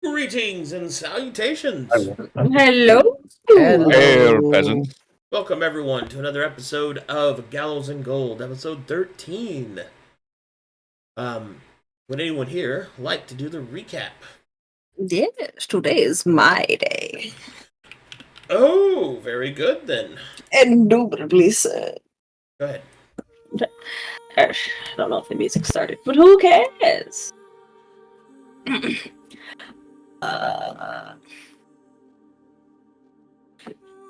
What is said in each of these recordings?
Greetings and salutations. Hello. Hello, peasants. Welcome everyone to another episode of Gallows and Gold, episode 13. Would anyone here like to do the recap? Yes, today is my day. Oh, very good then. Indubitably so. Go ahead. I don't know if the music started, but who cares?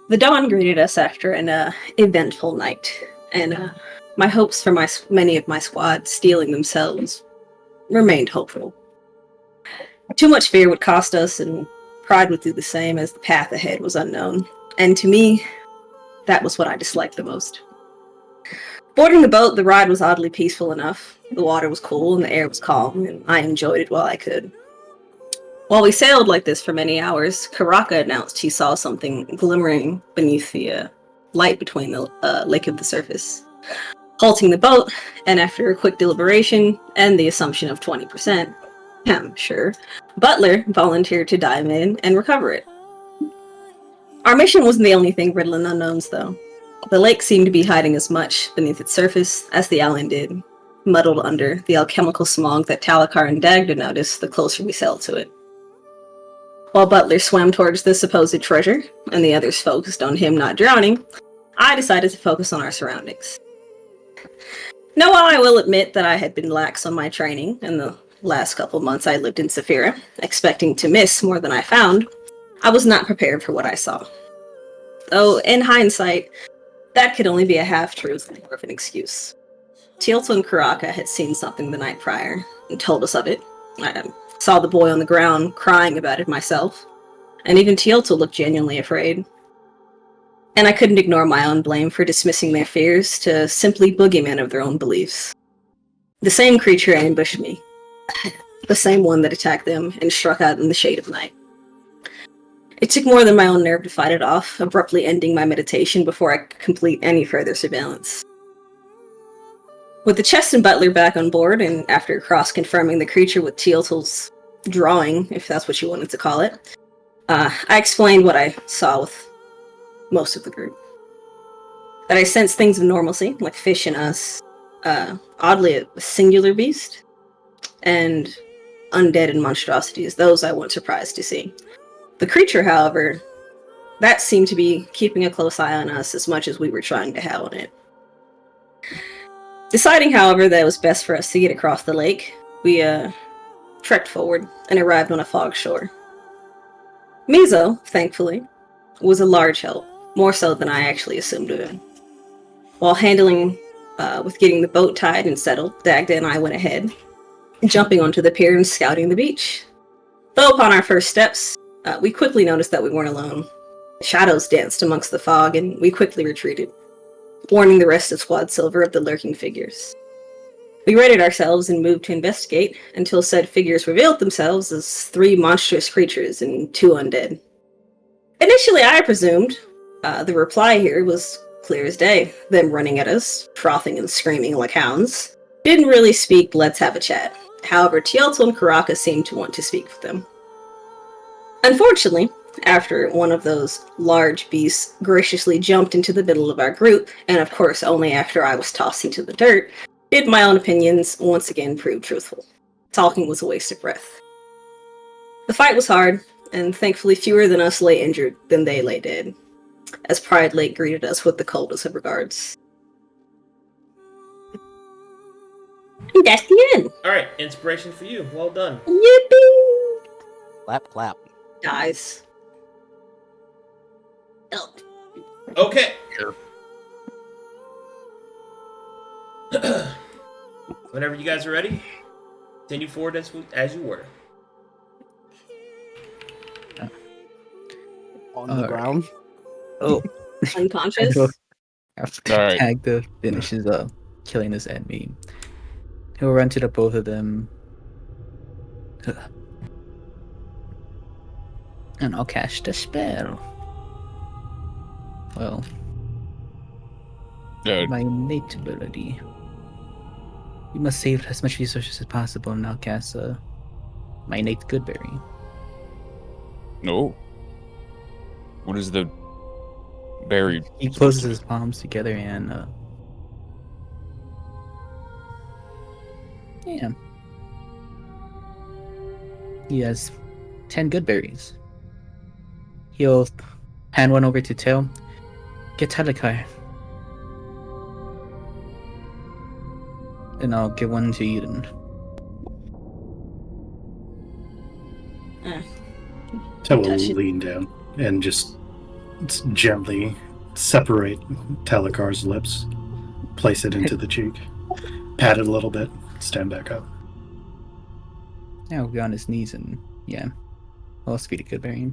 The dawn greeted us after an eventful night, and my hopes for many of my squad stealing themselves remained hopeful. Too much fear would cost us, and pride would do the same, as the path ahead was unknown. And to me, that was what I disliked the most. Boarding the boat, the ride was oddly peaceful enough. The water was cool and the air was calm, and I enjoyed it while I could. While we sailed like this for many hours, Karakaa announced he saw something glimmering beneath the light between the lake of the surface. Halting the boat, and after a quick deliberation and the assumption of 20%, sure, Butler volunteered to dive in and recover it. Our mission wasn't the only thing riddling unknowns, though. The lake seemed to be hiding as much beneath its surface as the island did, muddled under the alchemical smog that Talikar and Dagda noticed the closer we sailed to it. While Butler swam towards the supposed treasure, and the others focused on him not drowning, I decided to focus on our surroundings. Now, while I will admit that I had been lax on my training in the last couple months I lived in Saphira, expecting to miss more than I found, I was not prepared for what I saw. Though, in hindsight, that could only be a half-truth or of an excuse. Teotl and Karakaa had seen something the night prior and told us of it. I saw the boy on the ground crying about it myself, and even Teotl looked genuinely afraid. And I couldn't ignore my own blame for dismissing their fears to simply boogeymen of their own beliefs. The same creature ambushed me, the same one that attacked them and struck out in the shade of night. It took more than my own nerve to fight it off, abruptly ending my meditation before I could complete any further surveillance. With the chest and Butler back on board, and after cross-confirming the creature with Teotl's drawing, if that's what you wanted to call it, I explained what I saw with most of the group. That I sensed things of normalcy, like fish and us, oddly a singular beast, and undead and monstrosities, those I wasn't surprised to see. The creature, however, that seemed to be keeping a close eye on us as much as we were trying to have on it. Deciding, however, that it was best for us to get across the lake, we trekked forward and arrived on a fog shore. Mizo, thankfully, was a large help, more so than I actually assumed of him. While handling with getting the boat tied and settled, Dagda and I went ahead, jumping onto the pier and scouting the beach. Though upon our first steps, we quickly noticed that we weren't alone. Shadows danced amongst the fog, and we quickly retreated, warning the rest of Squad Silver of the lurking figures. We readied ourselves and moved to investigate until said figures revealed themselves as 3 monstrous creatures and 2 undead. Initially, I presumed the reply here was clear as day. Them running at us, frothing and screaming like hounds. Didn't really speak, let's have a chat. However, Teotl and Karakaa seemed to want to speak with them. Unfortunately, after one of those large beasts graciously jumped into the middle of our group, and of course only after I was tossed into the dirt, did my own opinions once again prove truthful. Talking was a waste of breath. The fight was hard, and thankfully fewer than us lay injured than they lay dead, as Pride Lake greeted us with the coldest of regards. And that's the end! Alright, inspiration for you. Well done. Yippee! Clap, clap. Dies. Oh. Okay. Whenever you guys are ready, continue forward as you were. On the ground. Oh, Unconscious? after Alright. Dagda finishes killing this enemy, he'll run to the both of them. And I'll cast a spell. Well, my innate ability. You must save as much resources as possible, and I'll cast my innate Goodberry. No. What is the berry? He closes his palms together and yeah. He has 10 good berries. He'll hand one over to Teotl. Get Talikar. And I'll give one to Eden. Teotl will Touch it. lean down and just gently separate Talikar's lips, place it into the cheek, pat it a little bit, stand back up. Now he'll be on his knees and yeah. I'll feed a good berry.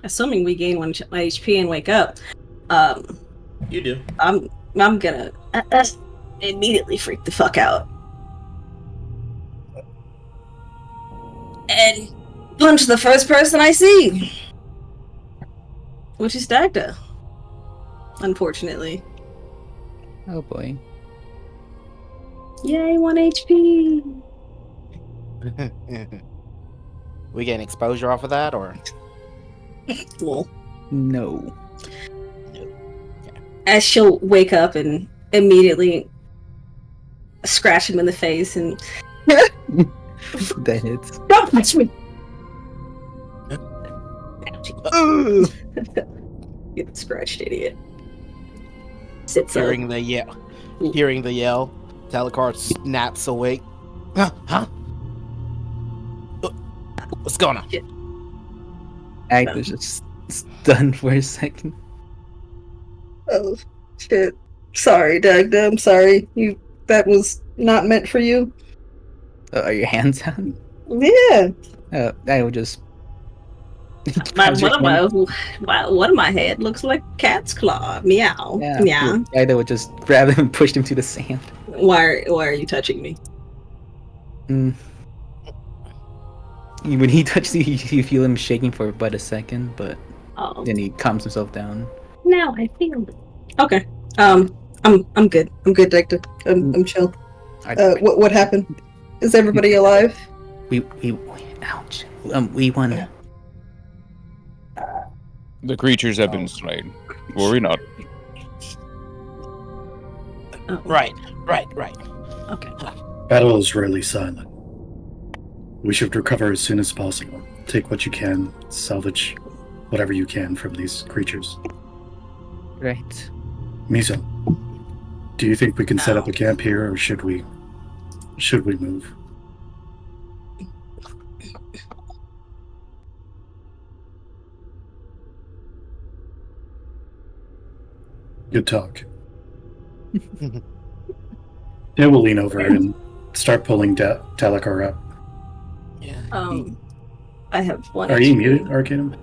Assuming we gain 1 HP and wake up, You do. I'm gonna immediately freak the fuck out and punch the first person I see, which is Dagda. Unfortunately. Oh boy. Yay, 1 HP. We getting exposure off of that, or? Well, No. as she'll wake up and immediately scratch him in the face and That hits. don't touch me. Get scratched, idiot. Sits up. Hearing the yell, Talikar snaps awake. Huh? What's going on? Ag was just stunned for a second. Oh shit! Sorry, Dagda. I'm sorry. That was not meant for you. Are your hands out? Yeah. I will just. One of my head looks like cat's claw. Meow. Yeah. Meow. I would just grab him and push him to the sand. Why are you touching me? When he touches you feel him shaking for about a second, but Oh. then he calms himself down. Now I feel it. Okay. I'm good. I'm good, Dagda. I'm chill. What happened? Is everybody alive? Ouch. We won. The creatures have been slain. Worry not. Oh. Right. Okay. Battle is rarely silent. We should recover as soon as possible. Take what you can, salvage whatever you can from these creatures. Right. Miso, do you think we can set up a camp here, or should we move? Good talk. They will lean over and start pulling Talikar up. Yeah. I have one. Are you muted, Arcadum?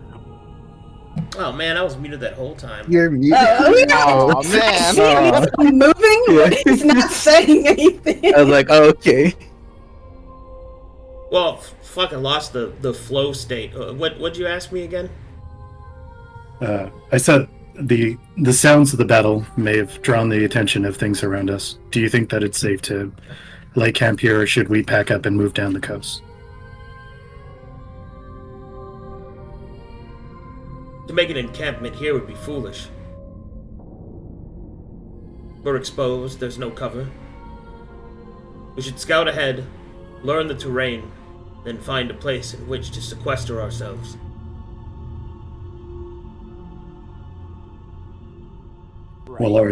Oh man, I was muted that whole time. You're muted. Oh man. I'm moving. Yeah. He's not saying anything. I was like, oh, okay. Well, fucking lost the flow state. What'd you ask me again? I said the sounds of the battle may have drawn the attention of things around us. Do you think that it's safe to lay camp here, or should we pack up and move down the coast? To make an encampment here would be foolish. We're exposed, there's no cover. We should scout ahead, learn the terrain, then find a place in which to sequester ourselves. Right. Well, our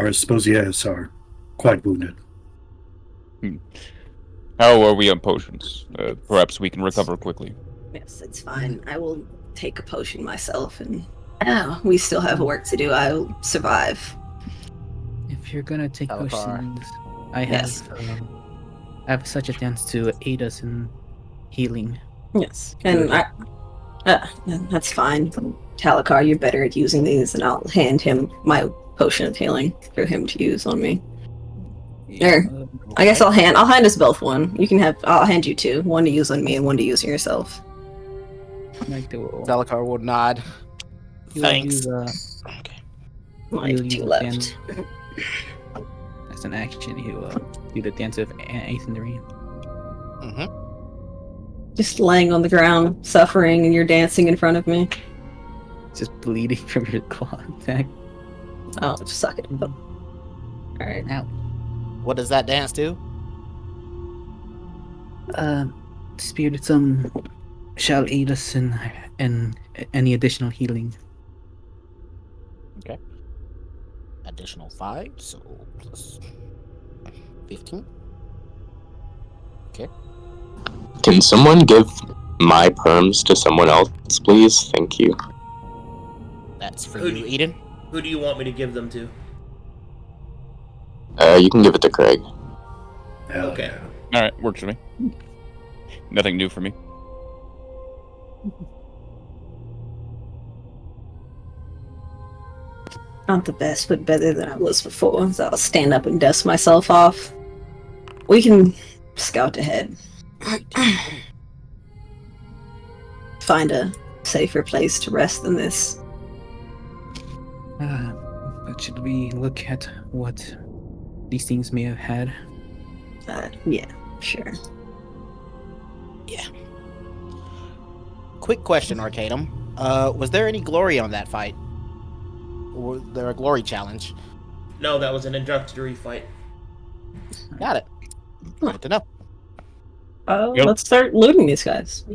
esposiers are quite wounded. How are we on potions? Perhaps we can recover quickly. Yes, it's fine. I will take a potion myself, and we still have work to do. I'll survive. If you're gonna take Talikar. potions, I Yes. have such a chance to aid us in healing. Yes, and that's fine. Talikar, you're better at using these, and I'll hand him my potion of healing for him to use on me. There. I guess I'll hand us both one. I'll hand you two. One to use on me and one to use on yourself. Talikar will nod. Thanks. Okay. I have You'll two use left. As an action, he'll do the dance of Aethan the Rain. Mm-hmm. Just laying on the ground, suffering, and you're dancing in front of me. Just bleeding from your claw attack. Oh, just suck it up. Alright. Now, What does that dance do? Spiritism shall aid us in any additional healing. Okay. Additional 5, so plus 15. Okay. Can someone give my perms to someone else, please? Thank you. That's for Who do you, you- Eden. Who do you want me to give them to? You can give it to Kraig. Hell Okay. yeah. All right, works for me. Nothing new for me. Not the best, but better than I was before, so I'll stand up and dust myself off. We can scout ahead. Find a safer place to rest than this. But should we look at what these things may have had? Yeah, sure. Quick question, Arcadum. Was there any glory on that fight? Or was there a glory challenge? No, that was an introductory fight. Got it. Good to know. Yep. Let's start looting these guys.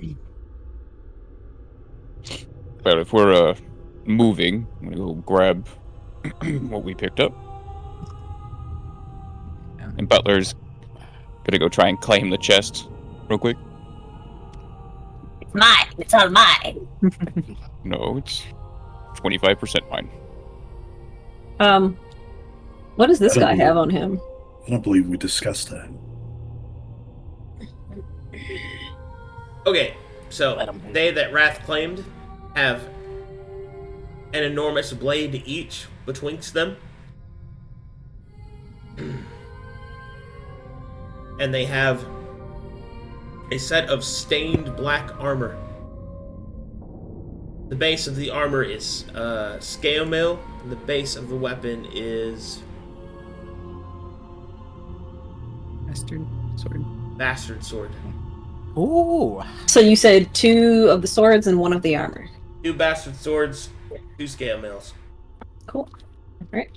But if we're moving, I'm gonna go grab what we picked up. And Butler's gonna go try and claim the chest real quick. It's mine. It's all mine. No, it's 25% mine. What does this guy have on him? I don't believe we discussed that. Okay, so Let 'em- they that Wrath claimed have an enormous blade each betwixt them. And they have a set of stained black armor. The base of the armor is scale mail, and the base of the weapon is Bastard sword. bastard sword. Ooh. So you said 2 of the swords and 1 of the armor. 2 bastard swords, 2 scale mails. Cool. Alright.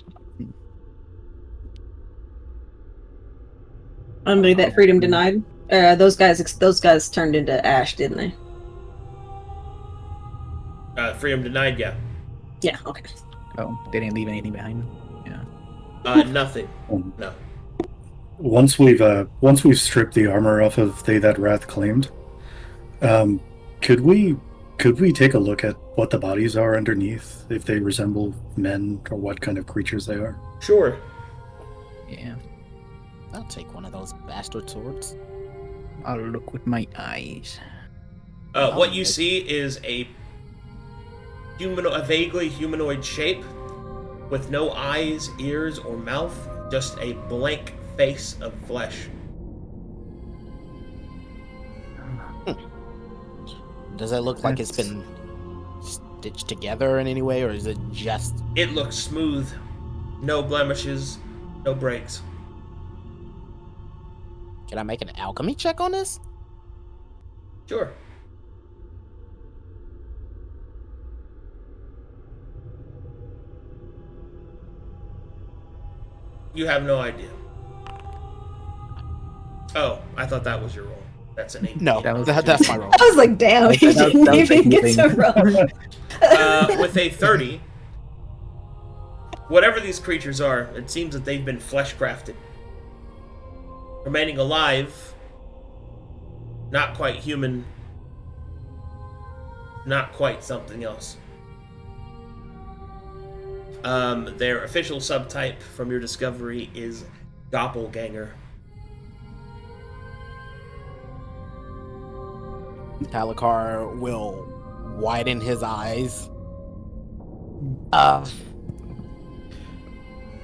Anybody that freedom denied? Those guys turned into ash, didn't they? Freedom denied, yeah. Yeah, okay. Oh, they didn't leave anything behind. Yeah. Nothing. No. Once we've stripped the armor off of they that Wrath claimed, could we take a look at what the bodies are underneath, if they resemble men or what kind of creatures they are? Sure. Yeah. I'll take one of those bastard swords. I'll look with my eyes. What you see is a vaguely humanoid shape with no eyes, ears, or mouth, just a blank face of flesh. Does it look like it's been stitched together in any way, or is it just... It looks smooth, no blemishes, no breaks. Can I make an alchemy check on this? Sure. You have no idea. Oh, I thought that was your roll. That's an 8. No, That was- that's my roll. I was like, damn, he That was didn't even the get to roll. With a 30, whatever these creatures are, it seems that they've been flesh crafted. Remaining alive, not quite human, not quite something else. Their official subtype from your discovery is doppelganger. Talikar will widen his eyes.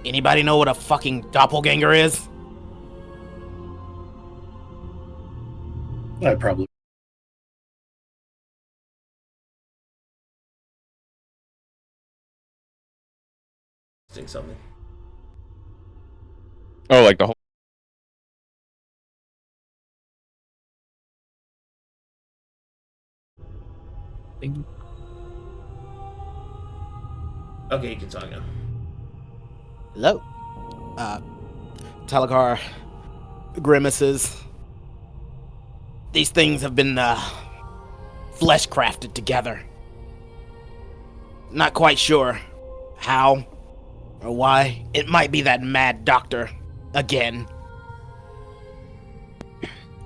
Anybody know what a fucking doppelganger is? I probably. Something. Oh, like the whole something. Okay, you can talk now. Hello. Talikar grimaces. These things have been flesh crafted together. Not quite sure how or why. It might be that mad doctor again.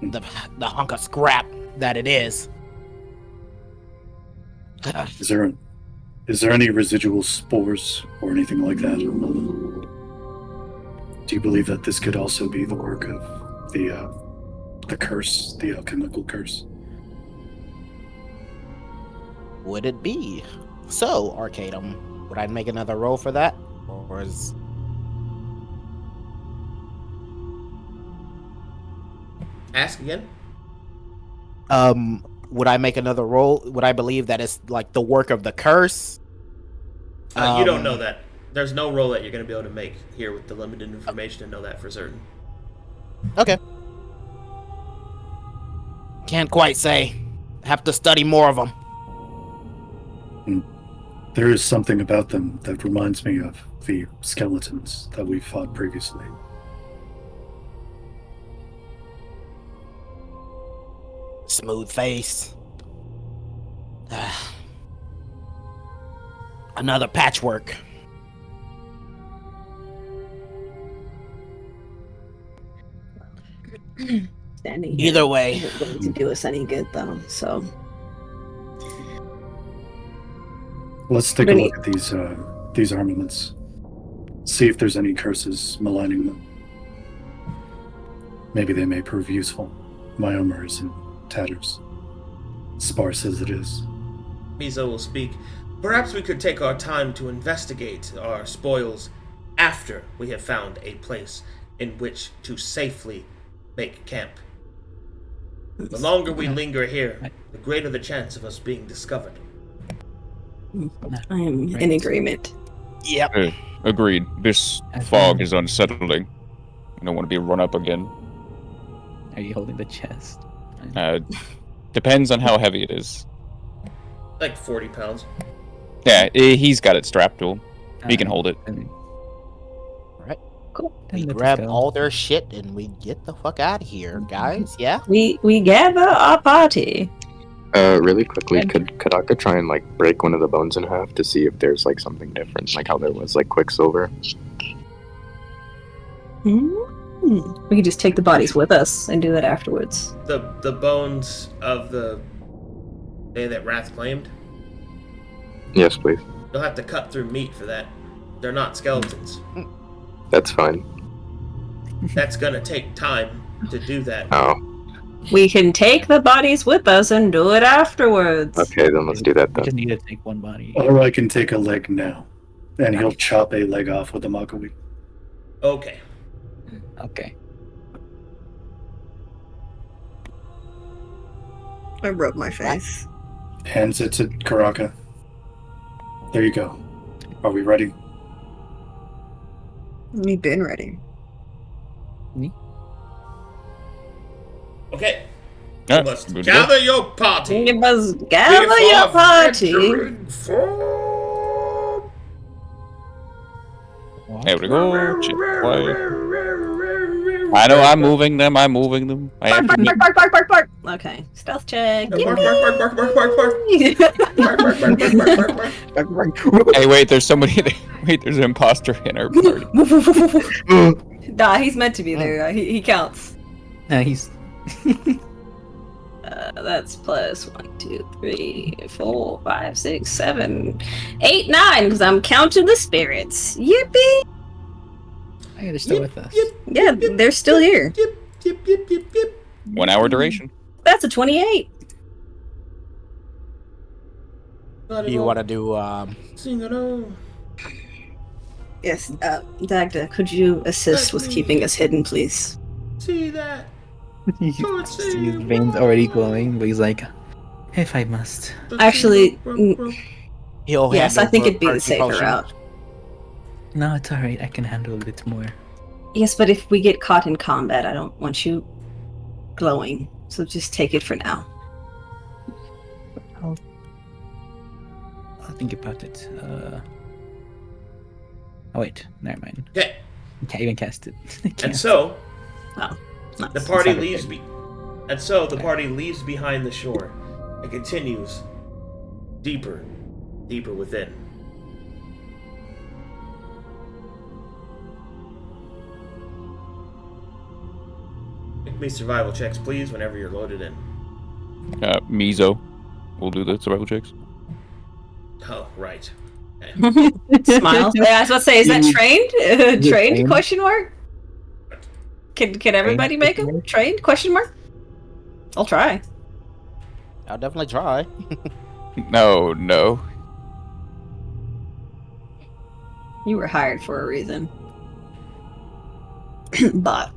The hunk of scrap that it is. Is there any residual spores or anything like that? Do you believe that this could also be the work of the curse, the alchemical curse? Would it be? So, Arcadum, would I make another roll for that? Or is... Ask again? Would I make another roll? Would I believe that it's like the work of the curse? You don't know that. There's no roll that you're going to be able to make here with the limited information to know that for certain. Okay. Can't quite say. Have to study more of them. There is something about them that reminds me of the skeletons that we fought previously. Smooth face. Another patchwork. Standing Either here way. isn't going to do us any good, though. So Let's take a look at these armaments. See if there's any curses maligning them. Maybe they may prove useful. My armor is in tatters, sparse as it is. Mizo will speak. Perhaps we could take our time to investigate our spoils after we have found a place in which to safely make camp. The longer we linger here, the greater the chance of us being discovered. I am in agreement. Yep. Agreed. This fog is unsettling. I don't want to be run up again. Are you holding the chest? Depends on how heavy it is. Like 40 pounds. Yeah, he's got it strapped to him. He can hold it. Right. Cool. We Then let us grab go. all their shit and we get the fuck out of here, guys. Yeah? We gather our party. Really quickly, could Karakaa try and like break one of the bones in half to see if there's like something different, like how there was like quicksilver? We could just take the bodies with us and do that afterwards. The bones of the day that Wrath claimed? Yes, please. You'll have to cut through meat for that. They're not skeletons. That's fine. That's gonna take time to do that. Oh, We can take the bodies with us and do it afterwards. okay, then let's do that We then. just need to take one body. Or I can take a leg now, and he'll chop a leg off with a makawi. Okay. Okay. I rub my face. Hands it to Karakaa. There you go. Are we ready? We've been ready. Okay. Yeah, You must good to go. gather your party. You must gather before your party. venturing forth. There we go. Chip quiet. I know I'm moving them. I have Bark, to bark, bark, bark, bark, bark. Okay, stealth check. Bark, bark, bark, bark, bark, bark, bark. Bark, bark, bark, bark, bark, bark. Hey, wait, there's somebody there. Wait, there's an imposter in our party. Nah, he's meant to be there. He counts. He's That's plus 1, 2, 3, 4, 5, 6, 7, 8, 9, because I'm counting the spirits. Yippee! Hey, they're still with us. Yeah, they're still here. Yip, yip, yip, yip, yip. 1 hour duration. That's a 28. You want to do, Sing it on. Yes, Dagda, could you assist with keeping us hidden, please? See that? You can see his veins already glowing, but he's like, if I must. Actually, he'll yes, I handle think it'd be the mercy safer potion. route. No, it's alright. I can handle it more. Yes, but if we get caught in combat, I don't want you glowing. So just take it for now. think about it. Oh wait, never mind. Okay. Can't even cast it. And so Oh, nice. the party It's not a leaves thing. party leaves behind the shore and continues deeper within. Make me survival checks, please, whenever you're loaded in. Mizo will do the survival checks. Oh, right. Smiles. Yeah, I was about to say, is that trained? it Trained? trained? Question mark. Can everybody make Question them mark? trained? Question mark. I'll try. I'll definitely try. No. You were hired for a reason. But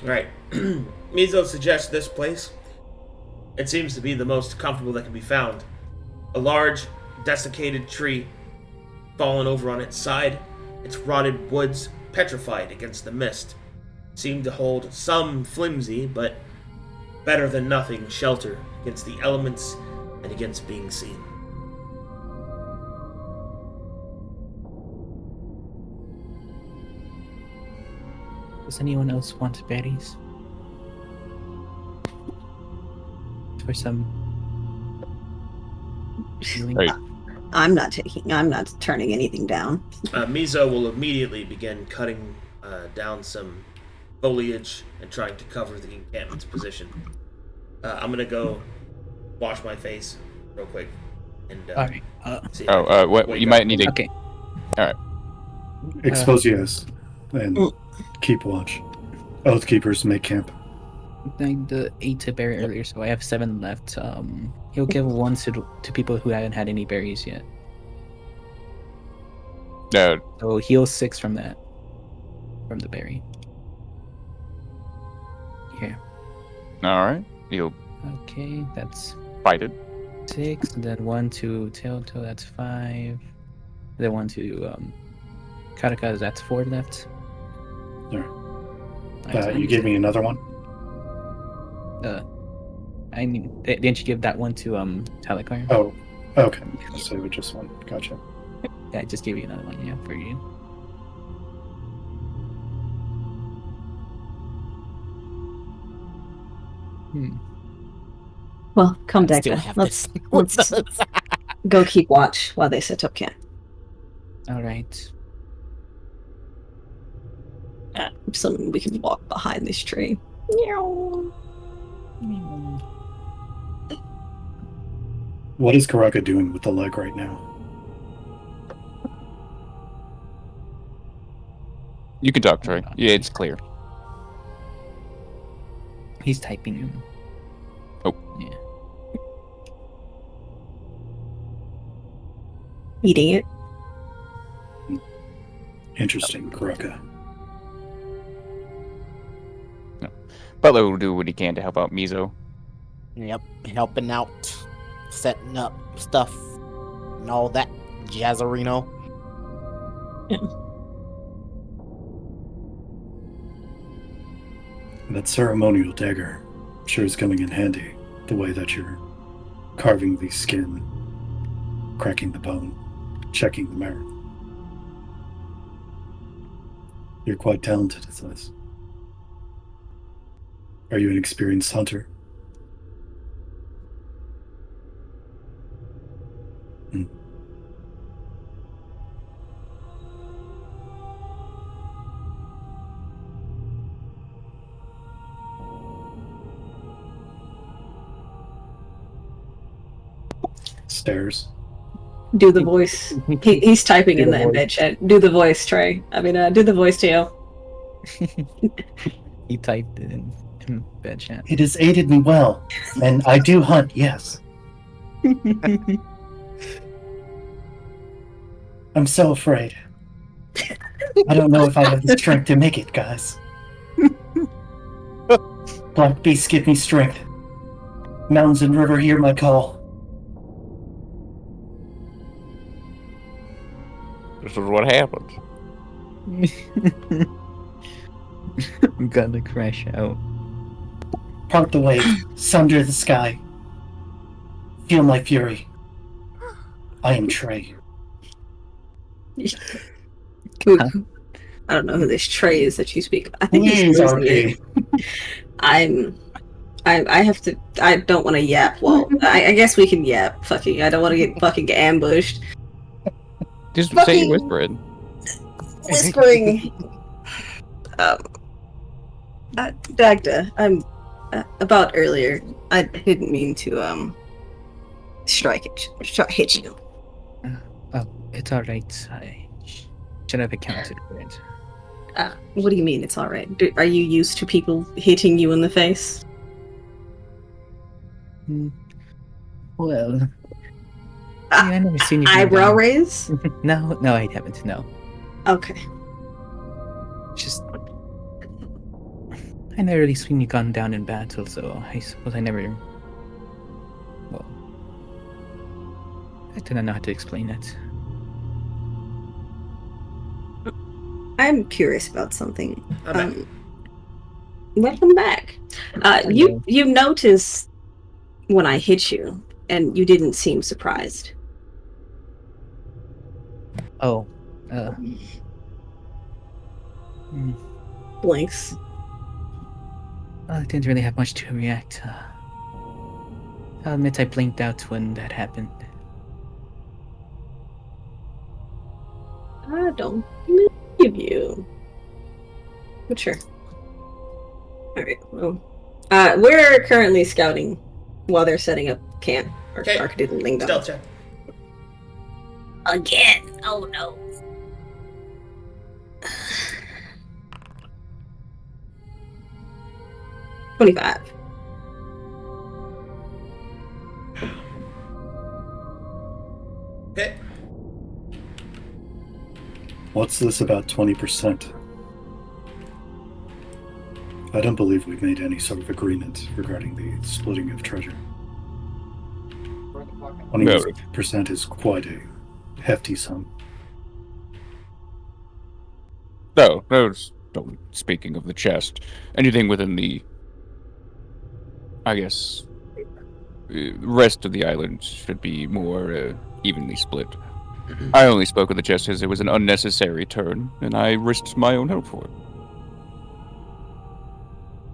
Right. Mizo suggests this place. It seems to be the most comfortable that can be found. A large, desiccated tree, fallen over on its side, its rotted woods petrified against the mist, seem to hold some flimsy, but better than nothing, shelter against the elements and against being seen. Does anyone else want berries? For some healing? Hey, I'm not turning anything down. Mizo will immediately begin cutting down some foliage and trying to cover the encampment's position. I'm gonna go wash my face real quick and Alright. see if I can what wake you up. might need to. Okay. Expose yes, and keep watch. Oathkeepers make camp. I ate a berry earlier, so I have 7 left. He'll give 1 to people who haven't had any berries yet. So heal 6 from that. From the berry. Here. All right, you'll Okay, that's fight it. 6, and then 1 to Teotl, that's 5. Then 1 to Karakaa, that's 4 left. There. Nice. You gave me another one? I mean, didn't you give that one to Talikar? Oh, okay. So it was just one. Gotcha. Yeah, I just gave you another one, yeah, for you. Well, come, I still Dagda. have Let's this. go keep watch while they set up camp. Alright. So we can walk behind this tree. Meow. What is Karakaa doing with the leg right now? You can talk, Trey. Yeah, it's clear. He's typing him. Oh. Yeah. Eating it. Interesting, Karakaa. Butler will do what he can to help out Mizo. Yep, helping out, setting up stuff, and all that jazzerino. That ceremonial dagger sure is coming in handy. The way that you're carving the skin, cracking the bone, checking the marrow. You're quite talented at this. Are you an experienced hunter? Stairs. Do the voice. He's typing Do in the the voice. embed chat. Do the voice, Trey. I mean, do the voice, Teo. He typed it in bed chat. It has aided me well, and I do hunt, yes. I'm so afraid. I don't know if I have the strength to make it, guys. Black beasts give me strength. Mountains and river hear my call. This is what happens. I'm gonna crash out. Part the wave, sunder the sky. Feel my fury. I am Trey. I don't know who this Trey is that you speak. I think he's Please, losing RP. it. I have to. I don't want to yap. Well, I guess we can yap. Fucking. I don't want to get fucking ambushed. Just say Fucking- you're whispering. Whispering. Dagda, I'm about earlier. I didn't mean to hit you. Oh, it's alright. I should have accounted for it. What do you mean it's alright? Are you used to people hitting you in the face? Well, I never seen you. Eyebrow raise? No, I haven't. No, Okay. just I never really seen you gone down in battle, so I suppose I never. Well, I do not know how to explain it. I'm curious about something. I'm back. Welcome back. You noticed when I hit you, and you didn't seem surprised. Oh, Blinks. I didn't really have much to react. I'll admit I blinked out when that happened. I don't believe you. But sure. Alright, well. We're currently scouting while they're setting up camp. Or Okay. Arcadum Lingdom. Stealth check. Again! Oh no. $25. Okay. What's this about 20%? I don't believe we've made any sort of agreement regarding the splitting of treasure. 20% is quite a hefty sum. No, speaking of the chest, anything within the, I guess, rest of the island should be more evenly split. I only spoke of the chest as it was an unnecessary turn, and I risked my own health for it.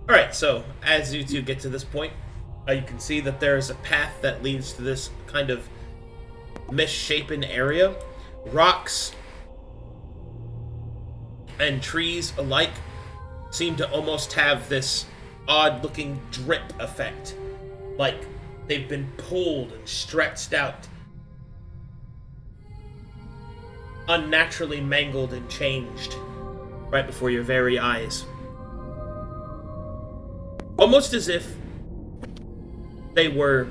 Alright, so as you two get to this point, you can see that there is a path that leads to this kind of misshapen area. Rocks and trees alike seem to almost have this odd-looking drip effect. Like they've been pulled and stretched out. Unnaturally mangled and changed right before your very eyes. Almost as if they were...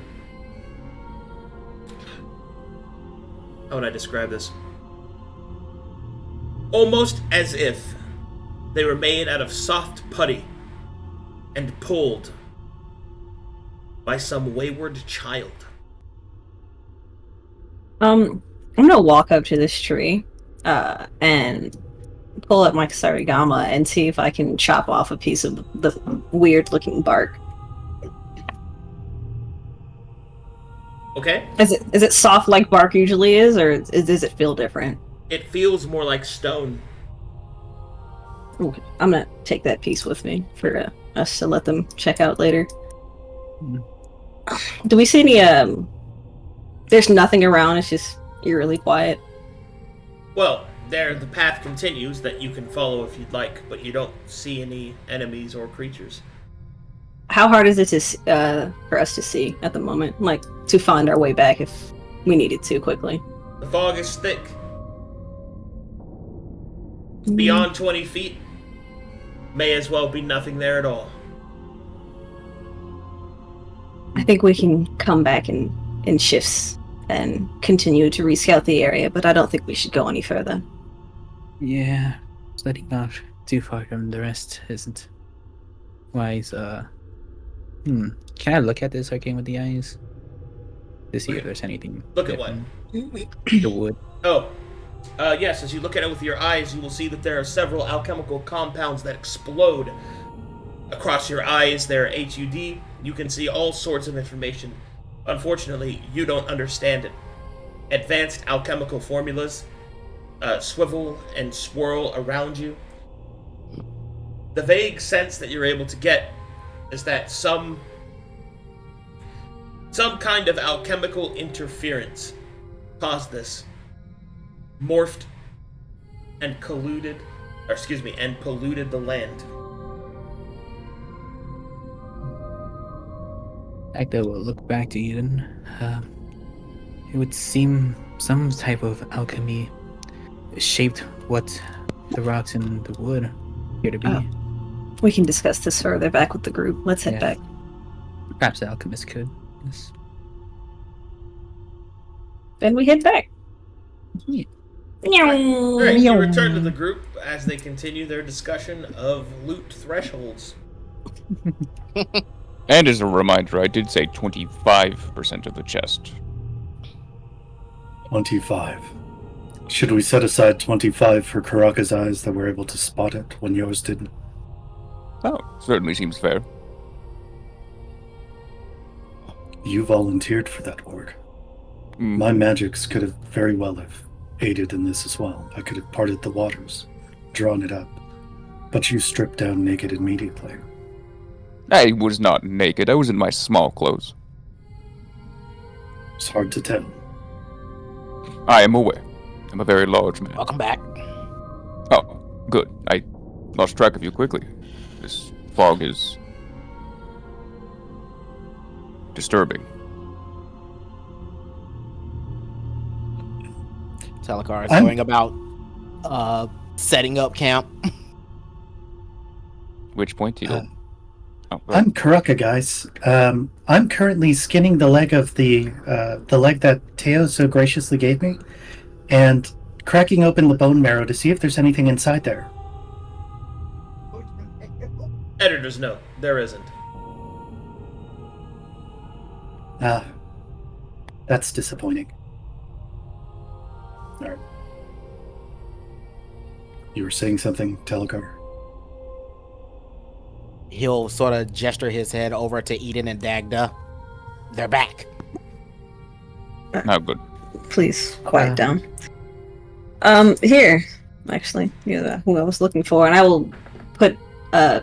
How would I describe this? Almost as if they were made out of soft putty and pulled by some wayward child. I'm gonna walk up to this tree, and pull up my sarigama and see if I can chop off a piece of the weird-looking bark. Okay? Is it soft like bark usually is, or does it feel different? It feels more like stone. Okay. I'm gonna take that piece with me for us to let them check out later. Do we see any, there's nothing around, it's just eerily quiet? Well, there the path continues that you can follow if you'd like, but you don't see any enemies or creatures. How hard is it to for us to see at the moment? Like, to find our way back if we needed to quickly? The fog is thick. Beyond 20 feet, may as well be nothing there at all. I think we can come back in shifts and continue to rescout the area, but I don't think we should go any further. Yeah, splitting off too far from the rest isn't wise. Can I look at this arcane with the eyes to see if there's anything? Look at what? The wood. Oh, yes, as you look at it with your eyes, you will see that there are several alchemical compounds that explode Across your eyes there, HUD, you can see all sorts of information. Unfortunately, you don't understand it. Advanced alchemical formulas swivel and swirl around you. The vague sense that you're able to get is that some kind of alchemical interference caused this, morphed and polluted the land. Dagda will look back to Eden. It would seem some type of alchemy shaped what the rocks and the wood appear to be. Oh. We can discuss this further back with the group. Let's head back. Perhaps the alchemist could. Yes. Then we head back. Yeah. Alright, you return to the group as they continue their discussion of loot thresholds. And as a reminder, I did say 25% of the chest. 25. Should we set aside 25 for Karaka's eyes that were able to spot it when yours didn't? Oh, certainly seems fair. You volunteered for that work. My magics could have very well have aided in this as well. I could have parted the waters, drawn it up. But you stripped down naked immediately. I was not naked. I was in my small clothes. It's hard to tell. I am aware. I'm a very large man. Welcome back. Oh, good. I lost track of you quickly. This fog is disturbing. Talikar is going about setting up camp. Which point, Teotl? I'm Karakaa, guys. I'm currently skinning the leg of the leg that Teo so graciously gave me, and cracking open the bone marrow to see if there's anything inside there. Editor's note, there isn't. That's disappointing. Alright. You were saying something, Talikar? He'll sort of gesture his head over to Eden and Dagda. They're back. Oh, good. Please, quiet down. Here, actually, who I was looking for, and I will put a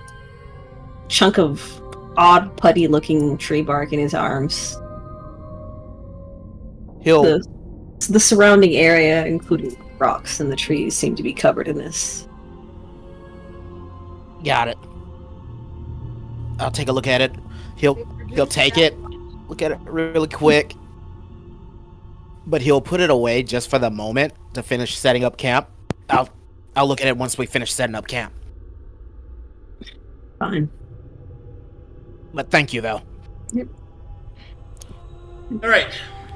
chunk of odd putty-looking tree bark in his arms. The surrounding area, including rocks and the trees, seem to be covered in this. Got it. I'll take a look at it. He'll take it, look at it really quick, but he'll put it away just for the moment to finish setting up camp. I'll look at it once we finish setting up camp. Fine. But thank you, though. Yep. Alright,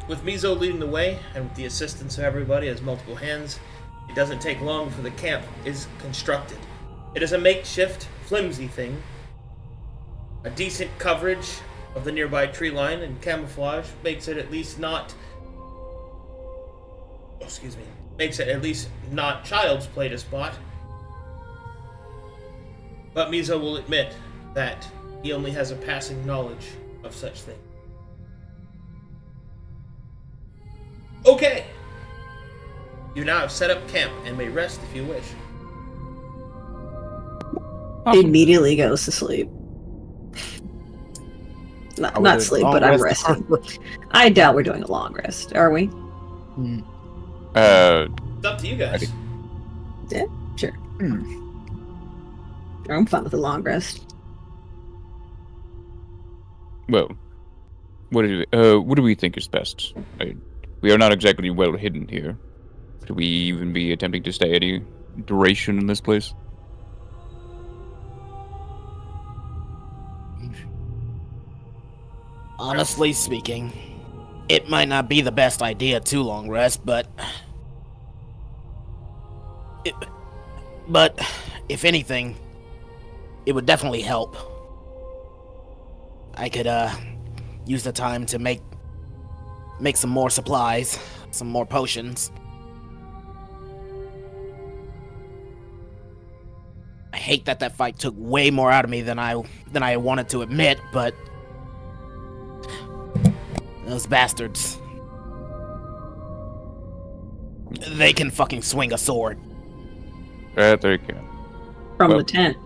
with Mizo leading the way, and with the assistance of everybody as multiple hands, it doesn't take long for the camp is constructed. It is a makeshift, flimsy thing. A decent coverage of the nearby tree line and camouflage makes it at least not child's play to spot. But Mizo will admit that he only has a passing knowledge of such things. Okay! You now have set up camp and may rest if you wish. He immediately goes to sleep. Not sleep, but I'm resting. I doubt we're doing a long rest, are we? It's up to you guys. Yeah, sure. I'm fine with a long rest. Well, what do we think is best? We are not exactly well hidden here. Should we even be attempting to stay any duration in this place? Honestly speaking, it might not be the best idea to long rest, but if anything, it would definitely help. I could use the time to make some more supplies, some more potions. I hate that fight took way more out of me than I wanted to admit, but those bastards, they can fucking swing a sword. There you go. From Well- the tent.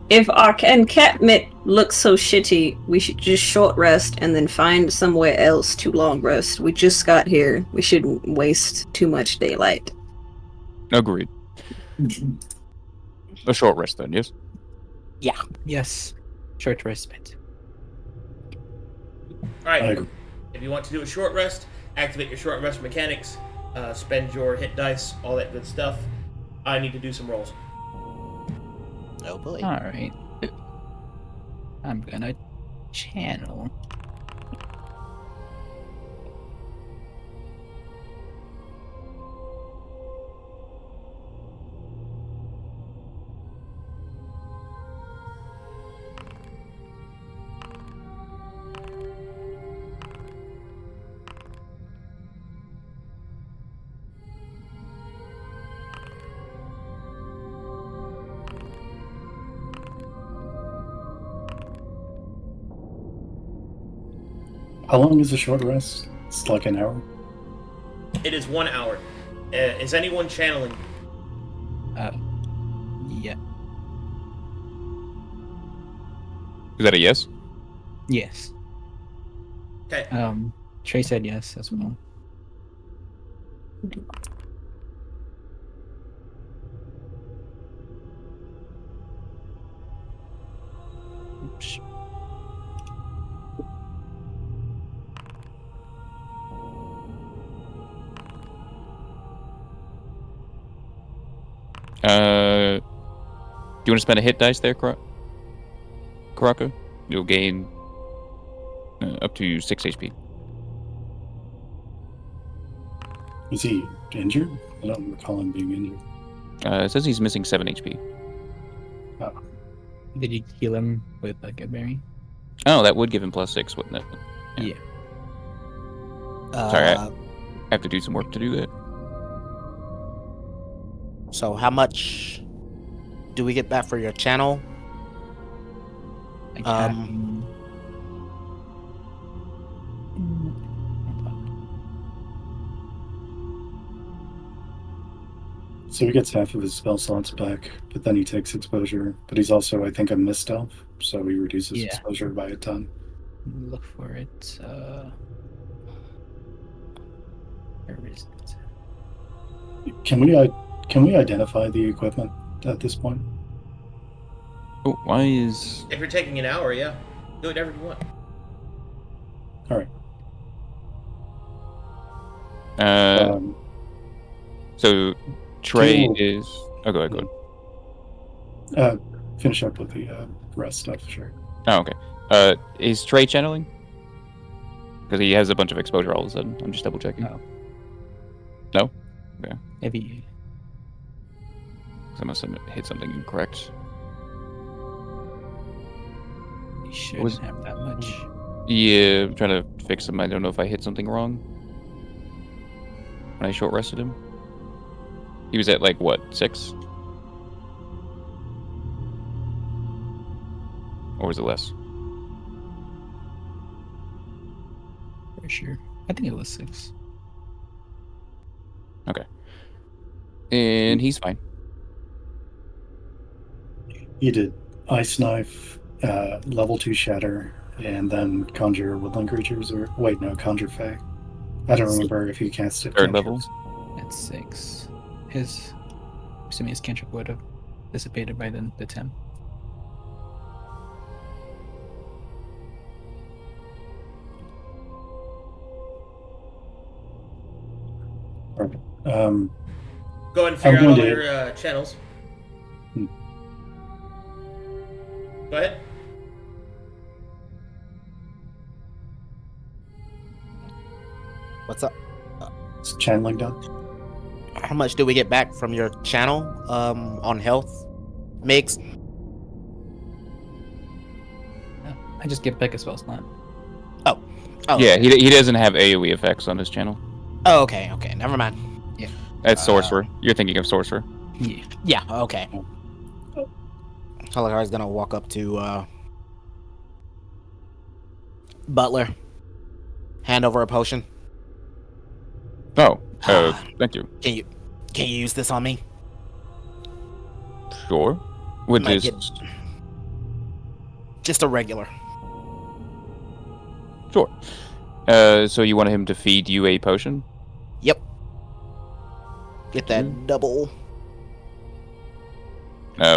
If our encampment looks so shitty, we should just short rest and then find somewhere else to long rest. We just got here. We shouldn't waste too much daylight. Agreed. A short rest then, yes? Yes. Short respite. All right. I agree. If you want to do a short rest, activate your short rest mechanics, spend your hit dice, all that good stuff. I need to do some rolls. Oh boy. Alright. I'm gonna channel. How long is a short rest? It's like an hour. It is 1 hour. Is anyone channeling? Yeah. Is that a yes? Yes. Okay. Trey said yes as well. Oops. Do you want to spend a hit dice there, Karakaa? You'll gain up to 6 HP. Is he injured? I don't recall him being injured. It says he's missing 7 HP. Did you heal him with a good berry? Oh, that would give him +6, wouldn't it? Yeah. Sorry, I have to do some work to do that. So how much do we get back for your channel? Like Um, So he gets half of his spell slots back, but then he takes exposure. But he's also, I think, a mist elf, so he reduces Yeah. exposure by a ton. look for it. Where is it? Can we identify the equipment at this point? Oh, why is... If you're taking an hour, yeah. Do whatever you want. All right. So Trey Cool. is... Oh, go ahead. Finish up with the rest stuff, sure. Oh, okay. Is Trey channeling? Because he has a bunch of exposure all of a sudden. I'm just double checking. No. No? Okay. Maybe. 'Cause I must have hit something incorrect. You shouldn't have that much. Yeah, I'm trying to fix him. I don't know if I hit something wrong when I short rested him. He was at like what, 6? Or was it less? For sure. I think it was 6. Okay. And he's fine. He did Ice Knife, level 2 Shatter, and then Conjure Woodland Creatures, or wait, no, Conjure Fae. I don't remember if he cast it. Third level? At 6. His, assuming his cantrip would have dissipated by the 10. Go ahead and figure I'm out all going to- your channels. Go ahead. What's up? Is channeling done? How much do we get back from your channel on health? Migs? I just get back a spell slot. Oh, Yeah, he doesn't have AoE effects on his channel. Oh, okay, never mind. That's Sorcerer. You're thinking of Sorcerer. Yeah. Yeah, okay. Talikar's gonna walk up to Butler. Hand over a potion. Oh, thank you. Can you use this on me? Sure. Would Might this... Just a regular. Sure. So you want him to feed you a potion? Yep. Get that double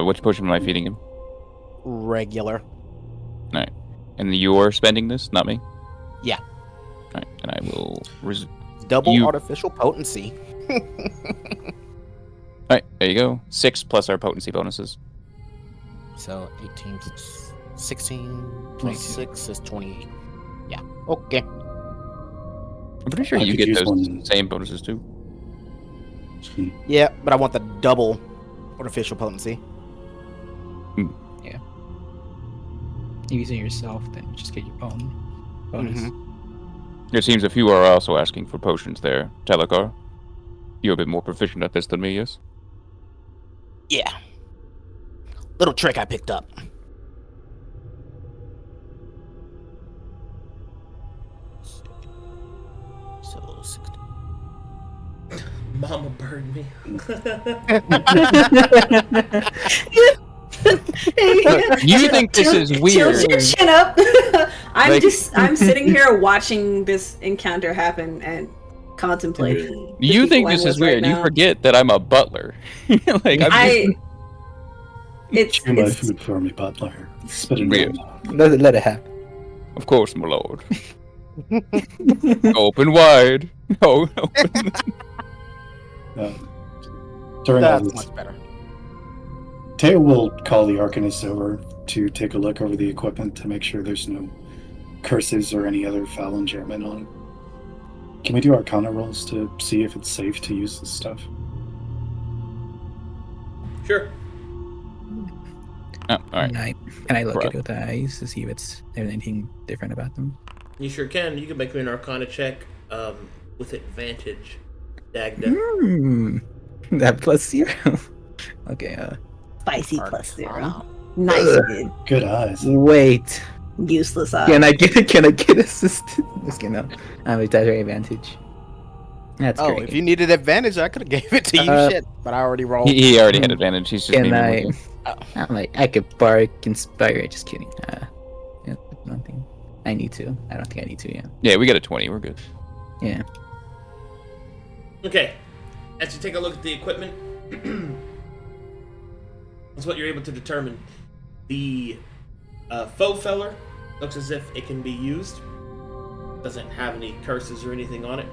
Which potion am I feeding him? regular. Alright. And you're spending this, not me? Yeah. Alright, and I will... Double artificial potency. Alright, there you go. 6 plus our potency bonuses. So 18 plus 16 plus 22. 6 is 28. Yeah. Okay. I'm pretty sure I you could get use those one. same bonuses too. Yeah, but I want the double artificial potency. You use it yourself, then you just get your own bonus. Mm-hmm. It seems a few are also asking for potions there. Talikar, you're a bit more proficient at this than me, yes? Yeah. Little trick I picked up. So 60. Mama burned me. You think this is Tilt weird? your chin up. Like- I'm sitting here watching this encounter happen and contemplating. the You think people I'm this is with right weird? You now. forget that I'm a butler. Like It's Chew my food for me, Butler. Spit it Weird. out. Let it happen. Of course, my lord. Open wide. Oh, open. During all That's this, much better. Teo will call the Arcanist over to take a look over the equipment to make sure there's no curses or any other foul enchantment on it. Can we do Arcana rolls to see if it's safe to use this stuff? Sure. Oh, all right. Can I look Right. at it with the eyes to see if there's anything different about them? You sure can. You can make me an Arcana check with advantage, Dagda. That +0. Okay, spicy Arcana. +0. Nice, dude. Good eyes. wait. Useless eye. Can I get assisted? Just kidding. I'm a tattery advantage. That's Oh, great. if you needed advantage, I could have gave it to you. Shit, but I already rolled. He already had advantage. He's just Can being I? with you. I'm like, I could bark, inspire. Just kidding. Yeah, nothing. I need to. I don't think I need to. Yeah. Yeah, we got a 20. We're good. Yeah. Okay. As you take a look at the equipment, that's what you're able to determine. The faux feller looks as if it can be used. Doesn't have any curses or anything on it.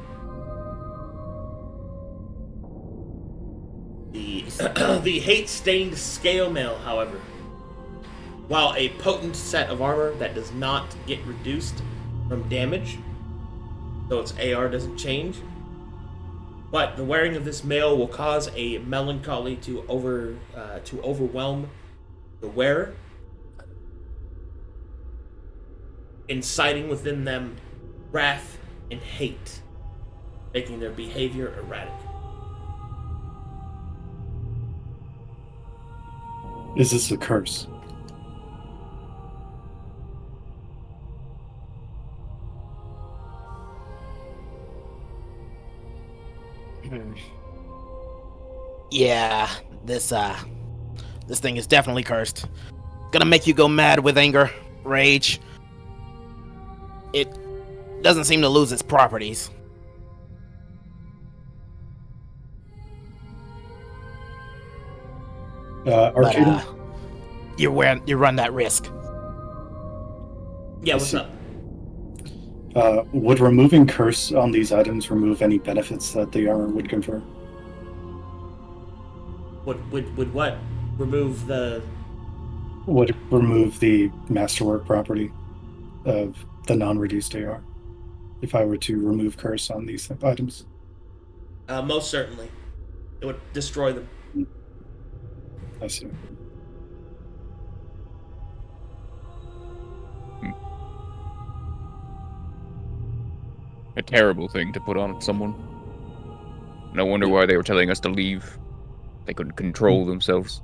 The hate-stained scale mail, however, while a potent set of armor that does not get reduced from damage, so its AR doesn't change, but the wearing of this mail will cause a melancholy to overwhelm the wearer, inciting within them wrath and hate, making their behavior erratic. Is this a curse? Yeah, this thing is definitely cursed. Gonna make you go mad with anger, rage. It doesn't seem to lose its properties. But Arcadum? you run that risk. Yeah, I what's see. up? Would removing curse on these items remove any benefits that the armor would confer? Would what? Remove the... Would remove the masterwork property of the non-reduced AR if I were to remove curse on these items? Most certainly. It would destroy them. I see. A terrible thing to put on someone. No wonder why they were telling us to leave. They couldn't control themselves.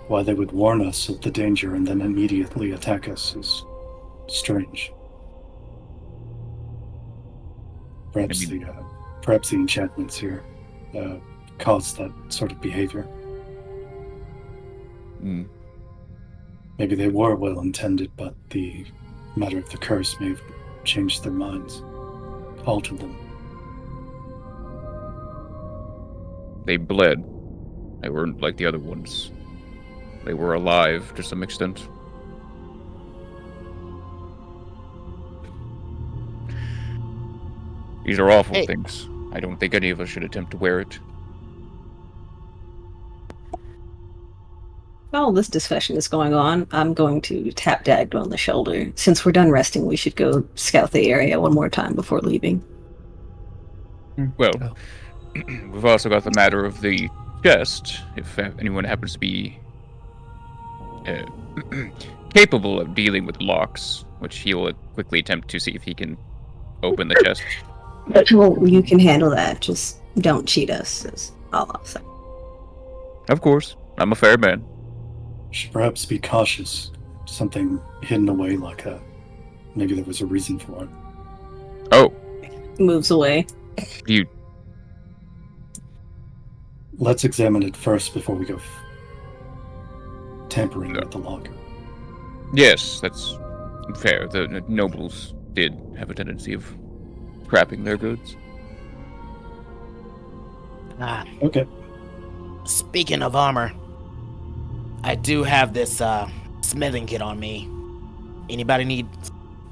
Why they would warn us of the danger and then immediately attack us is strange. Perhaps the enchantments here caused that sort of behavior. Mm. Maybe they were well intended, but the matter of the curse may have changed their minds, altered them. They bled. They weren't like the other ones. They were alive to some extent. These are awful things. I don't think any of us should attempt to wear it. While this discussion is going on, I'm going to tap Dagda on the shoulder. Since we're done resting, we should go scout the area one more time before leaving. Well, we've also got the matter of the chest. If anyone happens to be capable of dealing with locks, which he'll quickly attempt to see if he can open the chest. Well, you can handle that. Just don't cheat us, is all I'll say. Of course. I'm a fair man. Should perhaps be cautious. Something hidden away like that. Maybe there was a reason for it. Oh. Moves away. You... Let's examine it first before we go tampering with the locker. Yes, that's fair. The nobles did have a tendency of scrapping their goods. Okay. Speaking of armor, I do have this smithing kit on me. Anybody need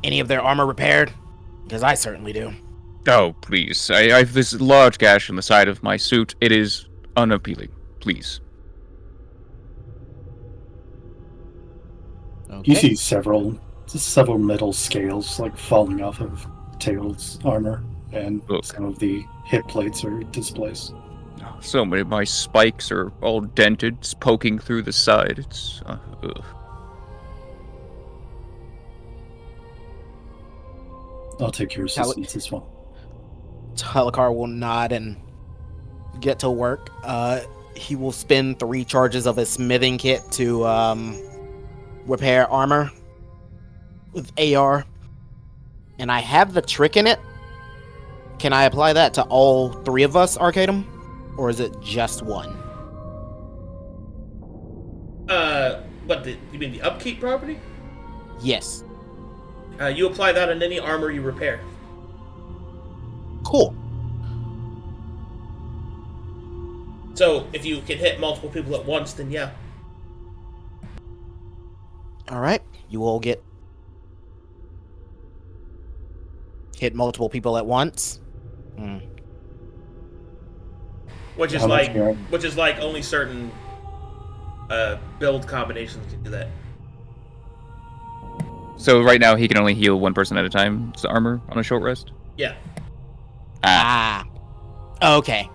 any of their armor repaired? Because I certainly do. Oh, please. I have this large gash in the side of my suit. It is unappealing. Please. Okay. You see several metal scales like falling off of Teotl's armor, and some of the hip plates are displaced. So many of my spikes are all dented, it's poking through the side. It's ugh. I'll take your assistance as well. Talikar will nod and get to work. He will spend 3 charges of his smithing kit to repair armor with AR. And I have the trick in it. Can I apply that to all 3 of us, Arcadum? Or is it just one? You mean the upkeep property? Yes. You apply that on any armor you repair. Cool. So, if you can hit multiple people at once, then yeah. Alright. You will hit multiple people at once. Which is like only certain build combinations can do that. So right now he can only heal one person at a time. It's armor on a short rest. Yeah. Okay.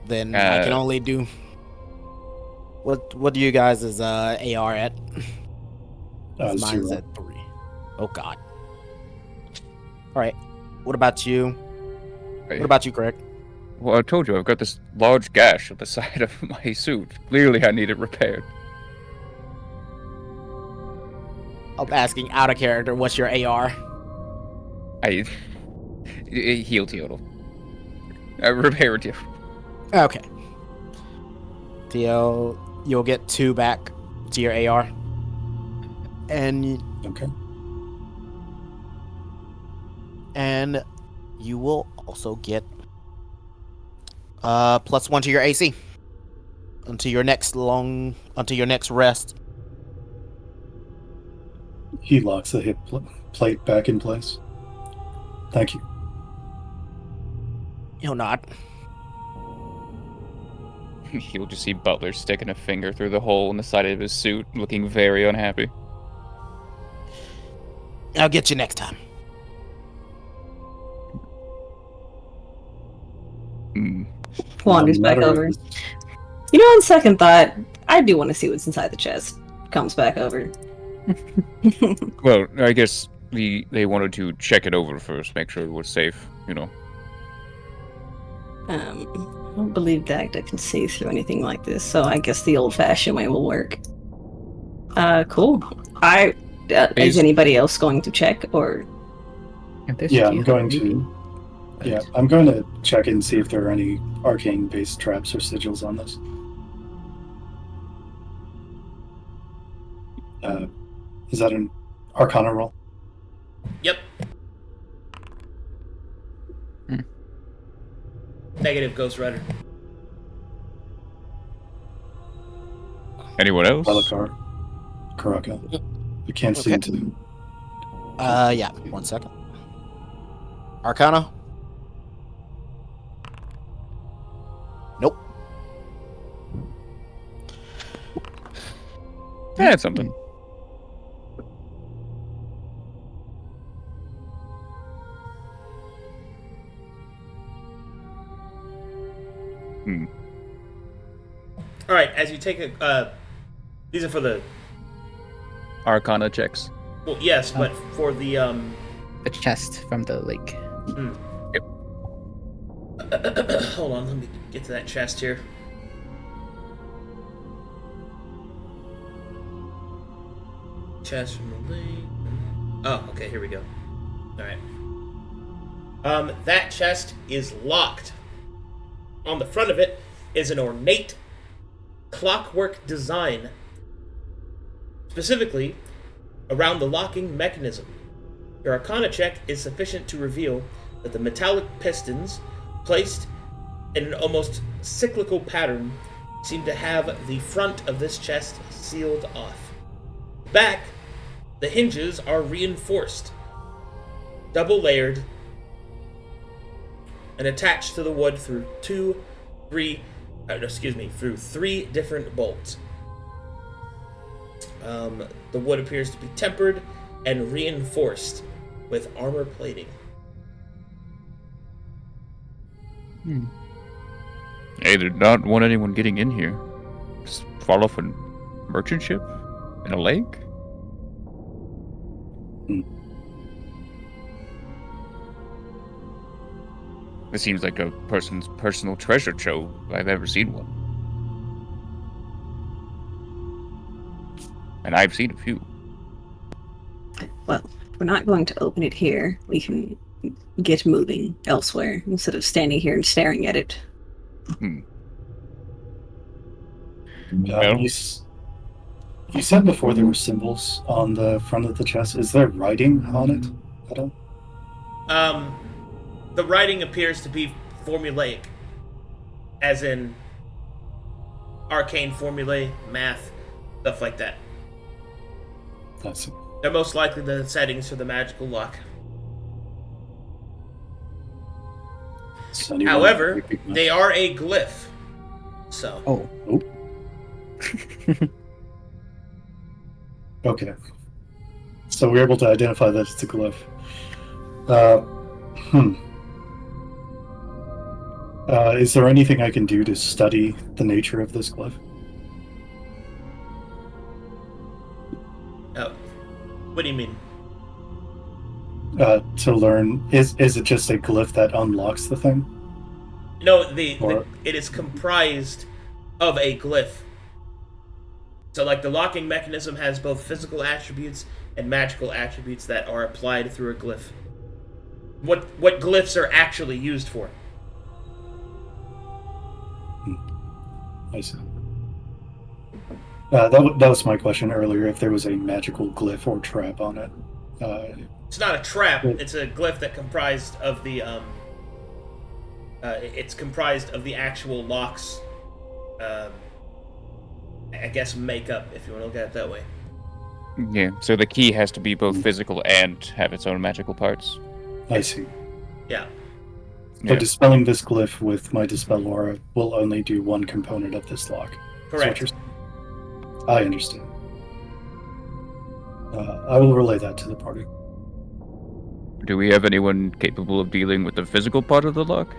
Then I can only do. What do you guys' AR at? Mine's 0. at 3. Oh God. All right. What about you? What about you, Kraig? Well, I told you I've got this large gash at the side of my suit. Clearly, I need it repaired. I'm asking out of character. What's your AR? I heal Teotl. Repair it. Okay. Theo, you'll get 2 back to your AR. And Okay. And you will also get +1 to your AC until your next rest. He locks the hip plate back in place. Thank you. He'll nod. You'll just see Butler sticking a finger through the hole in the side of his suit, looking very unhappy. I'll get you next time. Wanders back over. You know, on second thought, I do want to see what's inside the chest. Comes back over. Well, I guess they wanted to check it over first, make sure it was safe, you know. I don't believe Dagda can see through anything like this, so I guess the old-fashioned way will work. Cool. Is anybody else going to check, or? Yeah, I'm going to. Yeah, I'm going to check and see if there are any arcane-based traps or sigils on this. Is that an Arcana roll? Yep. Negative, Ghost Rider. Anyone else? Talikar. Karakaa. I can't seem to. Yeah. 1 second. Arcana. Nope. That's something. All right, as you take a, these are for the Arcana checks. well, yes, but for the chest from the lake. Yep. hold on, let me get to that chest here. Chest from the lake. Oh, okay, here we go. All right. That chest is locked. On the front of it is an ornate clockwork design, specifically around the locking mechanism. Your Arcana check is sufficient to reveal that the metallic pistons, placed in an almost cyclical pattern, seem to have the front of this chest sealed off. Back, the hinges are reinforced, double-layered, and attached to the wood through through three different bolts. The wood appears to be tempered and reinforced with armor plating. They did not want anyone getting in here. Just fall off a merchant ship in a lake? This seems like a person's personal treasure trove if I've ever seen one. And I've seen a few. Well, we're not going to open it here. We can get moving elsewhere instead of standing here and staring at it. Well, You said before there were symbols on the front of the chest. Is there writing on it at all? The writing appears to be formulaic, as in arcane formulae, math, stuff like that. That's They're most likely the settings for the magical lock. However, they are a glyph, so... Oh. Okay. So we're able to identify that it's a glyph. Is there anything I can do to study the nature of this glyph? Oh. What do you mean? To learn, is it just a glyph that unlocks the thing? No, it is comprised of a glyph. So, like, the locking mechanism has both physical attributes and magical attributes that are applied through a glyph. What glyphs are actually used for? I see. That was my question earlier, if there was a magical glyph or trap on it. It's not a trap, it's a glyph that comprised of the, it's comprised of the actual lock's, I guess, makeup, if you want to look at it that way. Yeah, so the key has to be both physical and have its own magical parts. I see. Yeah. So dispelling this glyph with my Dispel Aura will only do one component of this lock. Correct. I understand. I will relay that to the party. Do we have anyone capable of dealing with the physical part of the lock?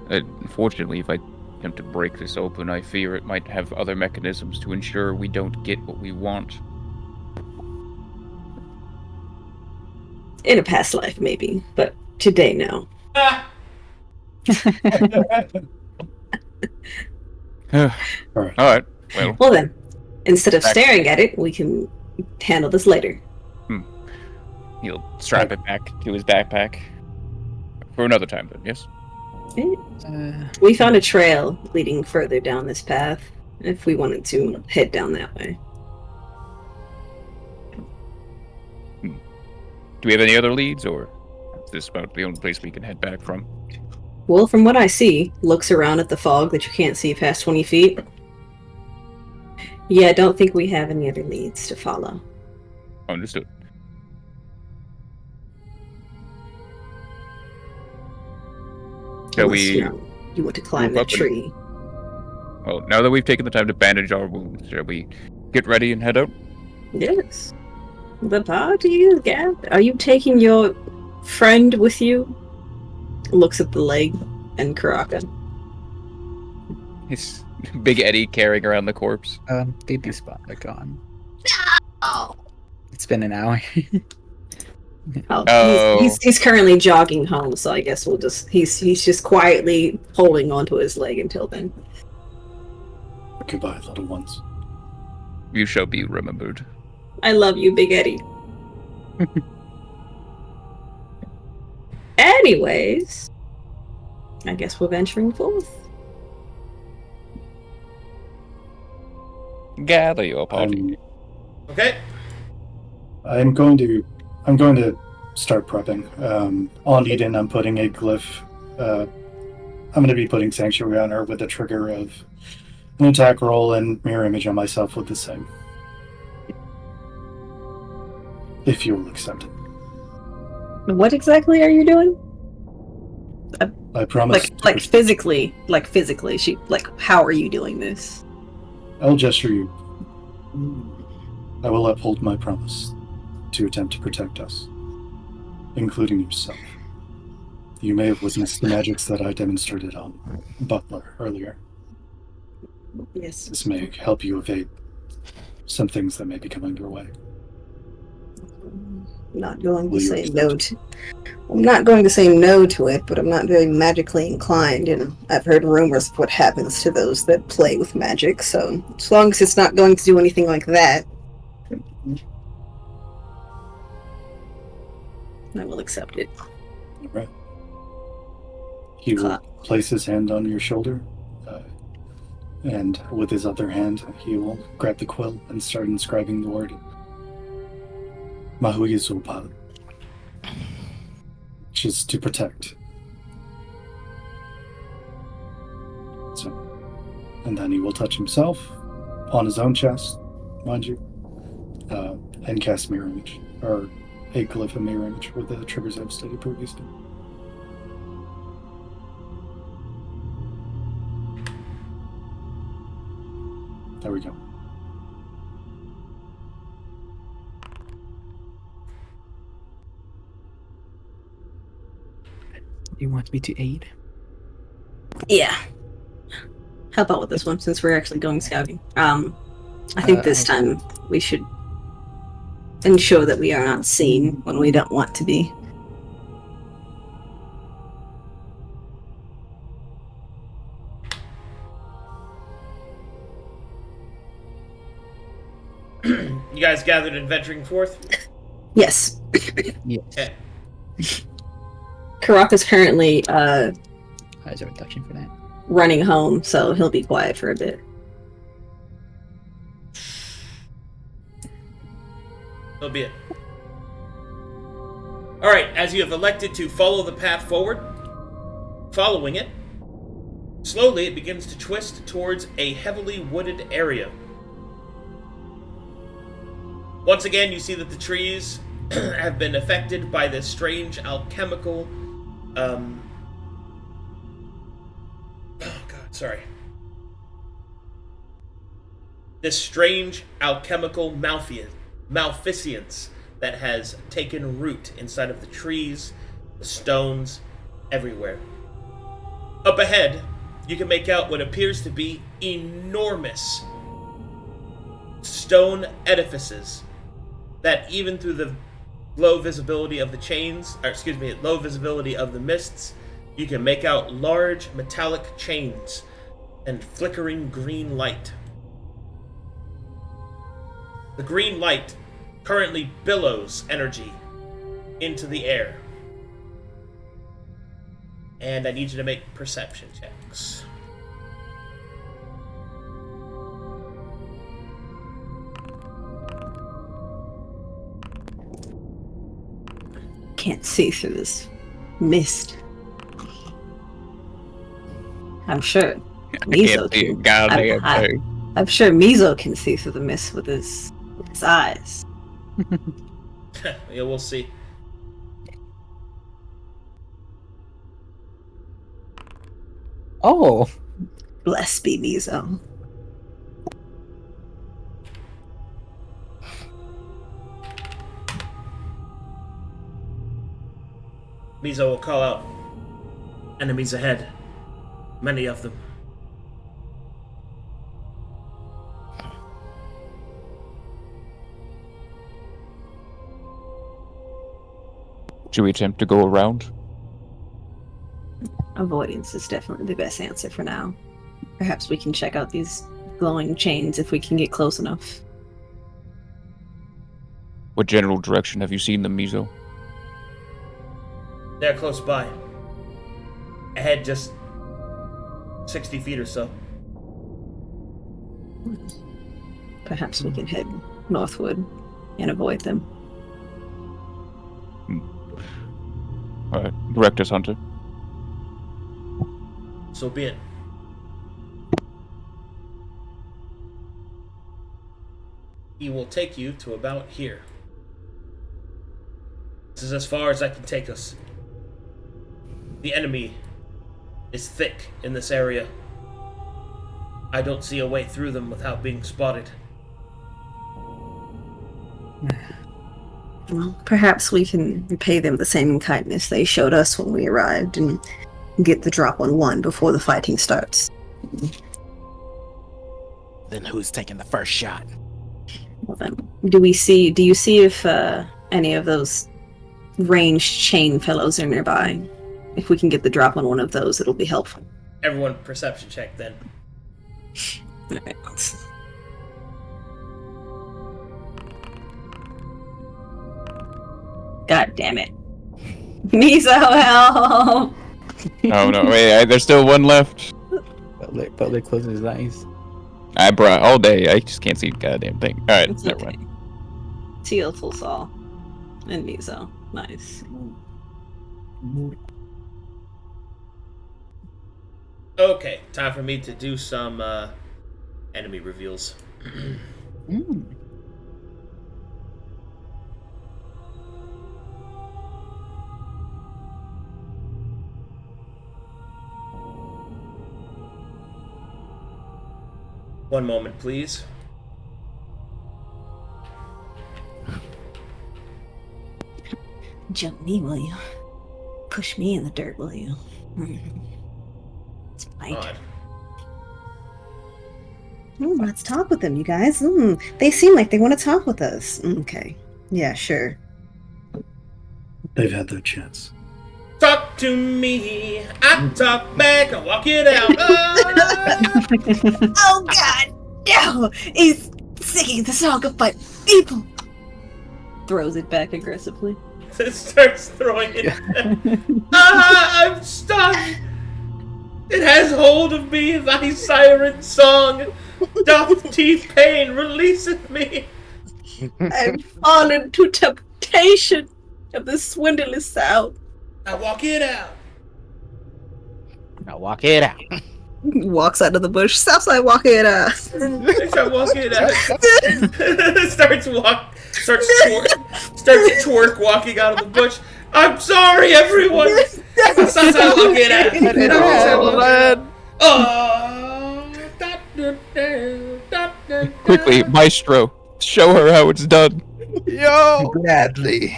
Unfortunately, if I attempt to break this open, I fear it might have other mechanisms to ensure we don't get what we want. In a past life, maybe, but today, no. All right. All right. Well, Well then, instead of Back- staring at it, we can handle this later. he'll strap it back to his backpack for another time. Then, yes. We found a trail leading further down this path, if we wanted to head down that way. Do we have any other leads, or is this about the only place we can head back from? Well, from what I see, looks around at the fog that you can't see past 20 feet. Yeah, I don't think we have any other leads to follow. Understood. Shall Unless, we? you want to climb move that up and- tree. Well, now that we've taken the time to bandage our wounds, shall we get ready and head out? Yes. But how do you get? Are you taking your friend with you? Looks at the leg and Karakaa. It's Big Eddie carrying around the corpse. Baby Spotlight gone. Oh. It's been an hour. Oh. He's currently jogging home, so I guess we'll just he's just quietly holding onto his leg until then. Goodbye, little ones. You shall be remembered. I love you, Big Eddie. Anyways, I guess we're venturing forth. Gather your party. Okay. I'm going to start prepping. On Eden, I'm putting a glyph. I'm going to be putting Sanctuary on her with the trigger of an attack roll and mirror image on myself with the same. If you will accept it. What exactly are you doing? I promise. Like physically, she how are you doing this? I'll gesture you. I will uphold my promise to attempt to protect us, including yourself. You may have witnessed the magics that I demonstrated on Butler earlier. Yes. This may help you evade some things that may be coming your way. I'm not going to Will you say accept no it? to. I'm not going to say no to it, but I'm not very magically inclined, and I've heard rumors of what happens to those that play with magic. So as long as it's not going to do anything like that, I will accept it. All right. He will place his hand on your shoulder, and with his other hand, he will grab the quill and start inscribing the word Mahuya Zulpal, which is to protect. So, and then he will touch himself on his own chest, mind you, and cast mirror image, or a glyph of mirror image with the triggers I've stated previously. There we go. You want me to aid? Yeah. How about with this one, since we're actually going scouting? I think this time we should ensure that we are not seen when we don't want to be. You guys gathered and venturing forth? Yes. Yes. Okay. Karakaa's currently Is a reduction for that? running home, so he'll be quiet for a bit. So be it. Alright, as you have elected to follow the path forward, following it, slowly it begins to twist towards a heavily wooded area. Once again, you see that the trees have been affected by this strange alchemical, this strange alchemical malfeasance that has taken root inside of the trees, the stones, everywhere. Up ahead, you can make out what appears to be enormous stone edifices that even through the low visibility of the mists, You can make out large metallic chains and flickering green light. The green light currently billows energy into the air. And I need you to make perception checks. Can't see through this mist. I'm sure Mizo Can't see a can. goddamn thing. I'm sure Mizo can see through the mist with his eyes. Yeah, we'll see. Oh, Blessed be Mizo. Mizo will call out, "Enemies ahead. Many of them." Should we attempt to go around? Avoidance is definitely the best answer for now. Perhaps we can check out these glowing chains if we can get close enough. What general direction have you seen them, Mizo? They're close by. Ahead just 60 feet or so. Perhaps we can head northward and avoid them. Alright, direct us, Hunter. So be it. He will take you to about here. This is as far as I can take us. The enemy is thick in this area. I don't see a way through them without being spotted. Well, perhaps we can repay them the same kindness they showed us when we arrived and get the drop on one before the fighting starts. Then who's taking the first shot? Well then, do you see if any of those ranged chain fellows are nearby? If we can get the drop on one of those, it'll be helpful. Everyone perception check then. Alright. God damn it. Mizo, help! Oh no, wait, there's still one left. Butler closes his eyes. I brought all day, I just can't see a goddamn thing. Alright, It's never okay. mind. Teotl saw. And Mizo. Nice. Okay, time for me to do some enemy reveals. One moment, please. Jump me, will you? Push me in the dirt, will you? It's bite. Odd. Let's talk with them, you guys. They seem like they want to talk with us. Okay. Yeah, sure. They've had their chance. Talk to me. I talk back. I walk it out. Oh God! No! He's singing the song of my people. Throws it back aggressively. Starts throwing it. I'm stuck. It has hold of me. Thy siren song doth teeth pain. Releaseth me. I've fallen to temptation of the swindler's sound. I walk it out. Now walk it out. Walks out of the bush. Southside walking it out. I walk it out. starts twerk walking out of the bush. I'm sorry, everyone. Southside walk it out. Quickly, Maestro, show her how it's done. Yo! Gladly.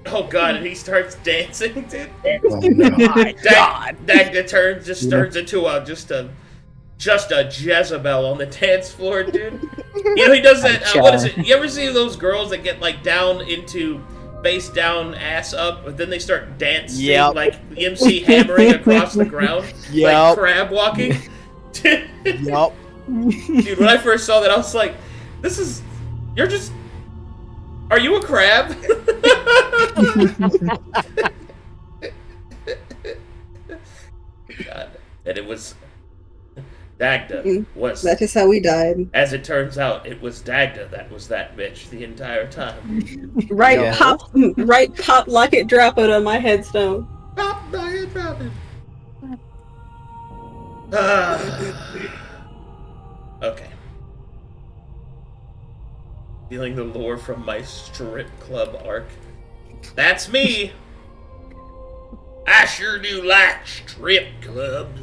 Oh God! And he starts dancing, dude. Oh no. My God! Dagda turns into a Jezebel on the dance floor, dude. You know he does that. What is it? You ever see those girls that get like down into face down, ass up, but then they start dancing Yep. like MC hammering across the ground, like Yep. crab walking. Yup. Dude, when I first saw that, I was like, are you a crab? God. And it was Dagda was. That is how we died. As it turns out, it was Dagda that was that bitch the entire time. Right, Yeah. pop, lock it, drop it on my headstone. Pop, die, drop it. Okay. Feeling the lore from my strip club arc. That's me. I sure do like strip clubs.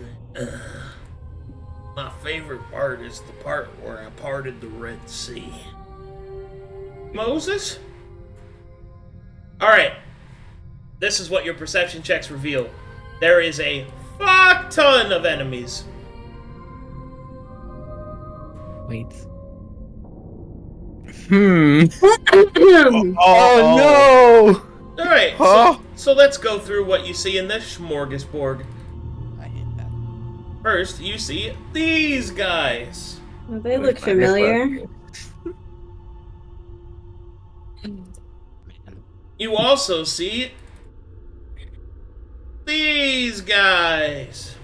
My favorite part is the part where I parted the Red Sea. Moses? Alright. This is what your perception checks reveal. There is a fuck ton of enemies. Wait. Oh no! Alright, Huh? so let's go through what you see in this smorgasbord. I hate that. First, you see these guys. They look familiar. You also see these guys.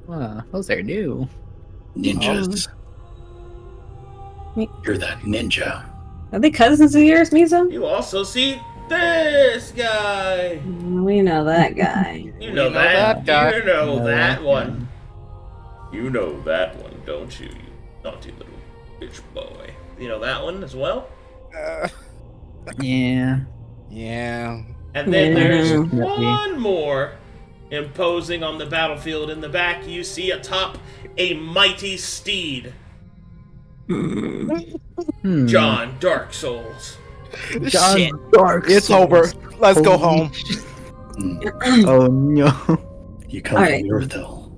Wow, those are new. Ninjas. Me- You're that ninja. Are they cousins of yours, Mizo? You also see this guy. We know that guy. You know know that. that guy. You know No, that yeah. one. You know that one, don't you? You naughty little bitch boy. You know that one as well? Yeah. Yeah. And then there's Yeah. one more imposing on the battlefield. In the back, you see atop a mighty steed. John Dark Souls. John Shit. Dark It's Souls. over. Let's go Holy home. Oh no. You come Alright. from Earthel.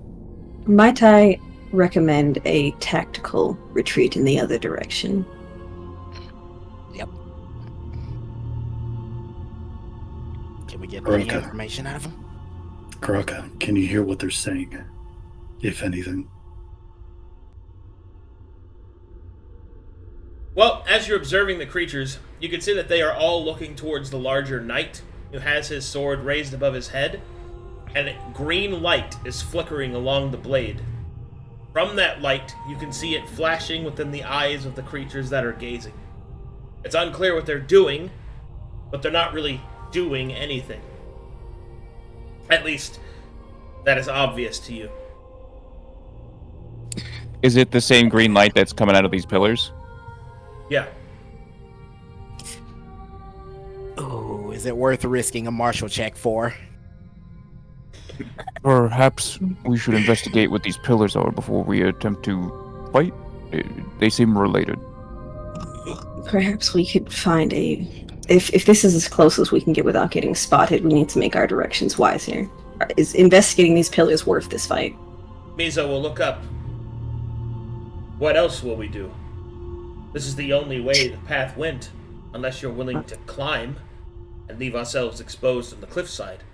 Might I recommend a tactical retreat in the other direction? Yep. Can we get any Okay. information out of him? Karakaa, can you hear what they're saying? If anything. Well, as you're observing the creatures, you can see that they are all looking towards the larger knight, who has his sword raised above his head, and green light is flickering along the blade. From that light, you can see it flashing within the eyes of the creatures that are gazing. It's unclear what they're doing, but they're not really doing anything. At least, that is obvious to you. Is it the same green light that's coming out of these pillars? Yeah. Oh, is it worth risking a martial check for? Perhaps we should investigate what these pillars are before we attempt to fight. They seem related. Perhaps we could find a... If this is as close as we can get without getting spotted, we need to make our directions wise here. Is investigating these pillars worth this fight? Mizo will look up. What else will we do? This is the only way the path went, unless you're willing to climb and leave ourselves exposed on the cliffside.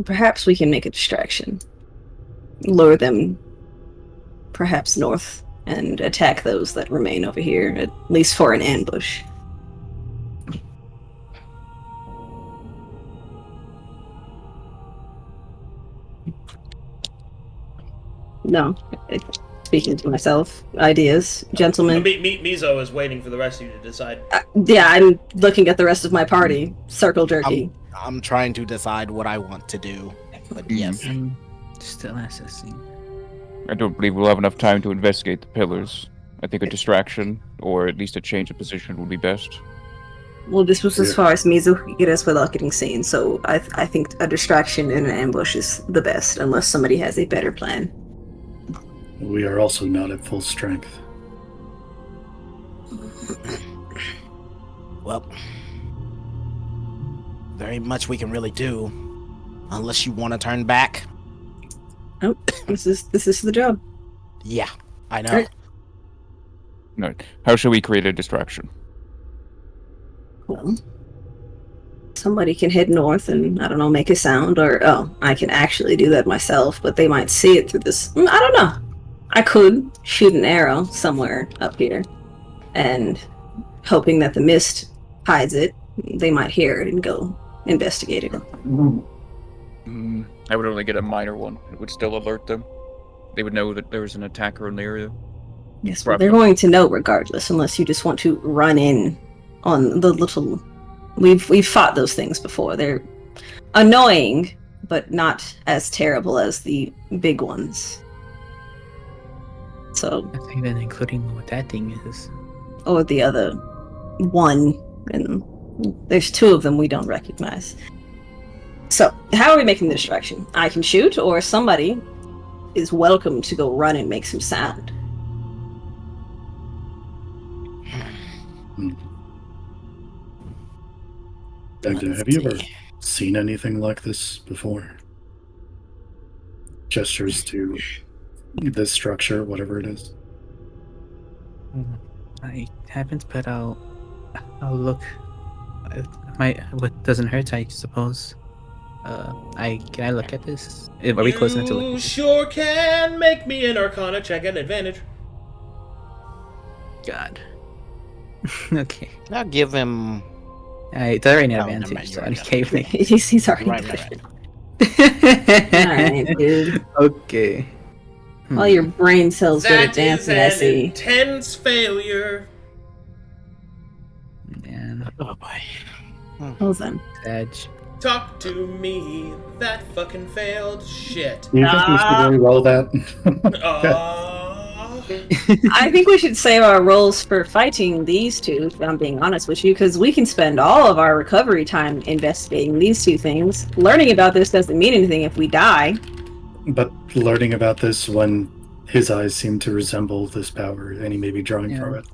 Perhaps we can make a distraction. Lure them perhaps north and attack those that remain over here, at least for an ambush. No. Speaking to myself, ideas, gentlemen. Mizo is waiting for the rest of you to decide. Yeah, I'm looking at the rest of my party. Circle jerky. I'm trying to decide what I want to do. But yes. I'm still assessing. I don't believe we'll have enough time to investigate the pillars. I think a distraction, or at least a change of position, would be best. Well, this was as far as Mizu could get us without getting seen, so I think a distraction and an ambush is the best, unless somebody has a better plan. We are also not at full strength. Well, very much we can really do, unless you want to turn back. Oh, this is the job. Yeah, I know. Alright. No. How should we create a distraction? Well, somebody can head north and, I don't know, make a sound, or, I can actually do that myself, but they might see it through this. I don't know. I could shoot an arrow somewhere up here, and hoping that the mist hides it, they might hear it and go investigate it. I would only get a minor one. It would still alert them. They would know that there was an attacker in the area. Yes, well, they're going to know regardless, unless you just want to run in on the little... We've fought those things before. They're annoying, but not as terrible as the big ones. So... I think then including what that thing is. Or the other one, and there's two of them we don't recognize. So, how are we making the distraction? I can shoot, or somebody is welcome to go run and make some sound. Dagda, have you ever seen anything like this before? Gestures to this structure, whatever it is. I haven't, but I'll look. What doesn't hurt, I suppose. Can I look at this? Are we close enough to look? You sure can. Make me an Arcana check at advantage. God. Okay. I'll give him. It's already an No, never advantage, mind, so you're I right, can't even. He's already Right. Alright, dude. Okay. All your brain cells go to That is dancing, I an see. intense failure. Man, Oh boy. Hold then. Edge. Talk to me. That fucking failed. Shit. Do you think we should re-roll that? I think we should save our rolls for fighting these two, if I'm being honest with you, because we can spend all of our recovery time investigating these two things. Learning about this doesn't mean anything if we die. But learning about this when his eyes seem to resemble this power, and he may be drawing from it,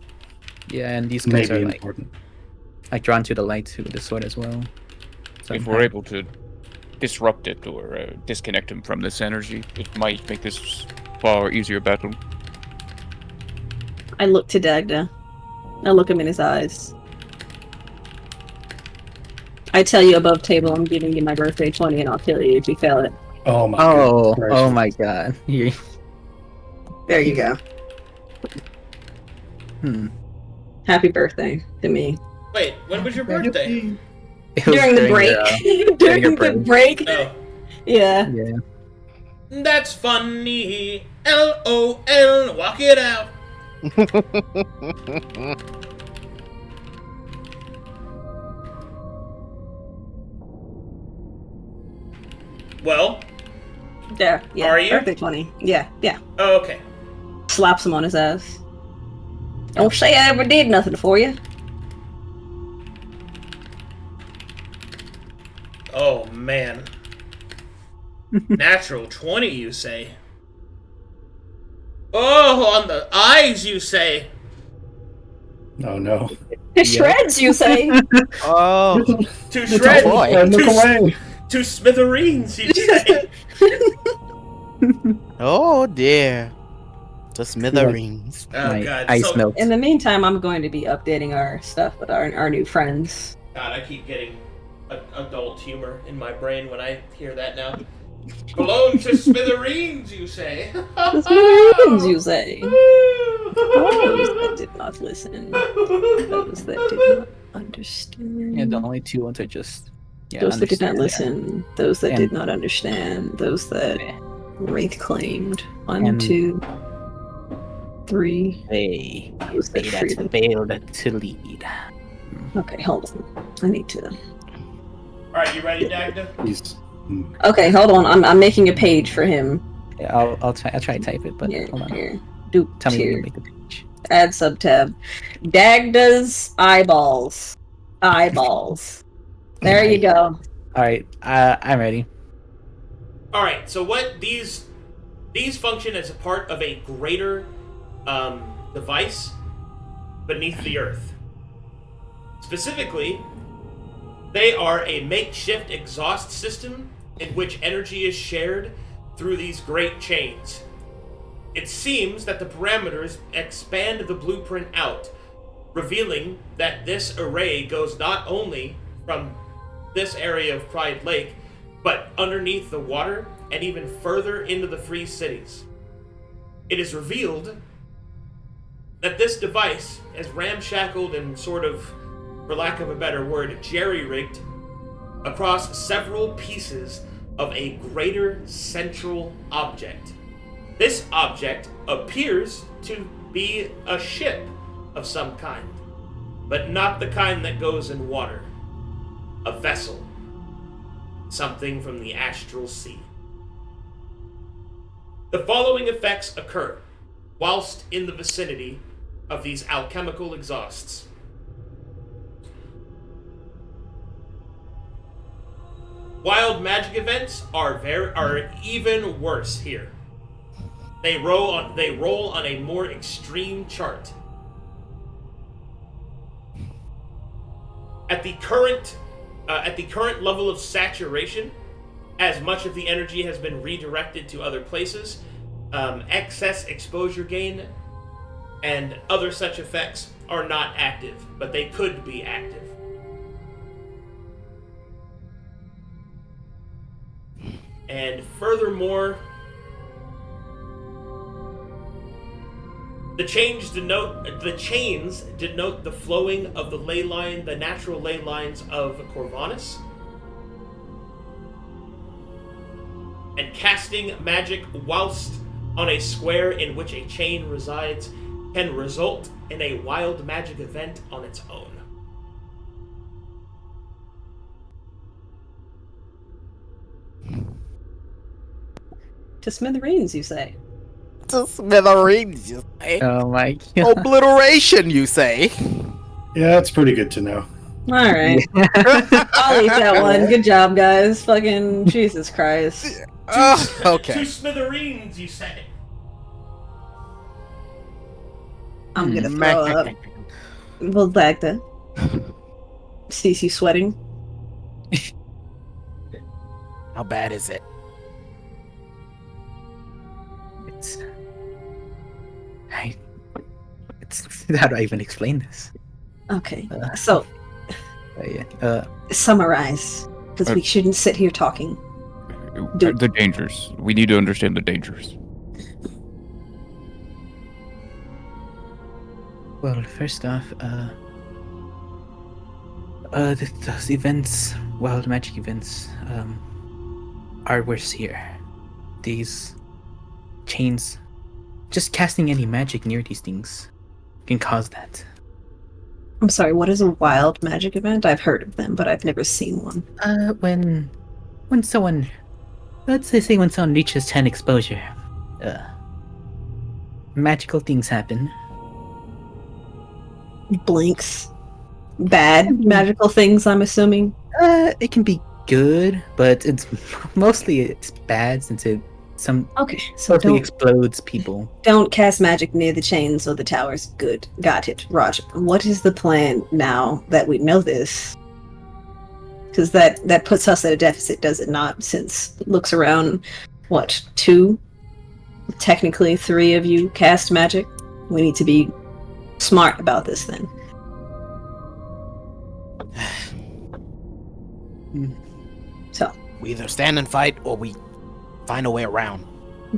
Yeah, and these may guys be are important. like drawn to the light with the sword as well. If we're able to disrupt it or disconnect him from this energy, it might make this far easier battle. I look to Dagda. I look him in his eyes. I tell you above table I'm giving you my birthday 20 and I'll kill you if you fail it. Oh my Oh goodness. my god. There you go. Happy birthday to me. Wait, when was your birthday? It was During the break. During your the break. break. Oh. Yeah. Yeah. That's funny. LOL. Walk it out. Well, Yeah. Are you? Birthday 20. Yeah. oh, okay. Slaps him on his ass. Don't say I ever did nothing for you. Oh, man. Natural 20, you say? Oh, on the eyes, you say? Oh no. It shreds, you say. Oh. To shreds. boy. Look away. To smithereens, you say? Oh dear. The smithereens. Oh, My God. ice So, melt. In the meantime, I'm going to be updating our stuff with our new friends. God, I keep getting adult humor in my brain when I hear that now. Blown to smithereens, you say? The smithereens, you say. Those that did not listen. Those that did not understand. Yeah, the only two ones are just Those that did not understand. listen. Those that And- did not understand. Those that Wraith claimed. One, And- 2, 3. They Those that that freedom. failed to lead. Okay, hold on. I need to. Alright, you ready, Dagda? He's Okay, hold on. I'm making a page for him. Yeah, I'll try to type it, but Here, hold on. here. Do Tell me when here. you make the page. Add subtab. Dagda's eyeballs. Eyeballs. There you go. Alright, I'm ready. Alright, so what these function as a part of a greater device beneath the earth. Specifically, they are a makeshift exhaust system in which energy is shared through these great chains. It seems that the parameters expand the blueprint out, revealing that this array goes not only from this area of Pride Lake, but underneath the water and even further into the Free Cities. It is revealed that this device is ramshackled and sort of, for lack of a better word, jerry-rigged across several pieces of a greater central object. This object appears to be a ship of some kind, but not the kind that goes in water. A vessel. Something from the astral sea. The following effects occur whilst in the vicinity of these alchemical exhausts. Wild magic events are even worse here. They roll on a more extreme chart. At the current level of saturation, as much of the energy has been redirected to other places, excess exposure gain and other such effects are not active, but they could be active. And furthermore, the chains denote the flowing of the natural ley lines of Corvanus. And casting magic whilst on a square in which a chain resides can result in a wild magic event on its own. To smithereens, you say? To smithereens, you say? Oh my god. Obliteration, you say? Yeah, that's pretty good to know. Alright. I'll eat that one. Good job, guys. Fucking Jesus Christ. Okay. To smithereens, you say? I'm gonna throw up. Well, Dagda. Sees you sweating. How bad is it? How do I even explain this? Okay, so Yeah. summarize, because we shouldn't sit here talking. The dangers. We need to understand the dangers. Well, first off, those events, wild magic events, are worse here. These chains, just casting any magic near these things can cause that. I'm sorry, what is a wild magic event? I've heard of them, but I've never seen one. When someone, let's say when someone reaches 10 exposure, magical things happen. Blinks. Bad magical things, I'm assuming. It can be good, but it's mostly bad since it Okay, so mostly explodes people. don't cast magic near the chains or the towers. Good. Got it. Roger. What is the plan now that we know this? Because that puts us at a deficit, does it not? Since looks around, what, 2? Technically 3 of you cast magic. We need to be smart about this then. So, We either stand and fight, or we find a way around.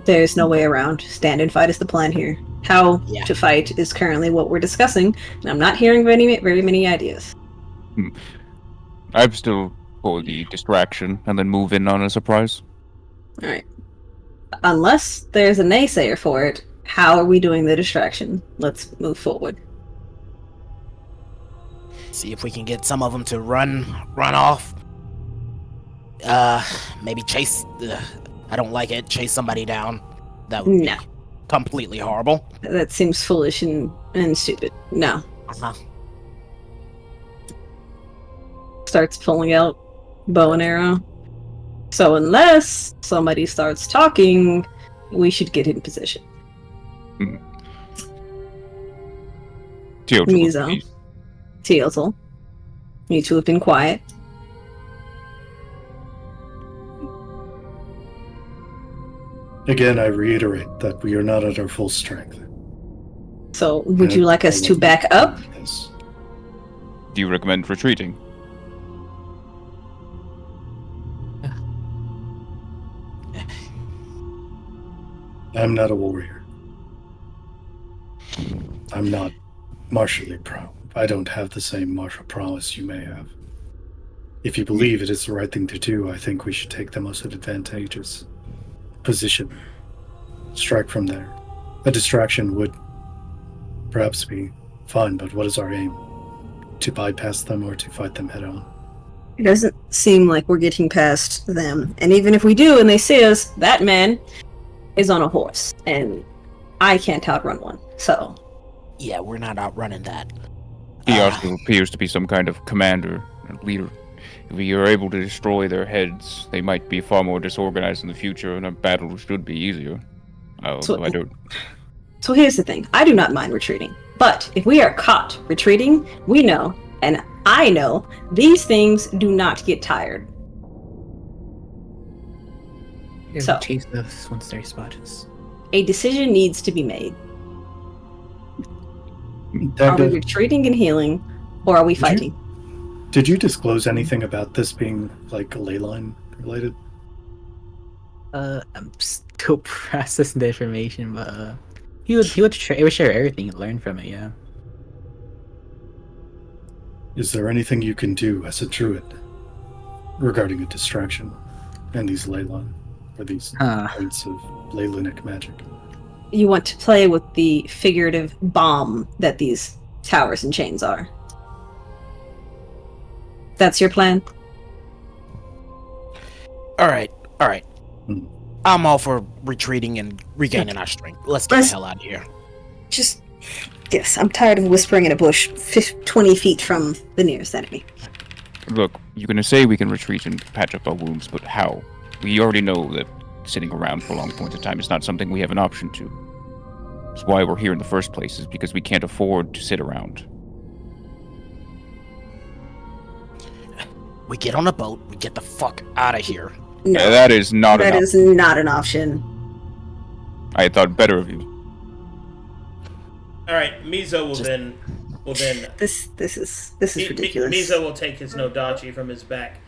there's no way around. Stand and fight is the plan here. How to fight is currently what we're discussing, and I'm not hearing very many ideas. I'm still for the distraction and then move in on a surprise. Alright. Unless there's a naysayer for it, how are we doing the distraction? Let's move forward. See if we can get some of them to run off. Maybe chase. I don't like it. Chase somebody down. That would be completely horrible. That seems foolish and stupid. No. Uh-huh. Starts pulling out bow and arrow. So unless somebody starts talking, we should get in position. Teotl, Mizo. please. Teotl. You two have been quiet. Again, I reiterate that we are not at our full strength. So, would you like us to back up? Yes. Do you recommend retreating? I'm not a warrior. I'm not martially pro. I don't have the same martial prowess you may have. If you believe it is the right thing to do, I think we should take the most advantageous position. Strike from there. A distraction would perhaps be fine, but what is our aim? To bypass them or to fight them head on? It doesn't seem like we're getting past them. And even if we do and they see us, that man is on a horse. And I can't outrun one. So. Yeah, we're not outrunning that. He also appears to be some kind of commander and leader. If we are able to destroy their heads, they might be far more disorganized in the future, and a battle should be easier. So here's the thing. I do not mind retreating. But if we are caught retreating, we know, and I know, these things do not get tired. So, chase us once they spot us. A decision needs to be made. Dagda, are we retreating and healing, or are we fighting? Did you disclose anything about this being like ley line related? I'm still processing the information, but he would share everything and learn from it. Yeah. Is there anything you can do as a druid regarding a distraction and these ley line or these points of leylinic magic? You want to play with the figurative bomb that these towers and chains are. That's your plan? Alright. I'm all for retreating and regaining our strength. Let's get the hell out of here. Yes, I'm tired of whispering in a bush 20 feet from the nearest enemy. Look, you're gonna say we can retreat and patch up our wounds, but how? We already know that sitting around for long points of time is not something we have an option to. That's why we're here in the first place, is because we can't afford to sit around. We get on a boat, we get the fuck out of here. No, that is not that is not an option. I had thought better of you. Alright, Mizo will then This is ridiculous. Mizo will take his Nodachi from his back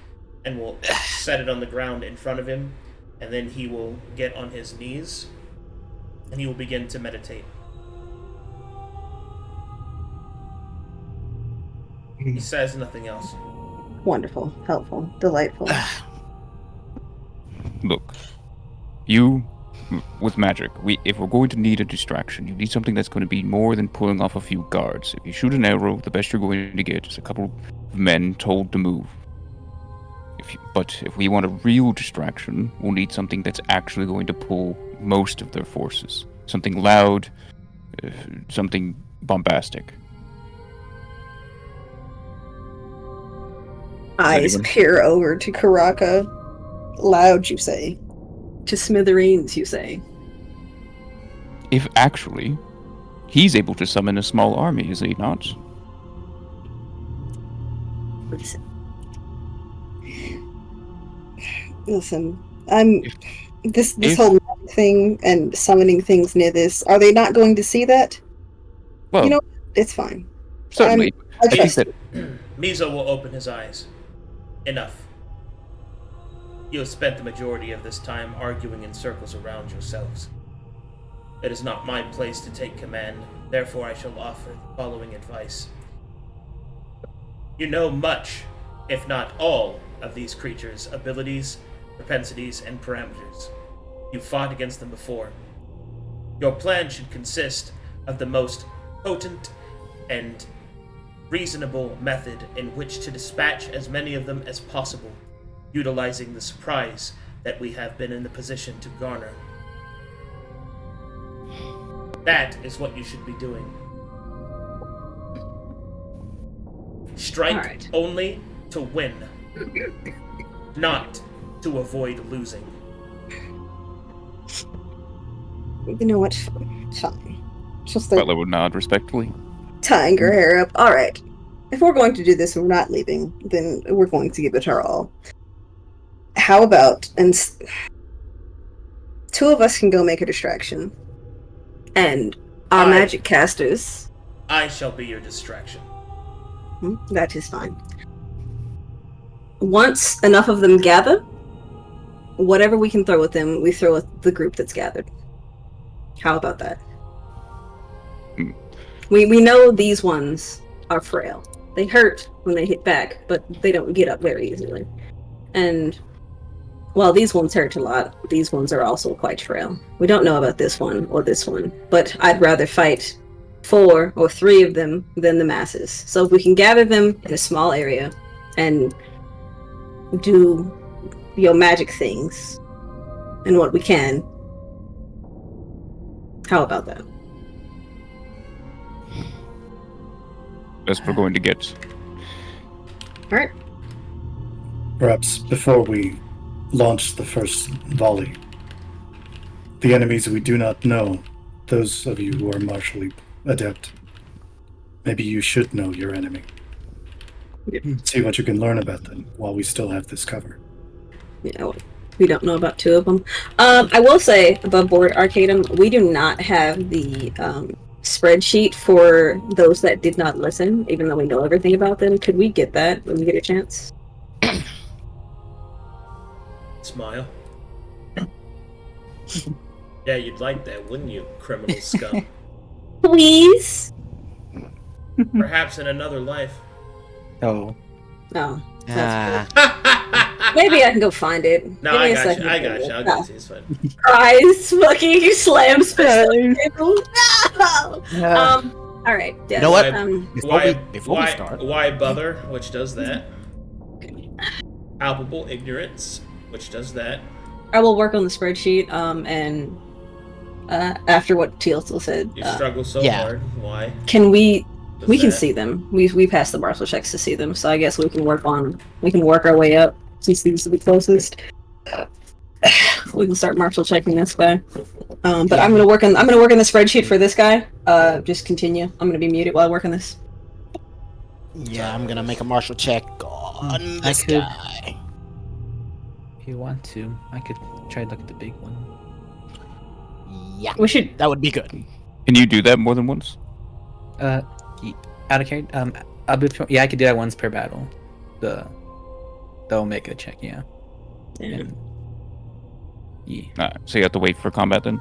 and will set it on the ground in front of him, and then he will get on his knees and he will begin to meditate. He says nothing else. Wonderful, helpful, delightful. Look, you, with magic, if we're going to need a distraction, you need something that's going to be more than pulling off a few guards. If you shoot an arrow, the best you're going to get is a couple of men told to move. But if we want a real distraction, we'll need something that's actually going to pull most of their forces. Something loud, something bombastic. Eyes peer over to Karakaa. Loud, you say. To smithereens, you say. If actually, he's able to summon a small army, is he not? Listen, this whole thing and summoning things near this. Are they not going to see that? Well, you know, it's fine. Certainly. I trust it. Mizo will open his eyes. Enough. You have spent the majority of this time arguing in circles around yourselves. It is not my place to take command, therefore I shall offer the following advice. You know much, if not all, of these creatures' abilities, propensities, and parameters. You fought against them before. Your plan should consist of the most potent and reasonable method in which to dispatch as many of them as possible, utilizing the surprise that we have been in the position to garner. That is what you should be doing. Strike only to win, not to avoid losing. You know what? Fine. Just Butler would nod respectfully. Tying her hair up. Alright. If we're going to do this and we're not leaving, then we're going to give it our all. How about, two of us can go make a distraction, and our I- magic casters. I shall be your distraction. That is fine. Once enough of them gather, whatever we can throw at them, we throw at the group that's gathered. How about that? We know these ones are frail. They hurt when they hit back, but they don't get up very easily. And while these ones hurt a lot, these ones are also quite frail. We don't know about this one or this one, but I'd rather fight 4 or 3 of them than the masses. So if we can gather them in a small area and do magic things and what we can, how about that? That's what we're going to get. Alright. Perhaps before we launch the first volley, the enemies we do not know, those of you who are martially adept, maybe you should know your enemy. See what you can learn about them while we still have this cover. Yeah, we don't know about 2 of them. I will say, above board, Arcadum, we do not have the spreadsheet for those that did not listen, even though we know everything about them. Could we get that when we get a chance? Smile. Yeah, you'd like that, wouldn't you, criminal scum? Please? Perhaps in another life. Oh. No. Ah. Maybe I can go find it. No, Give me I a got second. you. I got you. I'll get you. It's fine. Cries, fucking slams. No! Alright. Yeah, You know what? Um, we start. Why bother, which does that. Palpable ignorance, which does that. I will work on the spreadsheet, and after what Teotl said, You struggle so yeah. hard. Why? can we Does can that- see them. We passed the martial checks to see them, so I guess we can work our way up since these are the closest. We can start martial checking this guy. But I'm gonna work on the spreadsheet for this guy. Just continue. I'm gonna be muted while I work on this. Yeah, I'm gonna make a martial check on this could- guy. If you want to, I could try to look at the big one. Yeah, We should. that would be good. Can you do that more than once? Out of character, I could do that once per battle. The Omega check, yeah. And, yeah. So you have to wait for combat then?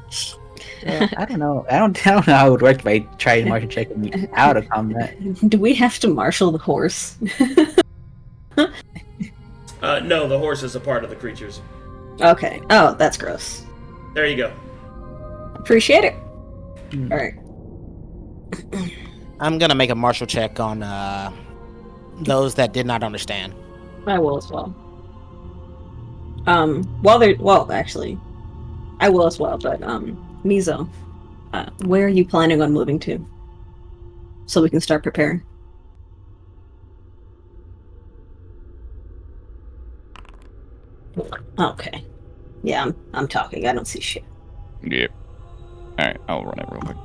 I don't know. I don't know how it would work if I tried to martial check me out of combat. Do we have to marshal the horse? No, the horse is a part of the creatures. Okay. Oh, that's gross. There you go. Appreciate it. Hmm. All right. I'm gonna make a martial check on those that did not understand. I will as well. Actually, I will as well. But Mizo, where are you planning on moving to? So we can start preparing. Okay. Yeah, I'm talking. I don't see shit. Yep. Alright, I'll run it real quick.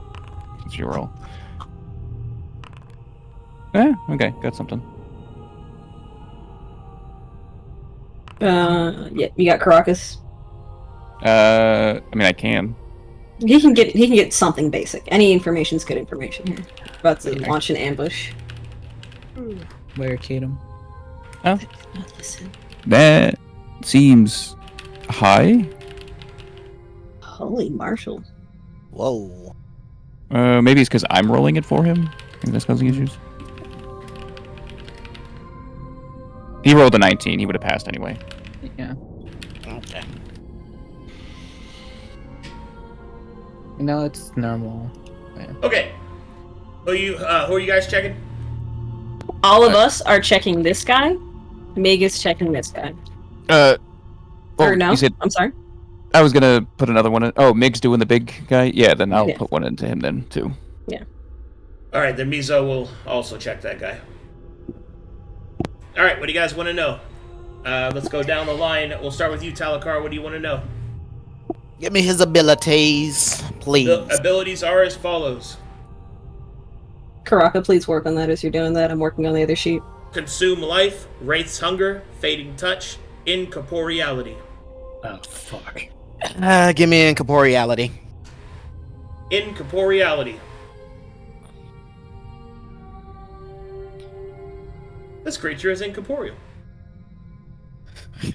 Since you roll. Okay, got something. Yeah, you got Karakas. I mean, I can. He can get something basic. Any information's good information here. About to launch an ambush. Where, Arcadum? Listen. That seems high. Holy Marshall. Whoa. Maybe it's because I'm rolling it for him. I think that's causing issues. He rolled a 19. He would have passed anyway. Yeah. Okay. No, it's normal. Yeah. Okay. Who are you guys checking? All of us are checking this guy. Meg is checking this guy. Or no? You said I'm sorry. I was gonna put another one in. Oh, Mig's doing the big guy. Yeah, then I'll Yeah. put one into him then too. All right, then Mizo will also check that guy. All right, what do you guys want to know? Let's go down the line. We'll start with you, Talikar. What do you want to know? Give me his abilities, please. The abilities are as follows. Karakaa, please work on that as you're doing that. I'm working on the other sheet. Consume life, Wraith's hunger, fading touch, incorporeality. Oh, fuck. Give me incorporeality. Incorporeality. This creature is incorporeal.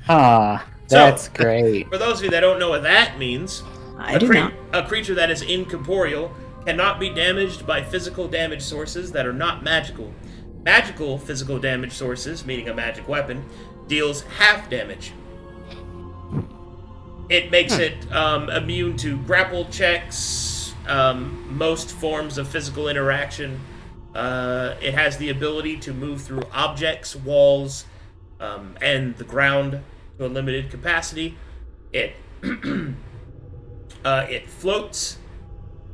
That's great. For those of you that don't know what that means, I do not. a creature that is incorporeal cannot be damaged by physical damage sources that are not magical. Magical physical damage sources, meaning a magic weapon, deals half damage. It makes it immune to grapple checks, most forms of physical interaction. It has the ability to move through objects, walls, and the ground to a limited capacity. It it floats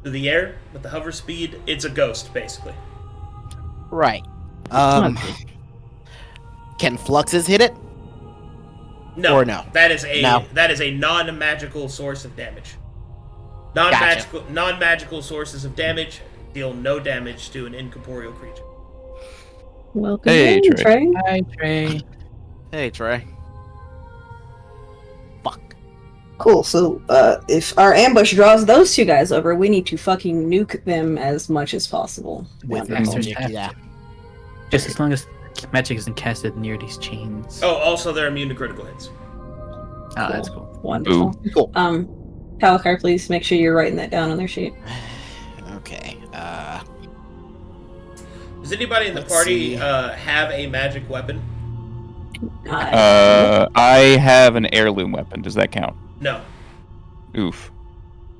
through the air with the hover speed. It's a ghost, basically. Right. Can fluxes hit it? No. Or no? That is a No. non-magical source of damage. Gotcha. Non-magical sources of damage deal no damage to an incorporeal creature. Welcome Hey, in, Trey. Trey. Hi, Trey. Hey, Trey. Fuck. Cool. So, if our ambush draws those two guys over, we need to fucking nuke them as much as possible. With Wonderful. Masters. yeah. Just as long as magic isn't casted near these chains. Oh, also they're immune to critical hits. Oh, that's cool. Wonderful. Cool. Talikar, please make sure you're writing that down on their sheet. Okay. Does anybody in the Let's party see. have a magic weapon? I have an heirloom weapon. Does that count? No. Oof.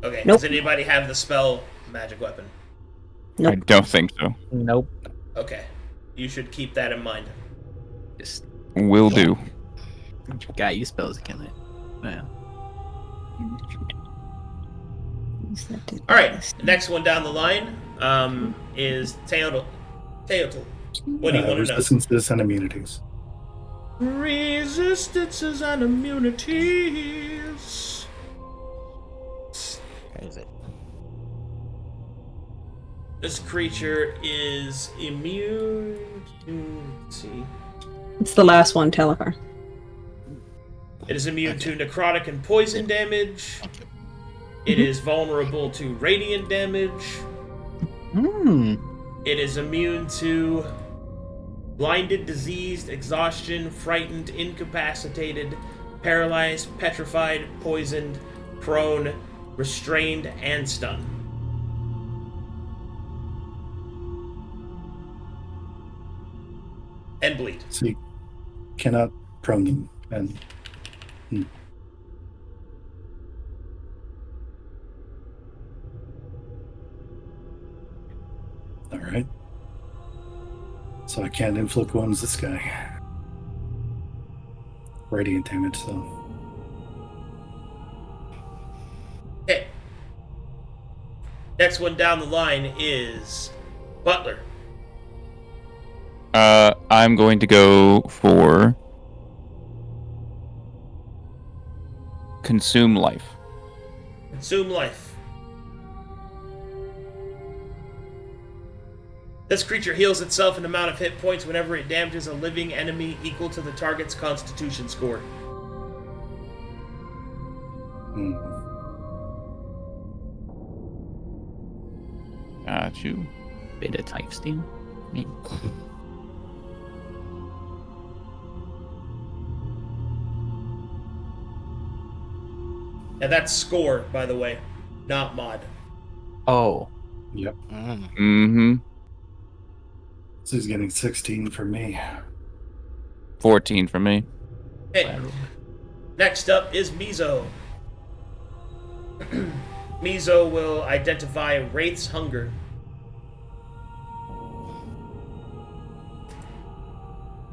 Okay. Nope. Does anybody have the spell magic weapon? Nope. I don't think so. Nope. Okay. You should keep that in mind. Just Will do. got you spells again. Well. All right. Next one down the line is Teotl. Teotl. What do you want to know? Resistances and immunities. Resistances and immunities. Where is it? This creature is immune to. Let's see. It's the last one, Talikar. It is immune to necrotic and poison damage. It is vulnerable to radiant damage. It is immune to blinded, diseased, exhaustion, frightened, incapacitated, paralyzed, petrified, poisoned, prone, restrained, and stunned. And bleed. So you cannot prone them. And all right. So I can't inflict wounds this guy. Radiant damage, so. Okay. Next one down the line is Butler. I'm going to go for Consume Life. Consume life. This creature heals itself an amount of hit points whenever it damages a living enemy equal to the target's Constitution score. Got you. Beta type steam. And that's score, by the way, not mod. Oh. Yep. Mm-hmm. So he's getting 16 from me. 14 for me. Okay. Next up is Mizo. Mizo will identify Wraith's Hunger.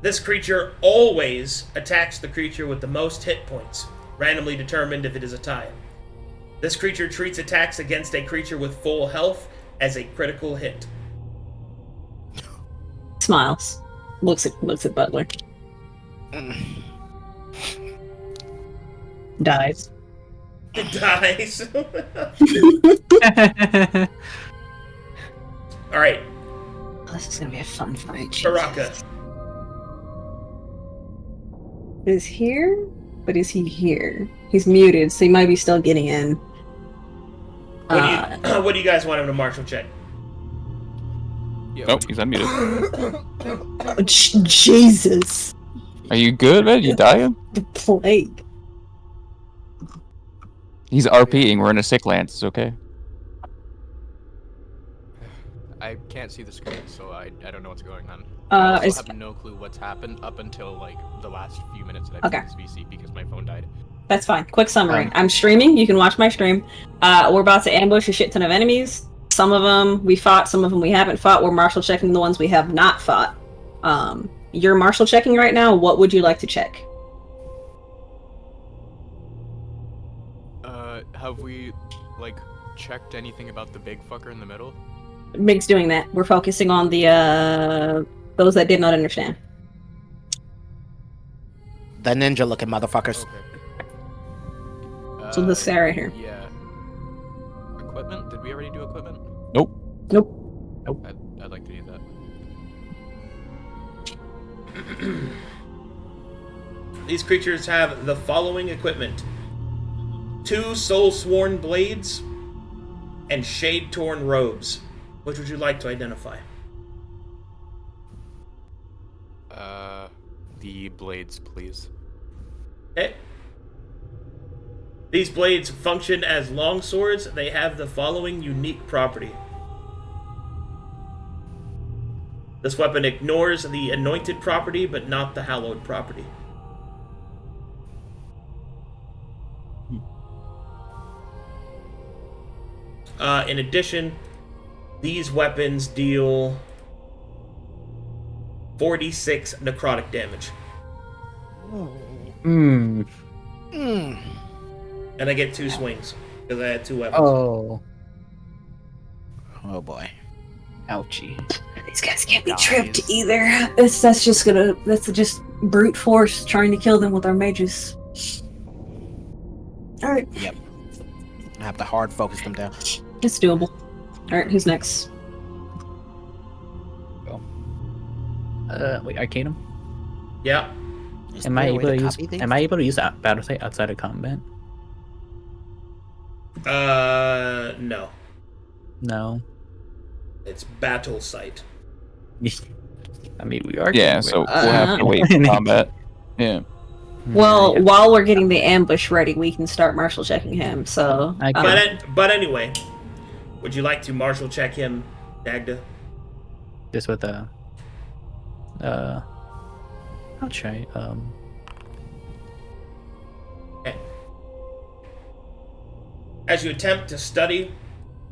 This creature always attacks the creature with the most hit points, randomly determined if it is a tie. This creature treats attacks against a creature with full health as a critical hit. Smiles. Looks at Butler. Dies. It dies. Alright, Oh, this is gonna be a fun fight. Karakaa. Is here, but is he here? He's muted, so he might be still getting in. What do you guys want him to martial check? Yeah, Nope, he's unmuted. Jesus. Are you good, man? You dying? The plague. He's RPing. We're in a sick land. It's okay. I can't see the screen, so I don't know what's going on. I also is- have no clue what's happened up until like the last few minutes that I've Okay. played this VC because my phone died. That's fine. Quick summary. I'm streaming. You can watch my stream. We're about to ambush a shit ton of enemies. Some of them we fought, some of them we haven't fought. We're martial checking the ones we have not fought. You're martial checking right now. What would you like to check? Have we like checked anything about the big fucker in the middle? Mig's doing that. We're focusing on the those that did not understand. The ninja looking motherfuckers. Okay. So this guy right here. Yeah. Equipment? Did we already do equipment? Nope. I'd like to do that. These creatures have the following equipment: 2 soul-sworn blades and shade-torn robes. Which would you like to identify? The blades, please. Okay. These blades function as long swords. They have the following unique property. This weapon ignores the anointed property, but not the hallowed property. In addition, these weapons deal 46 necrotic damage. Hmm. And I get 2 swings, because I had 2 weapons. Oh. Oh boy. Ouchie. These guys can't be tripped either. That's just brute force trying to kill them with our mages. Alright. Yep. I have to hard focus them down. It's doable. Alright, who's next? Wait, Arcadum? Yeah. Is Am there I a way able to use? copy these? Am I able to use that battle sight outside of combat? No. No. It's battle sight. I mean, we are. Yeah, so we'll have to wait for combat. Yeah. Well, Yeah. while we're getting the ambush ready, we can start martial checking him. So, I can. But anyway, would you like to martial check him, Dagda? Just with a. I'll try. Okay. As you attempt to study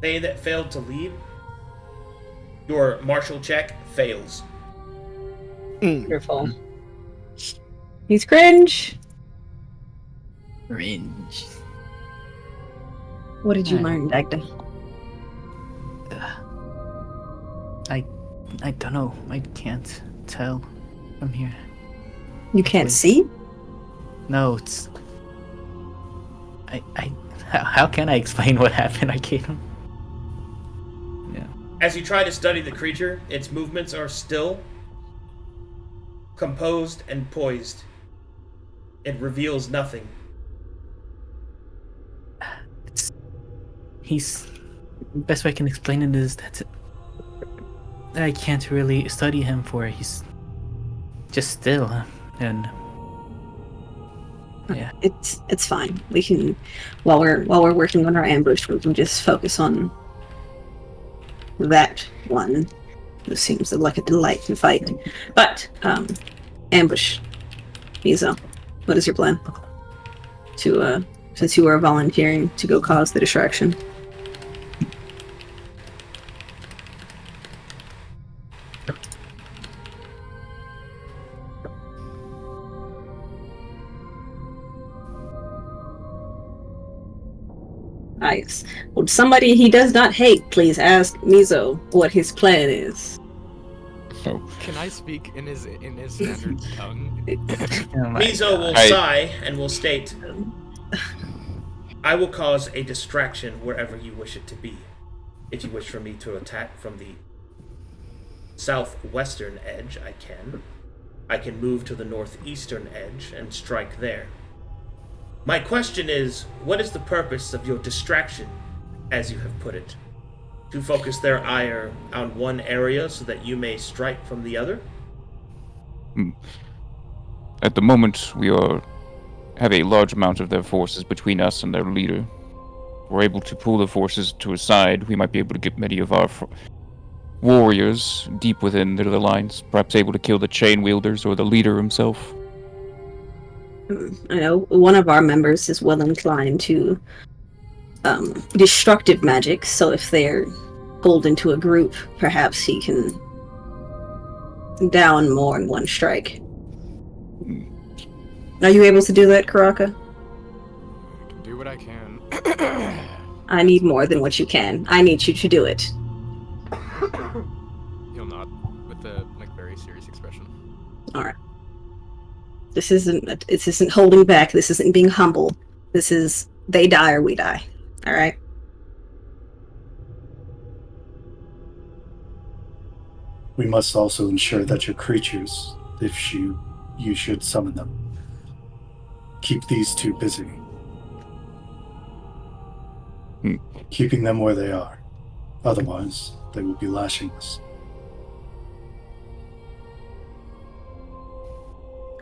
they that failed to lead, your martial check fails. wonderful. He's cringe. Range. What did you Alright. learn, Dagda? I don't know. I can't tell from here. You can't see? No, it's. How can I explain what happened? I can't. Yeah. As you try to study the creature, its movements are still, composed, and poised. It reveals nothing. He's. Best way I can explain it is that I can't really study him for. He's just still, and yeah. It's fine. We can while we're working on our ambush, we can just focus on that one who seems like a delight to fight. But ambush. Mizo, what is your plan? To since you are volunteering to go cause the distraction. Nice. Would somebody he does not hate please ask Mizo what his plan is? Oh. Can I speak in his standard tongue? Oh my Mizo will I- sigh and will state, I will cause a distraction wherever you wish it to be. If you wish for me to attack from the southwestern edge, I can. I can move to the northeastern edge and strike there. My question is, what is the purpose of your distraction, as you have put it? to focus their ire on one area so that you may strike from the other? At the moment, we have a large amount of their forces between us and their leader. If we're able to pull the forces to a side, we might be able to get many of our warriors deep within their lines, perhaps able to kill the chain wielders or the leader himself. I know one of our members is well inclined to destructive magic, so if they're pulled into a group, perhaps he can down more in one strike. Are you able to do that, Karakaa? I can do what I can. I need more than what you can. I need you to do it. He'll nod with a very serious expression. Alright. This isn't holding back. This isn't being humble. This is they die or we die. Alright? We must also ensure that your creatures, if you should summon them, keep these two busy. Keeping them where they are. Otherwise, they will be lashing us.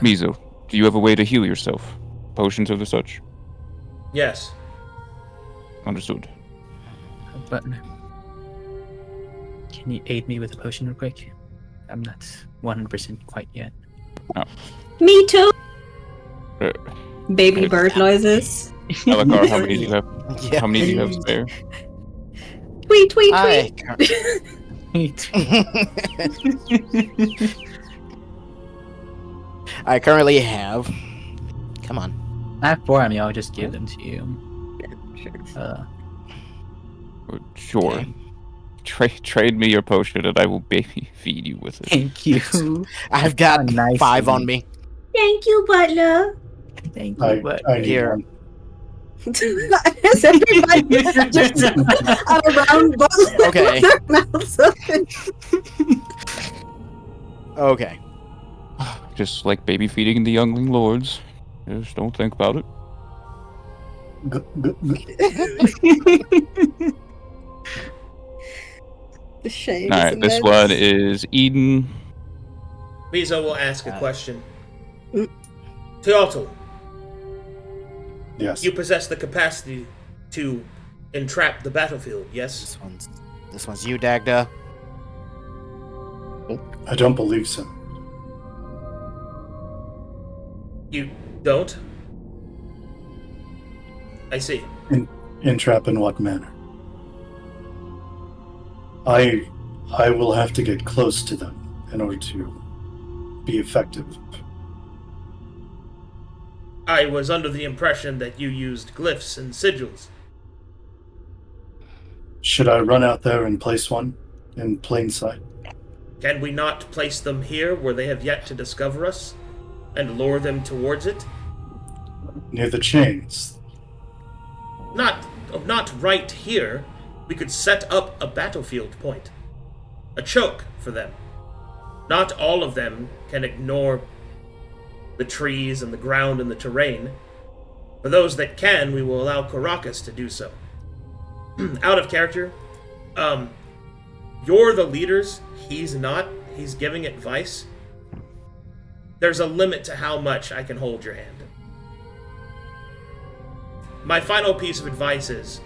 Mizo, do you have a way to heal yourself? Potions of the such? Yes. Understood. Butler, can you aid me with a potion real quick? I'm not 100% quite yet. Oh. Me too! Uh, Baby bird noises. Talikar, how many do you have? Yeah. How many do you have spare? Tweet, tweet, I tweet! I currently have. Come on. I have 4 on me, I'll just give them to you. Sure. Sure. Okay. Trade me your potion and I will baby feed you with it. Thank you. I've got Nice 5 of on you. me. Thank you, Butler. Thank you, I but need Here. one. Is everybody just around Butler Okay. with their mouths open? Okay. Just like baby feeding the youngling lords. Just don't think about it. The shame. Alright, this one is Eden. Mizo will ask a question. Mm. Teotl, Yes. you possess the capacity to entrap the battlefield, yes? This one's you, Dagda. I don't believe so. You don't? I see. Entrap in what manner? I will have to get close to them in order to be effective. I was under the impression that you used glyphs and sigils. Should I run out there and place one in plain sight? Can we not place them here where they have yet to discover us and lure them towards it? Near the chains. Not right here. We could set up a battlefield point. A choke for them. Not all of them can ignore the trees and the ground and the terrain. For those that can, we will allow Karakaa to do so. Out of character, you're the leaders, he's not. He's giving advice. There's a limit to how much I can hold your hand. My final piece of advice is,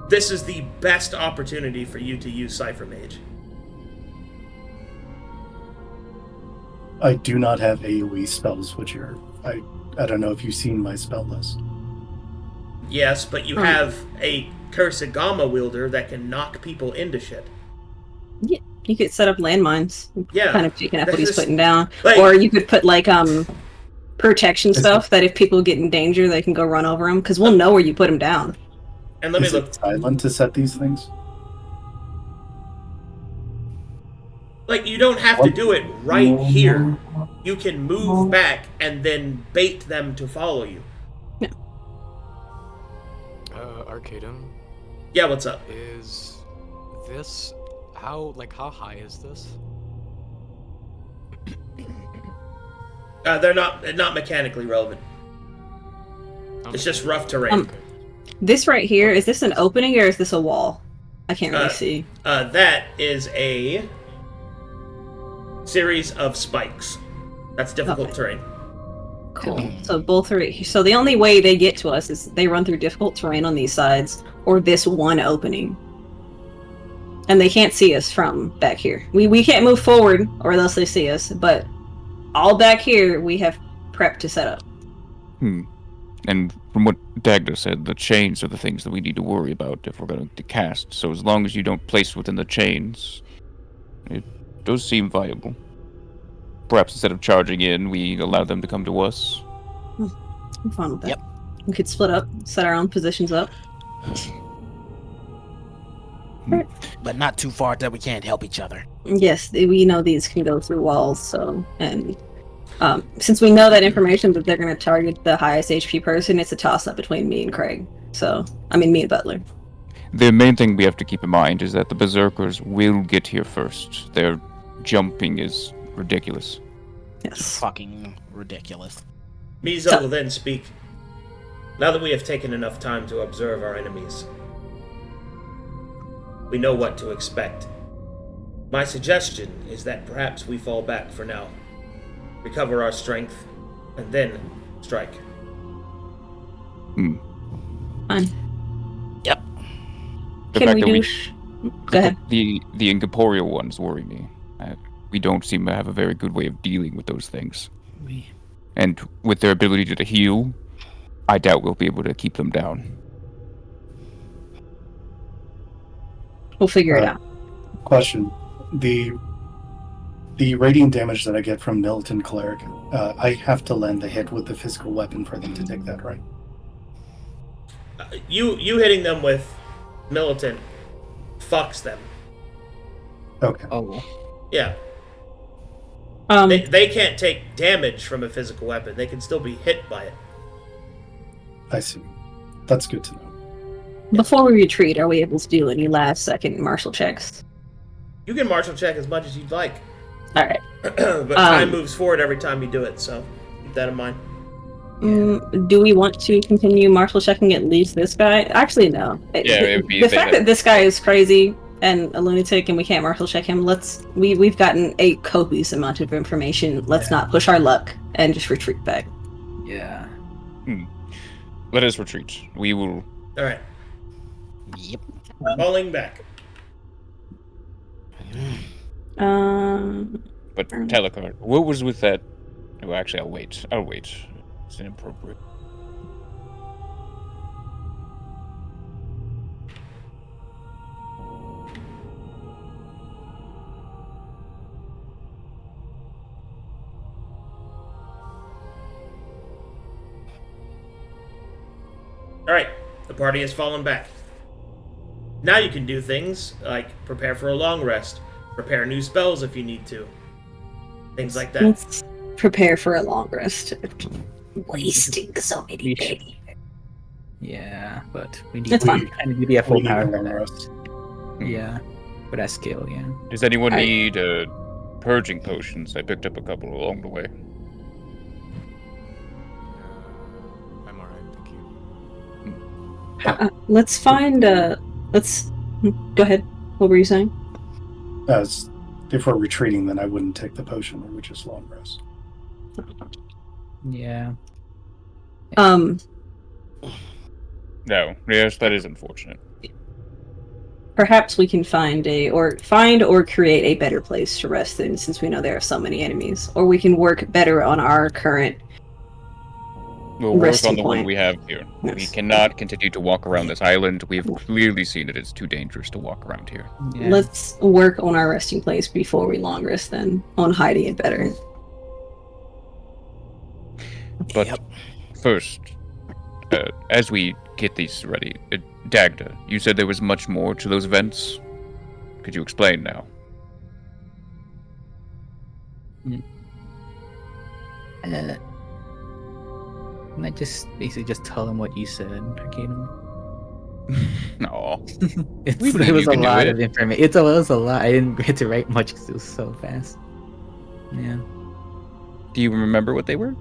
this is the best opportunity for you to use Cypher Mage. I do not have AoE spells, which are... I don't know if you've seen my spell list. Yes, but you have a Cursed Gamma wielder that can knock people into shit. Yeah, you could set up landmines. Yeah. Kind of picking up what he's This is- putting down. like- Or you could put protection Is stuff that if people get in danger, they can go run over them. Because we'll know where you put them down. And let me Is look. it silent to set these things? Like, you don't have to do it right here. You can move back and then bait them to follow you. Arcadum, Yeah, what's up? is this how high is this? They're not mechanically relevant. It's just rough terrain. Okay. This right here, is this an opening or is this a wall? I can't really see. That is a series of spikes. That's difficult terrain. Cool. So both are. So the only way they get to us is they run through difficult terrain on these sides, or this one opening. And they can't see us from back here. We can't move forward, or else they see us. But all back here, we have prepped to set up. And from what Dagda said, the chains are the things that we need to worry about if we're going to cast. So as long as you don't place within the chains, it does seem viable. Perhaps instead of charging in, we allow them to come to us. I'm fine with that. Yep. We could split up, set our own positions up. But not too far that we can't help each other. Yes, we know these can go through walls, so... And since we know that information that they're going to target the highest HP person, it's a toss-up between me and Kraig. So, me and Butler. The main thing we have to keep in mind is that the Berserkers will get here first. Their jumping is ridiculous. Yes. Fucking ridiculous. Mizo will then speak. Now that we have taken enough time to observe our enemies, we know what to expect. My suggestion is that perhaps we fall back for now, recover our strength, and then strike. Fine. Yep. The Can fact we that do... Go ahead. The incorporeal ones worry me. We don't seem to have a very good way of dealing with those things. And with their ability to heal, I doubt we'll be able to keep them down. We'll figure it out. Question. The radiant damage that I get from Militant Cleric, I have to land the hit with the physical weapon for them to take that, right? You hitting them with Militant fucks them. Okay. Oh. Yeah. They can't take damage from a physical weapon. They can still be hit by it. I see. That's good to know. Before we retreat, are we able to do any last-second martial checks? You can martial check as much as you'd like. All right. But time moves forward every time you do it, so keep that in mind. Do we want to continue martial checking at least this guy? Actually, no. The fact that this guy is crazy and a lunatic and we can't martial check him, we've gotten a copious amount of information. Let's not push our luck and just retreat back. Yeah. Let us retreat. We will... Alright. Yep. Falling back. But Talikar, what was with that? Oh, actually, I'll wait. It's inappropriate. Alright, the party has fallen back. Now you can do things like prepare for a long rest, prepare new spells if you need to. Things like that. Let's prepare for a long rest. Wasting so many days. Yeah, but we need That's fine. kind of be at full We need power a for long that. rest. Yeah, for that skill, yeah. Does anyone Alright. need purging potions? I picked up a couple along the way. I'm alright, thank you. Let's find. Let's go ahead. What were you saying? As if we're retreating, then I wouldn't take the potion, or which is long rest. Yeah. No, yes, that is unfortunate. Perhaps we can find or create a better place to rest in, since we know there are so many enemies. Or we can work better on our current We'll work resting on the one point. we have here. Yes. We cannot continue to walk around this island. We have clearly seen that it's too dangerous to walk around here. Yeah. Let's work on our resting place before we long rest, then on hiding it better. But Yep. first, as we get these ready, Dagda, you said there was much more to those events. Could you explain now? And I just basically just tell them what you said, Arcadum. No. It We believe was you a can do lot it. of information. It was a lot. I didn't get to write much because it was so fast. Yeah. Do you remember what they were?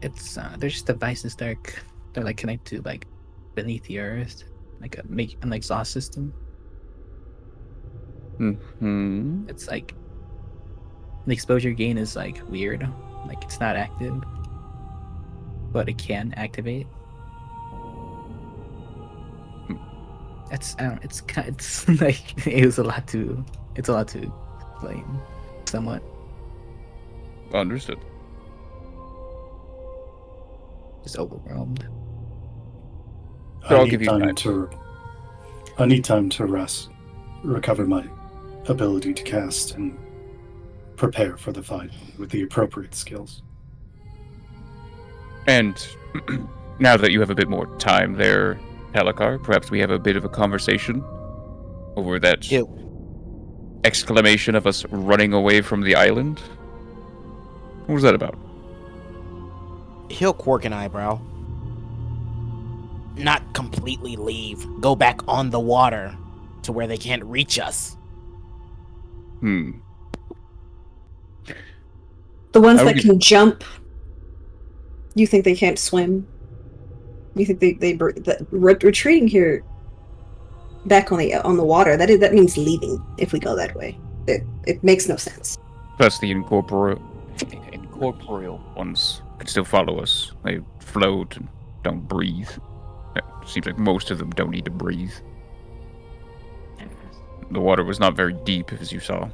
It's there's just devices that are like connected to like beneath the earth, like an exhaust system. Hmm. It's like the exposure gain is like weird, like it's not active, but it can activate. It's I don't. It's like it's a lot to explain, somewhat. Understood. Just overwhelmed. So I'll I give need you time time. I need time to rest, recover my ability to cast, and prepare for the fight with the appropriate skills. And now that you have a bit more time there, Talikar, perhaps we have a bit of a conversation over that exclamation of us running away from the island. What was that about? He'll quirk an eyebrow. Not completely leave. Go back on the water to where they can't reach us. The ones that can jump, you think they can't swim? You think retreating here back on the water? That means leaving. If we go that way, it makes no sense. Plus the incorporeal ones can still follow us. They float and don't breathe. It seems like most of them don't need to breathe. The water was not very deep, as you saw.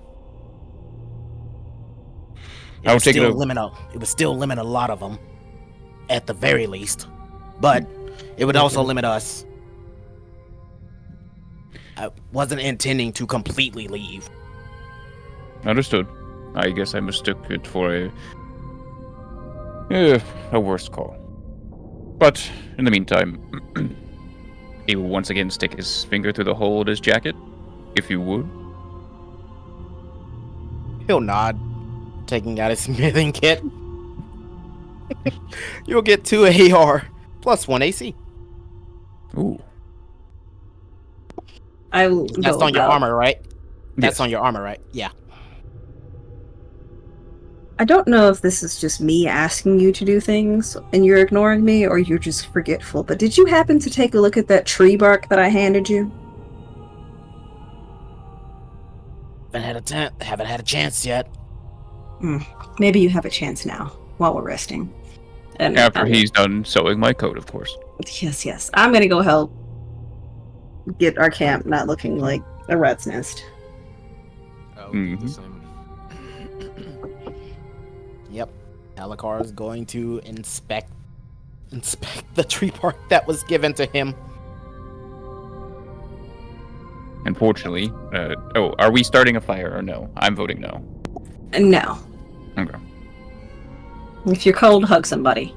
It would still limit a lot of them, at the very least. But it would also limit us. I wasn't intending to completely leave. Understood. I guess I mistook it for a worse call. But in the meantime, he will once again stick his finger through the hole in his jacket, if you would. He'll nod, taking out his smithing kit. You'll get 2 AR plus 1 AC. Ooh. That's on your armor, right? That's Yes. on your armor, right? Yeah. I don't know if this is just me asking you to do things and you're ignoring me, or you're just forgetful, but did you happen to take a look at that tree bark that I handed you? Haven't had a chance yet. Maybe you have a chance now, while we're resting. And After he's done sewing my coat, of course. Yes. I'm gonna go help get our camp not looking like a rat's nest. I'll do the Mhm. same. Yep. Talikar is going to inspect the tree bark that was given to him. Unfortunately, are we starting a fire or no? I'm voting no. No. Okay. If you're cold, hug somebody.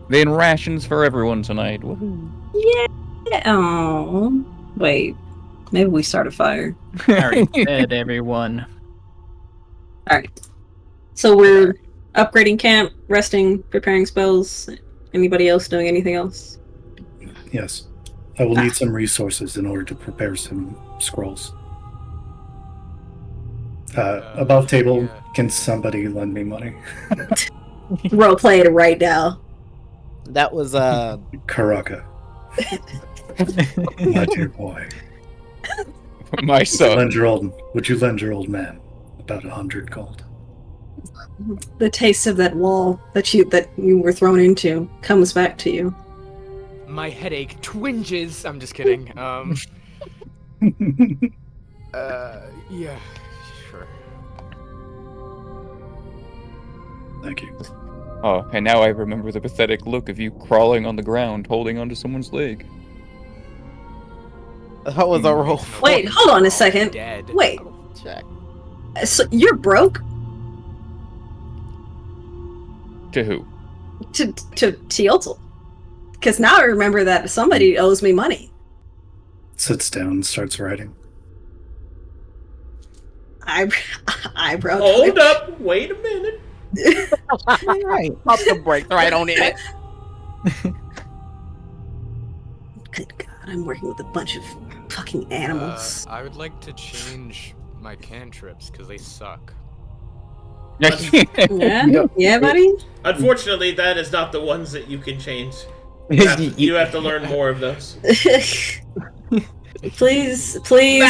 Then rations for everyone tonight. Woohoo. Yeah. Oh. Wait. Maybe we start a fire. Alright, dead everyone. Alright. So we're upgrading camp, resting, preparing spells. Anybody else doing anything else? Yes. I will need some resources in order to prepare some scrolls. Above table, can somebody lend me money? Role play it right now. That was Karakaa. My dear boy. My son. Would you lend your old man about 100 gold? The taste of that wall that you were thrown into comes back to you. My headache twinges. I'm just kidding. Yeah, sure. Thank you. Oh, and now I remember the pathetic look of you crawling on the ground, holding onto someone's leg. that was a roll. Wait, hold on a second. Dead. Wait, Check. so you're broke? To who? To Teotl? Because now I remember that somebody owes me money. Sits down and starts writing. Eyebrow. Hold up! Wait a minute. Right. Pop the brakes right on it. Good God, I'm working with a bunch of fucking animals. I would like to change my cantrips because they suck. Yeah, buddy. Unfortunately, that is not the ones that you can change. You have to learn more of those. Please take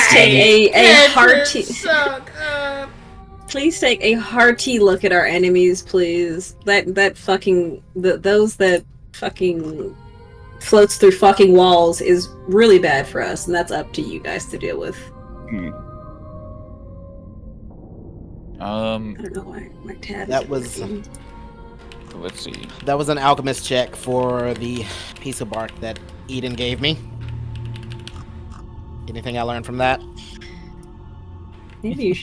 a hearty. Please take a hearty look at our enemies, please. That fucking those that fucking floats through fucking walls is really bad for us, and that's up to you guys to deal with. I don't know why my tab. That was. Let's see. That was an alchemist check for the piece of bark that Eden gave me. Anything I learned from that? Maybe you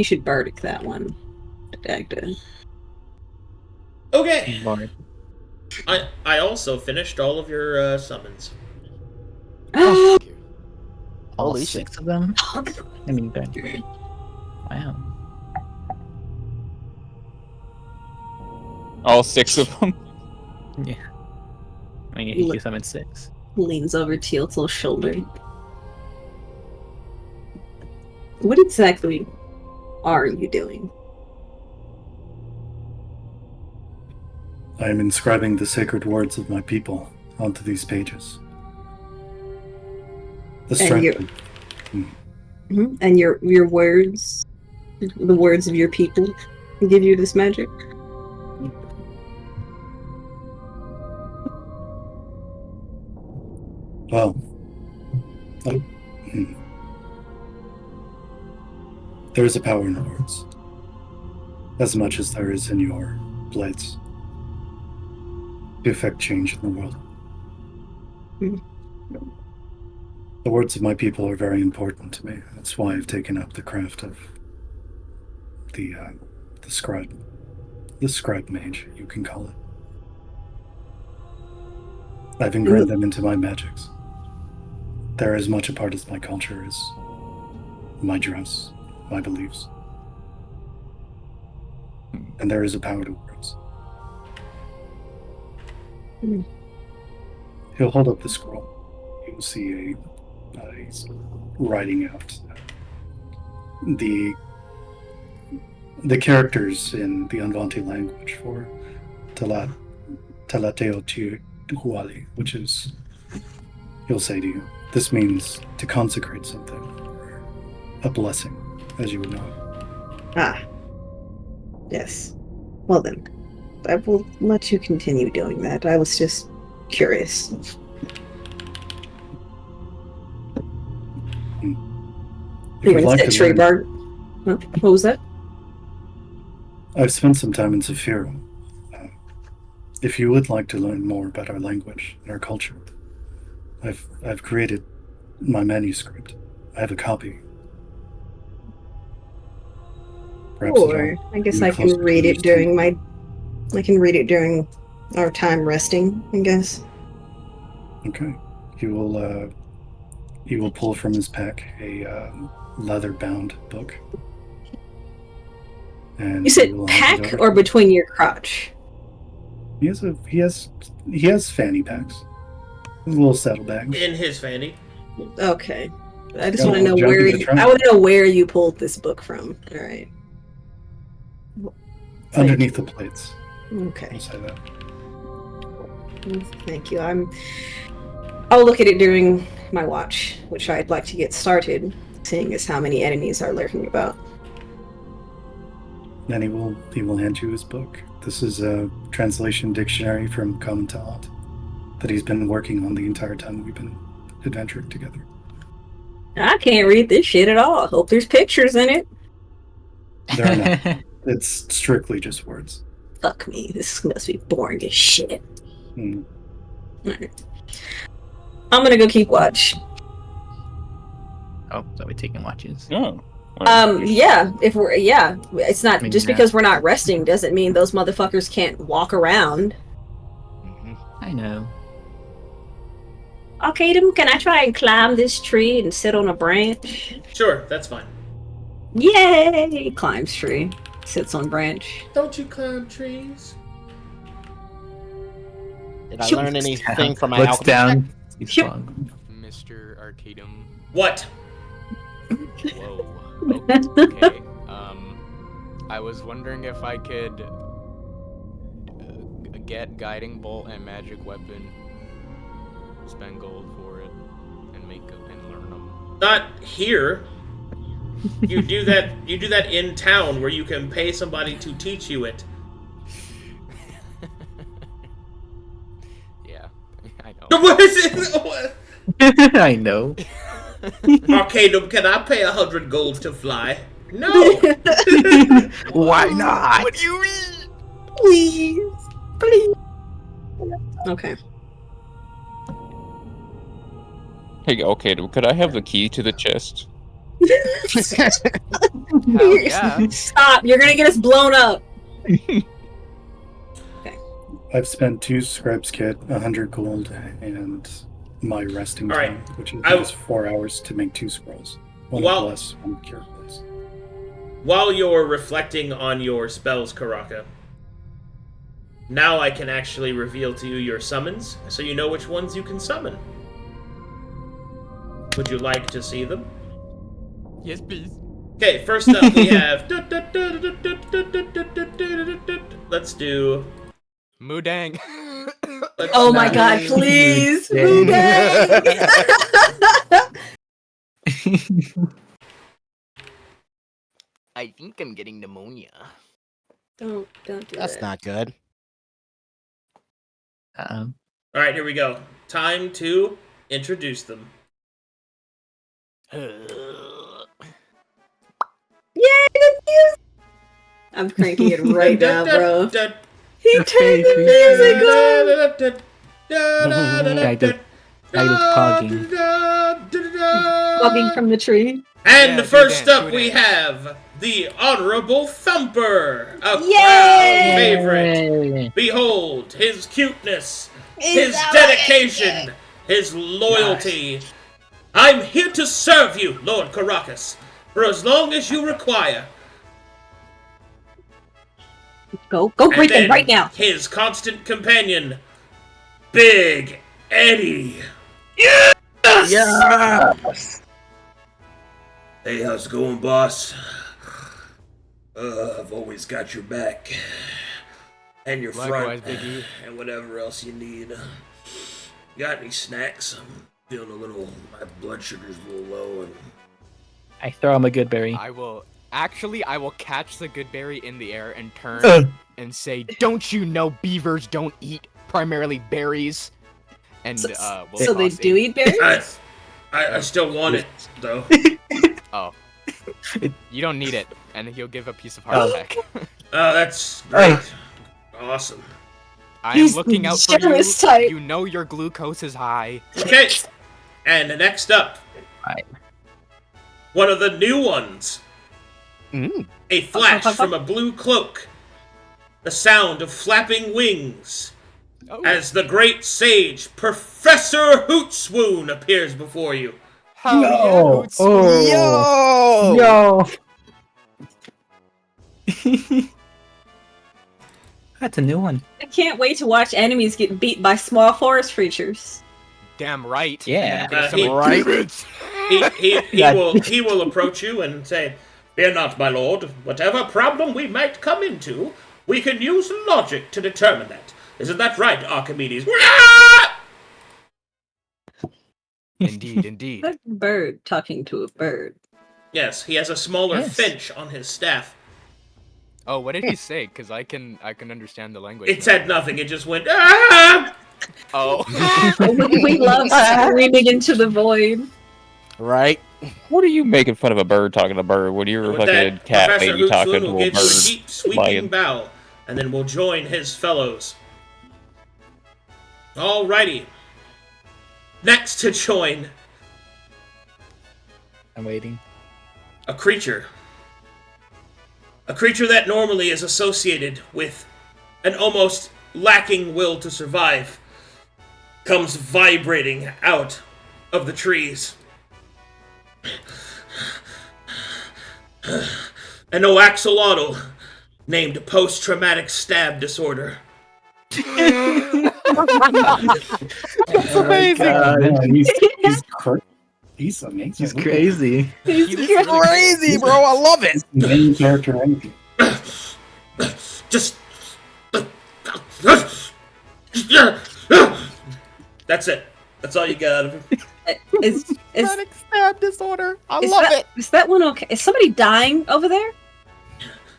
should bardic that one, Dagda. Okay. I also finished all of your summons. All Holy 6 shit. of them? I mean, wow. All 6 of them? Yeah. I mean, you summoned 6. Leans over Teotl's shoulder. What exactly are you doing? I am inscribing the sacred words of my people onto these pages. The strength. And your words, the words of your people, give you this magic. Well, there is a power in words, as much as there is in your blades, to effect change in the world. The words of my people are very important to me. That's why I've taken up the craft of the scribe mage, you can call it. I've ingrained them into my magics. They're as much a part of my culture as my dress, my beliefs. And there is a power to words. He'll hold up the scroll. You will see he's writing out the characters in the Unvanti language for Talateo which is, he'll say to you, this means to consecrate something, a blessing, as you would know it. Ah. Yes. Well then, I will let you continue doing that. I was just curious. You're going to tree bark. Huh? What was that? I've spent some time in Zephyro. If you would like to learn more about our language and our culture, I've created my manuscript. I have a copy. Perhaps or I guess I can read it during our time resting, I guess. Okay. He will pull from his pack a leather-bound book. And you said pack or between your crotch? He has fanny packs. Little saddlebags. In his fanny. Okay. I just want to know where you pulled this book from. All right. Underneath the plates. Okay. I'll say that. Thank you. I'll look at it during my watch, which I'd like to get started, seeing as how many enemies are lurking about. Then he will hand you his book. This is a translation dictionary from Common Talent that he's been working on the entire time we've been adventuring together. I can't read this shit at all. I hope there's pictures in it. There are not. It's strictly just words. Fuck me. This must be boring as shit. Alright. I'm gonna go keep watch. Oh, so we're taking watches. Oh. Yeah. It's not just because we're not resting doesn't mean those motherfuckers can't walk around. I know. Arcadum, can I try and climb this tree and sit on a branch? Sure, that's fine. Yay! Climbs tree. Sits on branch. Don't you climb trees? Did I learn anything from my Looks alchemy down. check? Mr. Arcadum. What? Whoa. Okay. I was wondering if I could get guiding bolt and magic weapon, spend gold for it, and learn them. Not here. You do that. You do that in town, where you can pay somebody to teach you it. Yeah, I know. What is it? I know. Arcadum, can I pay 100 gold to fly? No. Why not? What do you mean? Please. Please. Okay. Hey, okay, could I have the key to the chest? Hell yeah. Stop. You're going to get us blown up. I've spent 2 scribes kit, 100 gold, and my resting All right. time, which is 4 hours to make 2 scrolls. One Well- plus, one cure plus. While you're reflecting on your spells, Karakaa, now I can actually reveal to you your summons, so you know which ones you can summon. Would you like to see them? Yes, please. Okay, first up we have... Let's do... Mudang. Oh my god, please. Mudang. I think I'm getting pneumonia. Don't do That's that. not good. Alright, here we go. Time to introduce them. Yay, the music! I'm cranking it right now, bro. He turned the music on! I was pogging. Pogging from the tree. And Yeah, first do up dance. we have the Honorable Thumper, a crowd Yay! favorite. Behold his cuteness, his Is dedication, his loyalty. I'm here to serve you, Lord Karakaa, for as long as you require. Go And greet them then right now. his constant companion, Big Eddie. Yeah. Hey, how's it going, boss? I've always got your back. And your Likewise, front. Biggie. And whatever else you need. Got any snacks? I'm feeling a little... My blood sugar's a little low. And... I throw him a good berry. I will catch the good berry in the air and turn and say, "Don't you know beavers don't eat primarily berries?" And So, we'll so they toss do it. eat berries? I still want it, though. Oh, you don't need it, and he'll give a piece of heart back. Oh, that's great. Awesome. I am He's looking out for you. generous type. You know your glucose is high. Okay. And next up. Right. One of the new ones. Mm. A flash from a blue cloak. The sound of flapping wings. Oh, As the great sage, Professor Hootswoon, appears before you. hell yeah, Hoots. Yo! That's a new one. I can't wait to watch enemies get beat by small forest creatures. Damn right. Yeah. And then I'm he- gonna right. summon He will approach you and say, "Fear not, my lord. Whatever problem we might come into, we can use logic to determine that. Isn't that right, Archimedes?" Indeed, indeed. That's a bird talking to a bird. Yes, he has a smaller Yes. finch on his staff. Oh, what did he say? Because I can understand the language. It said nothing. It just went, "Ah!" Oh. We love screaming into the void. Right? What are you making fun of a bird talking to a bird when you're a With fucking that, cat Professor lady talking Hootswoon to will a give you a bird? deep, sweeping Lion. bow, and then we'll join his fellows. Alrighty. Next to join I'm waiting. a creature. A creature that normally is associated with an almost lacking will to survive comes vibrating out of the trees. An oaxolotl named post-traumatic stab disorder. That's amazing. Yeah, he's He's amazing. He's crazy. He's He's crazy. really Crazy, bro. I love it. He's the main character energy. Just. That's it. That's all you get out of him. Is Chronic stab disorder. I is love that, it. is that one okay? Is somebody dying over there?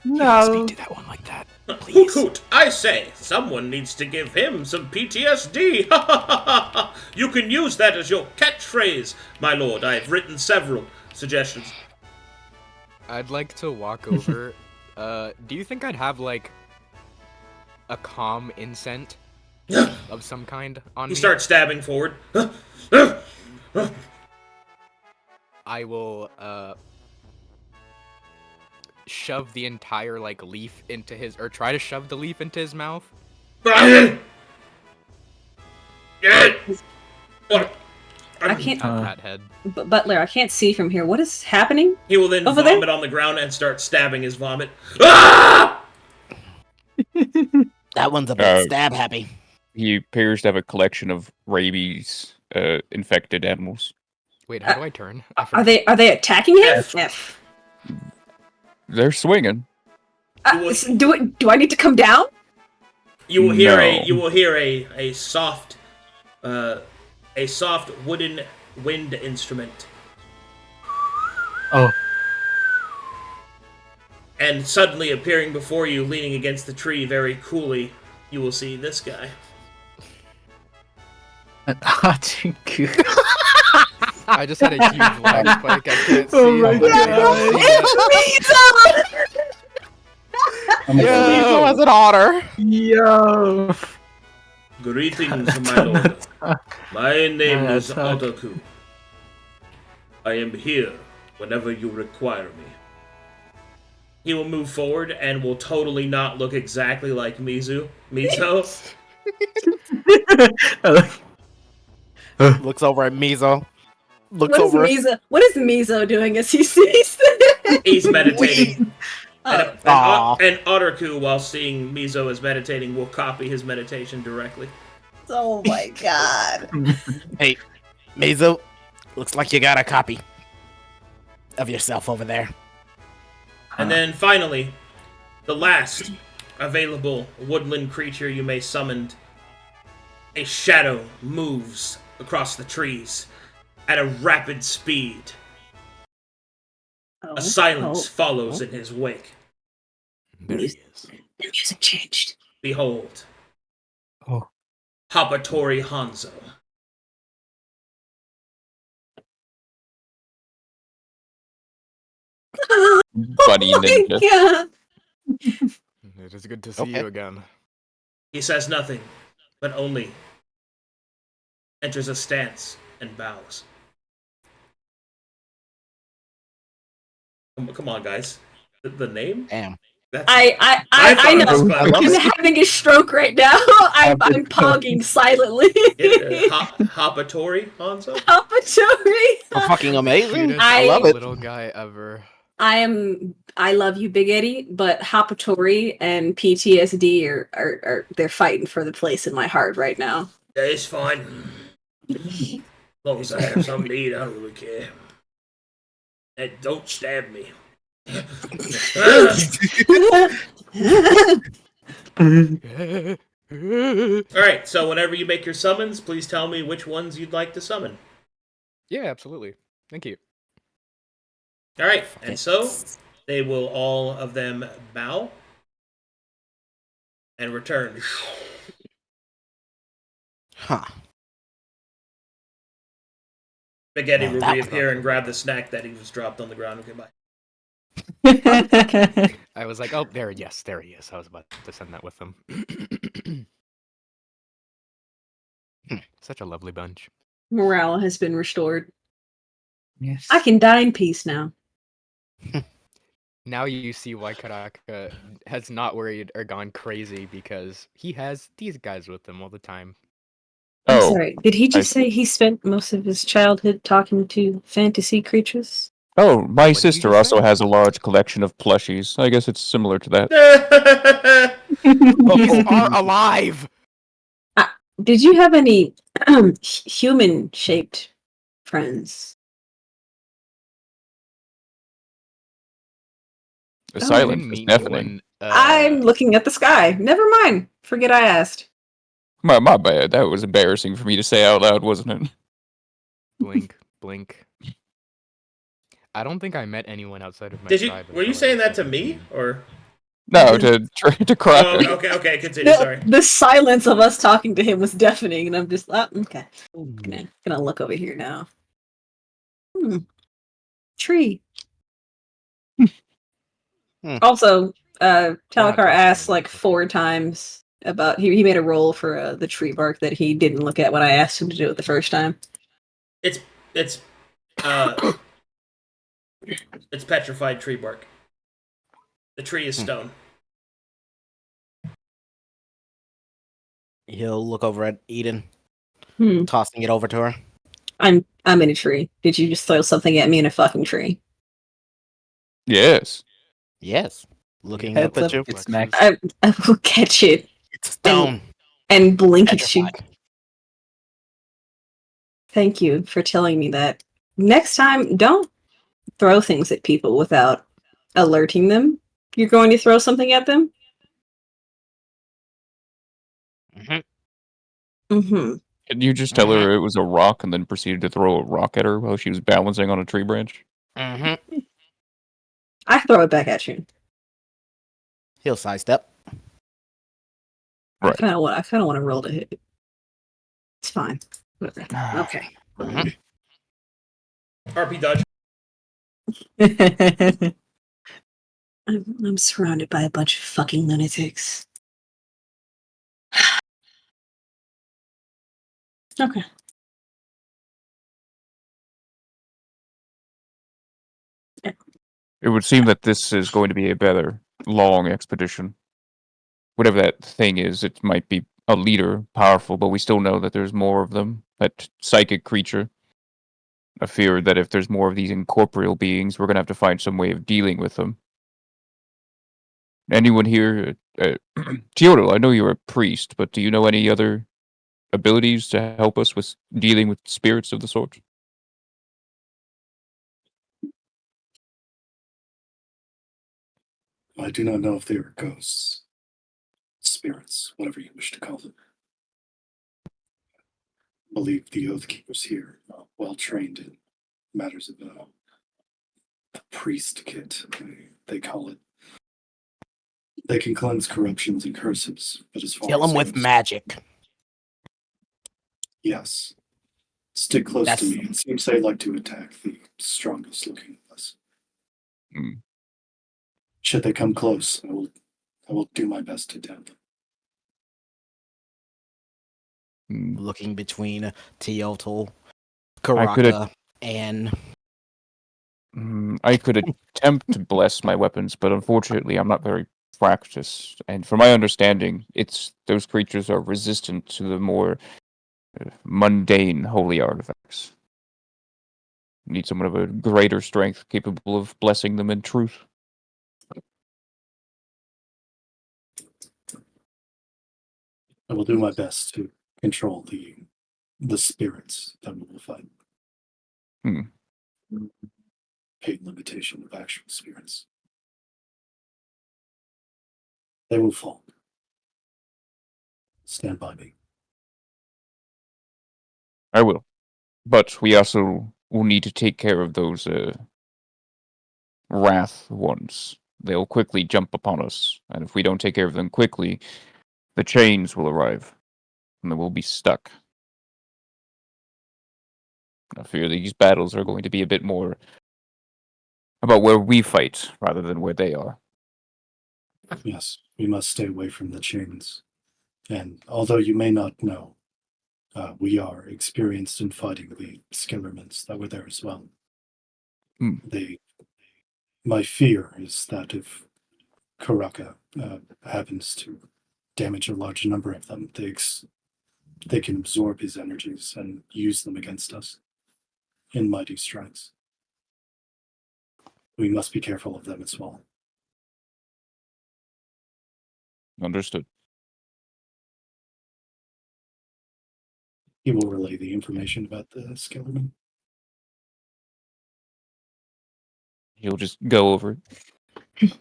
Speak to that one like that, Hoot please. hoot! I say, someone needs to give him some PTSD. You can use that as your catchphrase, my lord. I have written several suggestions. I'd like to walk over. Do you think I'd have like a calm incent of some kind on He me? starts stabbing forward. I will shove the entire like leaf into his, or try to shove the leaf into his mouth. What? I can't. Rat head. Butler, I can't see from here. What is happening? He will then Over there? vomit on the ground and start stabbing his vomit. Ah! That one's a bit Uh, stab happy. He appears to have a collection of rabies infected animals. Wait, how do I turn? I Are forgot. they attacking him? F. F. They're swinging. Do I need to come down? You will hear No. a soft wooden wind instrument. Oh. And suddenly appearing before you, leaning against the tree very coolly, you will see this guy. An Arcadum. I just had a huge lag spike. I can't see. Oh my it. God. I'm a Mizo as an otter. Yo. Greetings, my lord. My name Yeah, is talk. Otaku. I am here whenever you require me. He will move forward and will totally not look exactly like Mizo. Looks over at Mizo. Looks What is over. Mizo doing as he sees this? He's meditating. Oh. And Otaku, while seeing Mizo as meditating, will copy his meditation directly. Oh my god. Hey, Mizo. Looks like you got a copy of yourself over there. And then finally, the last available woodland creature you may summon. A shadow moves across the trees at a rapid speed. Oh. A silence follows in his wake. There he is. The music changed. Behold. Oh. Hapatori Hanzo. Bunny Oh my ninja. god. It is good to see Okay. you again. He says nothing, but only enters a stance and bows. Come on, guys. The name? Damn. That's, I thought it was know. clever. I'm having a stroke right now. I'm pogging silently. Hapatori Hanzo? Hapatori. Fucking amazing. Cutest I love it. little guy ever. I love you, Big Eddie, but Hapatori and PTSD are they're fighting for the place in my heart right now. Yeah, it's fine. As long as I have something to eat, I don't really care. And don't stab me. Alright, so whenever you make your summons, please tell me which ones you'd like to summon. Yeah, absolutely. Thank you. Alright, and so they will all of them bow and return. Huh. Spaghetti Oh, will that was reappear not and grab the snack that he was dropped on the ground. Okay, bye. I was like, oh, there he is. I was about to send that with him. Such a lovely bunch. Morale has been restored. Yes. I can die in peace now. Now you see why Karakaa has not worried or gone crazy, because he has these guys with him all the time. I'm Oh, sorry. Did he just I- say he spent most of his childhood talking to fantasy creatures? oh, my did you sister just also say? has a large collection of plushies. I guess it's similar to that. These are alive! Did you have any human-shaped friends? The Oh, silence Didn't is meet deafening. anyone, I'm looking at the sky. Never mind. Forget I asked. My bad. That was embarrassing for me to say out loud, wasn't it? blink, blink. I don't think I met anyone outside of my Did you? tribe. Were you until I saying was that to me 17. or? No, to Oh, Kraig. okay. Continue. Sorry. The silence of us talking to him was deafening, and I'm just okay. Gonna look over here now. Tree. Also, Talikar asked like 4 times about he made a roll for the tree bark that he didn't look at when I asked him to do it the first time. It's petrified tree bark. The tree is stone. He'll look over at Eden, Hmm. tossing it over to her. I'm in a tree. Did you just throw something at me in a fucking tree? Yes. Yes. Looking Heads up at up, you. it's Max. I will catch it It's stone. and blink at you. Petrified. Thank you for telling me that. Next time, don't throw things at people without alerting them you're going to throw something at them. Mm-hmm. Can you just tell her it was a rock and then proceeded to throw a rock at her while she was balancing on a tree branch? I throw it back at you. He'll sidestep. Right. I kind of want to roll to hit. It's fine. Okay. RP dodge. I'm surrounded by a bunch of fucking lunatics. Okay. It would seem that this is going to be a better long expedition. Whatever that thing is, it might be a leader, powerful, but we still know that there's more of them. That psychic creature. I fear that if there's more of these incorporeal beings, we're going to have to find some way of dealing with them. Anyone here? Teotl, I know you're a priest, but do you know any other abilities to help us with dealing with spirits of the sort? I do not know if they are ghosts, spirits, whatever you wish to call them. I believe the Oath Keepers here are well trained in matters of the priest kit, they call it. They can cleanse corruptions and curses, but as far Kill as him with magic. Yes. Stick close to That's- me. It seems they like to attack the strongest looking of us. Should they come close, I will do my best to down them. Looking between Teotl, Karakaa, and... I could attempt to bless my weapons, but unfortunately I'm not very practiced. And from my understanding, those creatures are resistant to the more mundane holy artifacts. Need someone of a greater strength capable of blessing them in truth. I will do my best to control the spirits that we will fight. Paid limitation of actual spirits. They will fall. Stand by me. I will. But we also will need to take care of those wrath ones. They'll quickly jump upon us, and if we don't take care of them quickly, the chains will arrive, and then we'll be stuck. I fear these battles are going to be a bit more about where we fight rather than where they are. Yes, we must stay away from the chains. And although you may not know, we are experienced in fighting the Skillermans that were there as well. My fear is that if Karakaa happens to damage a large number of them, they can absorb his energies and use them against us in mighty strikes. We must be careful of them as well. Understood. He will relay the information about the Skillerman. He'll just go over it.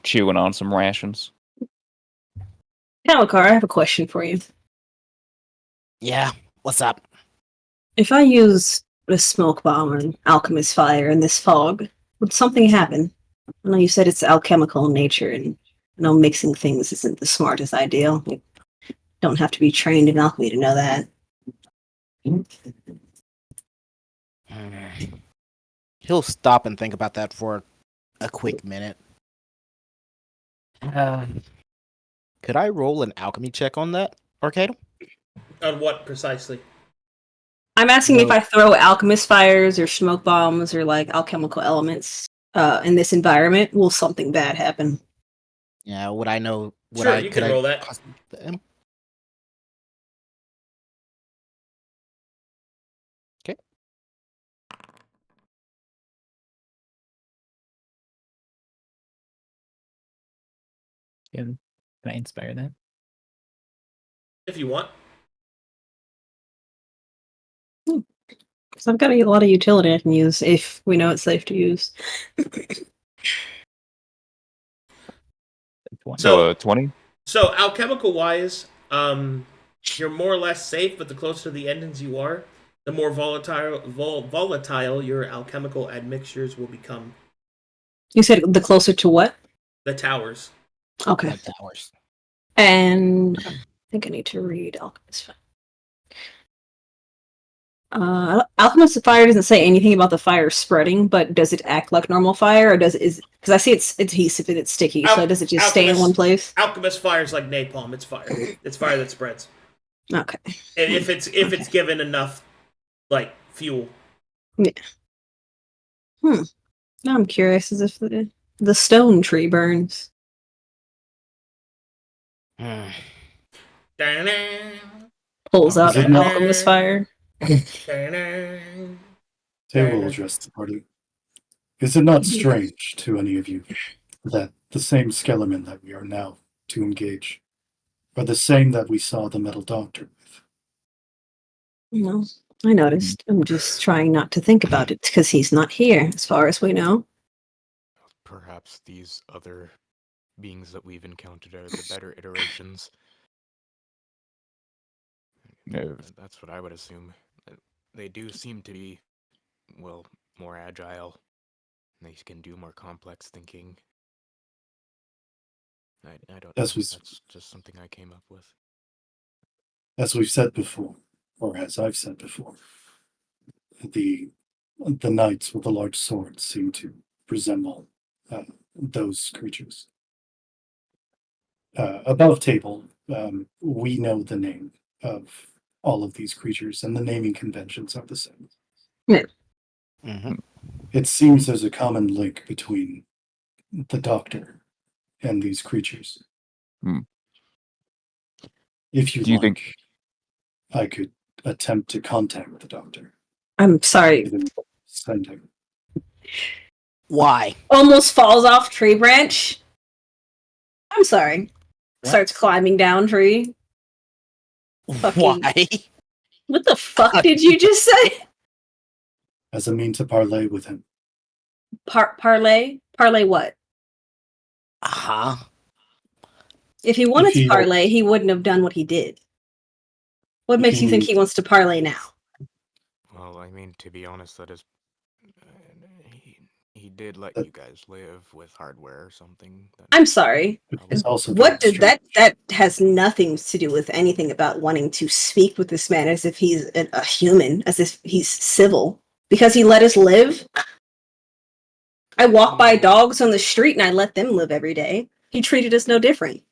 chewing on some rations. Talikar, I have a question for you. Yeah, what's up? If I use a smoke bomb or an alchemist fire in this fog, would something happen? I know you said it's alchemical in nature, and I know mixing things isn't the smartest idea. You don't have to be trained in alchemy to know that. He'll stop and think about that for a quick minute. Could I roll an alchemy check on that, Arcadum? On what precisely? I'm asking if No. I throw alchemist fires or smoke bombs or like alchemical elements in this environment, will something bad happen? Yeah, would I know? Sure, you can roll that. possibly them? Okay. Can I inspire that? If you want. Because I've got a lot of utility I can use if we know it's safe to use. So 20? So alchemical wise, you're more or less safe, but the closer to the endings you are, the more volatile your alchemical admixtures will become. You said the closer to what? The towers. Okay. Like towers. And I think I need to read Alchemist Fire. Alchemist Fire doesn't say anything about the fire spreading, but does it act like normal fire, or does it? Because I see it's adhesive and it's sticky, so does it just stay in one place? Alchemist fire's like napalm. It's fire. It's fire that spreads. Okay. And if it's given enough, like fuel. Yeah. Now I'm curious as if the stone tree burns. Pulls out an alchemist fire. They will address the party. Is it not strange to any of you that the same Skellerman that we are now to engage are the same that we saw the Metal Doctor with? No, I noticed. I'm just trying not to think about it because he's not here, as far as we know. Perhaps these other beings that we've encountered are the better iterations. No. That's what I would assume. They do seem to be, well, more agile. They can do more complex thinking. I don't know. That's just something I came up with. As we've said before, or as I've said before, the knights with the large swords seem to resemble those creatures. Above table, we know the name of all of these creatures, and the naming conventions are the same. Yeah. Mm-hmm. It seems there's a common link between the Doctor and these creatures. If you think I could attempt to contact the Doctor. I'm sorry. Send him. Why? Almost falls off tree branch. I'm sorry. What? Starts climbing down tree. Fucking- Why? What the fuck did you just say? As a mean to parlay with him. Parlay? Parlay what? Uh-huh. If he wanted to parlay, he wouldn't have done what he did. What makes you think he wants to parlay now? Well, I mean, to be honest, that is... He did let you guys live with hardware or something. I'm sorry. What did that has nothing to do with anything about wanting to speak with this man as if he's a human, as if he's civil. Because he let us live. I walk by dogs on the street and I let them live every day. He treated us no different.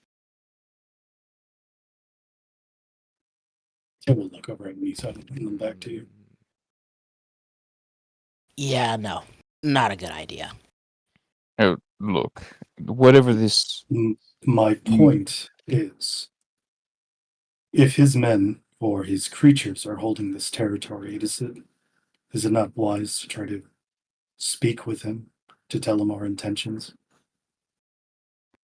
I will look over at me and then back to you. Yeah, no. Not a good idea. Oh, look. Whatever this... My point is, if his men or his creatures are holding this territory, is it not wise to try to speak with him, to tell him our intentions?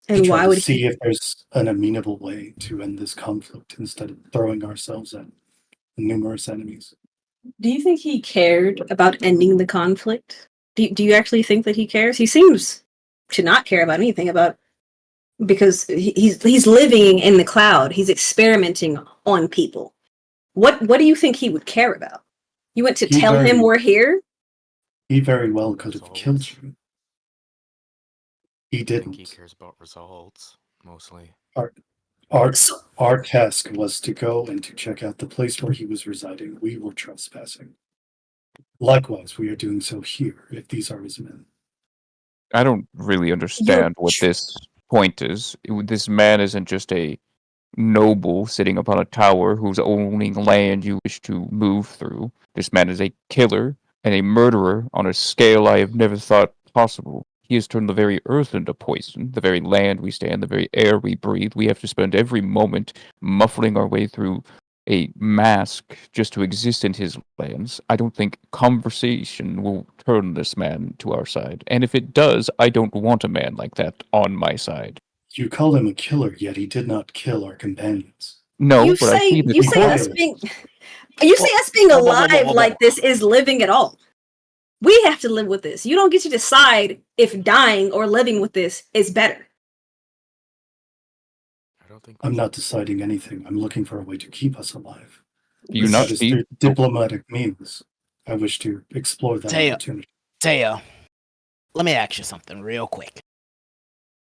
And to why would see if there's an amenable way to end this conflict instead of throwing ourselves at numerous enemies? Do you think he cared about ending the conflict? Do you actually think that he cares? He seems to not care about anything about, because he's living in the cloud. He's experimenting on people. What do you think he would care about? You went to tell him we're here? He very well could have killed you. He I didn't. think he cares about results, mostly. Our task was to go and to check out the place where he was residing. We were trespassing. Likewise, we are doing so here, if these are his men. I don't really understand what this point is. This man isn't just a noble sitting upon a tower whose owning land you wish to move through. This man is a killer and a murderer on a scale I have never thought possible. He has turned the very earth into poison, the very land we stand, the very air we breathe. We have to spend every moment muffling our way through a mask just to exist in his lands. I don't think conversation will turn this man to our side. And if it does, I don't want a man like that on my side. You call him a killer, yet he did not kill our companions. No, You but I say see us being alive like this is living at all. We have to live with this. You don't get to decide if dying or living with this is better. I'm not deciding anything. I'm looking for a way to keep us alive. Do you not see? Through diplomatic means. I wish to explore that opportunity. Teo, let me ask you something real quick.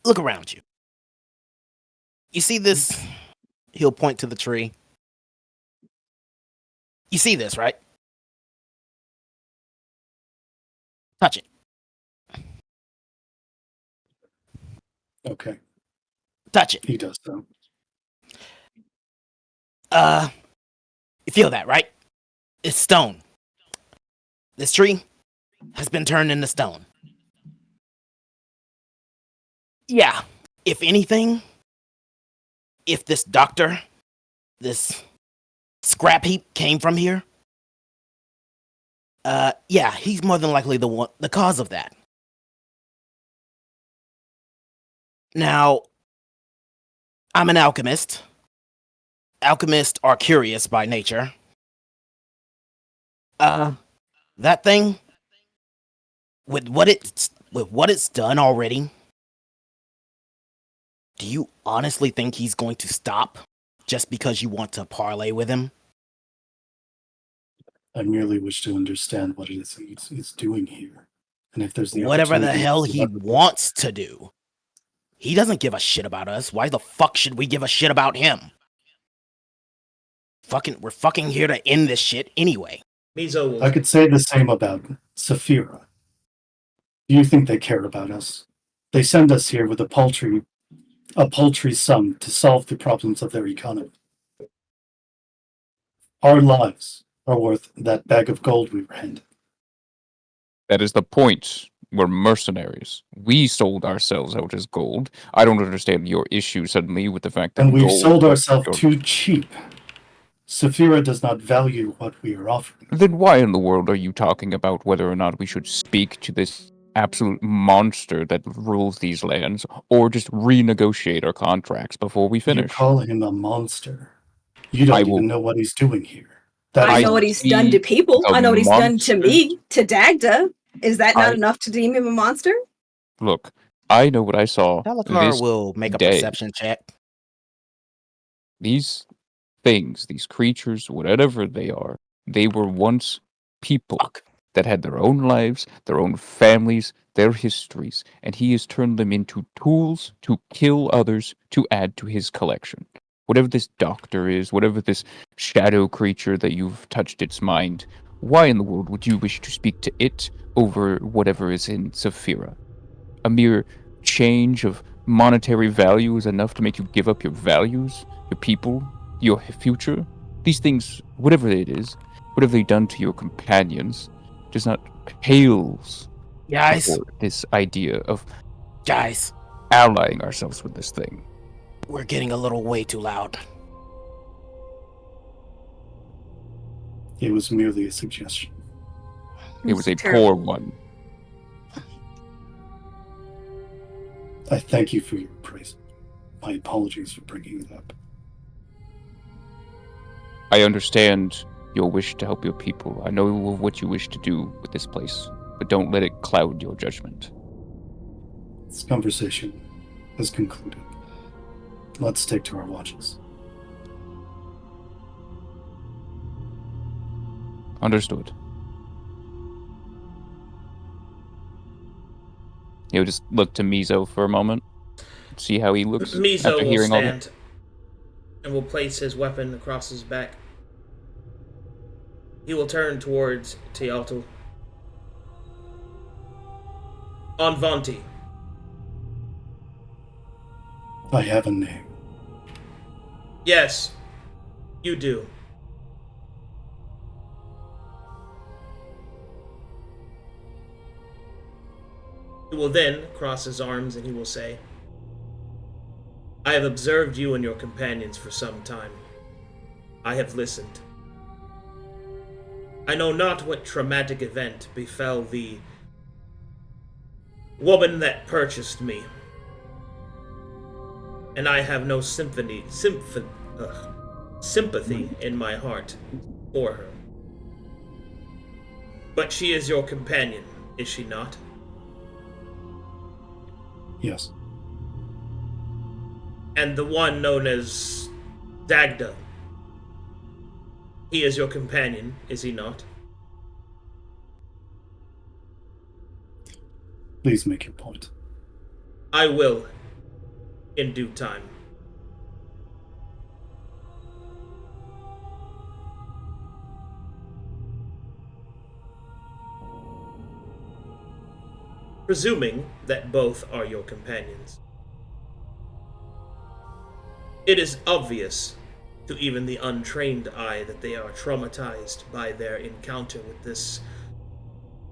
Look around you. You see this? He'll point to the tree. You see this, right? Touch it. Okay. Touch it. He does so. You feel that, right? It's stone. This tree has been turned into stone. Yeah. If anything, if this doctor, this scrap heap came from here, yeah, he's more than likely the cause of that. Now, I'm an alchemist. Alchemists are curious by nature. That thing, with what it's done already, do you honestly think he's going to stop just because you want to parlay with him? I merely wish to understand what it is he's doing here. And if there's the whatever the hell he opportunity wants to do. He doesn't give a shit about us. Why the fuck should we give a shit about him? We're fucking here to end this shit anyway. I could say the same about Saphira. Do you think they care about us? They send us here with a paltry sum to solve the problems of their economy. Our lives are worth that bag of gold we were handed. That is the point. We're mercenaries. We sold ourselves out as gold. I don't understand your issue suddenly with the fact that And we've gold sold ourselves too cheap. Saphira does not value what we are offering. Then why in the world are you talking about whether or not we should speak to this absolute monster that rules these lands, or just renegotiate our contracts before we finish? You call him a monster. You don't even know what he's doing here. I know what he's done to people. I know what he's done to me, to Dagda. Is that not enough to deem him a monster? Look, I know what I saw. Talikar will make a perception check. These things, these creatures, whatever they are, they were once people that had their own lives, their own families, their histories, and he has turned them into tools to kill others to add to his collection. Whatever this doctor is, whatever this shadow creature that you've touched its mind, why in the world would you wish to speak to it over whatever is in Saphira? A mere change of monetary value is enough to make you give up your values, your people, your future? These things, whatever it is, whatever they've done to your companions, does not pales before this idea of allying ourselves with this thing. We're getting a little way too loud. It was merely a suggestion. It was a poor one. I thank you for your praise. My apologies for bringing it up. I understand your wish to help your people. I know what you wish to do with this place, but don't let it cloud your judgment. This conversation has concluded. Let's stick to our watches. Understood. He'll just look to Mizo for a moment, see how he looks Mizo after will hearing all that. stand and will place his weapon across his back. He will turn towards Teotl. Anvanti. I have a name. Yes, you do. He will then cross his arms and he will say, I have observed you and your companions for some time. I have listened. I know not what traumatic event befell the woman that purchased me, and I have no sympathy in my heart for her. But she is your companion, is she not? Yes. And the one known as Dagda, he is your companion, is he not? Please make your point. I will, in due time. Presuming that both are your companions. It is obvious to even the untrained eye that they are traumatized by their encounter with this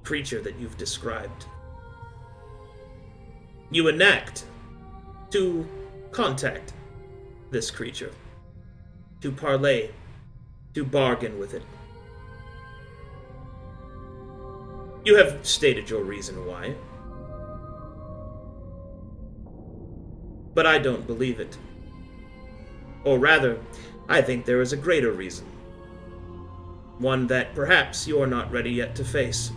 creature that you've described. You enact to contact this creature, to parley, to bargain with it. You have stated your reason why, but I don't believe it. Or rather, I think there is a greater reason. One that perhaps you are not ready yet to face.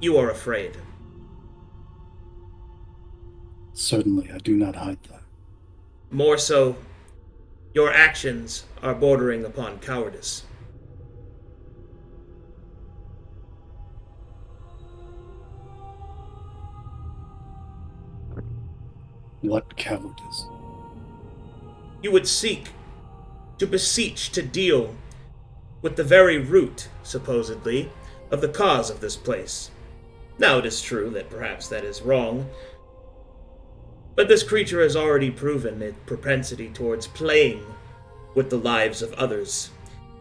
You are afraid. Certainly, I do not hide that. More so, your actions are bordering upon cowardice. What cowardice? You would seek to beseech to deal with the very root, supposedly, of the cause of this place. Now, it is true that perhaps that is wrong, but this creature has already proven its propensity towards playing with the lives of others,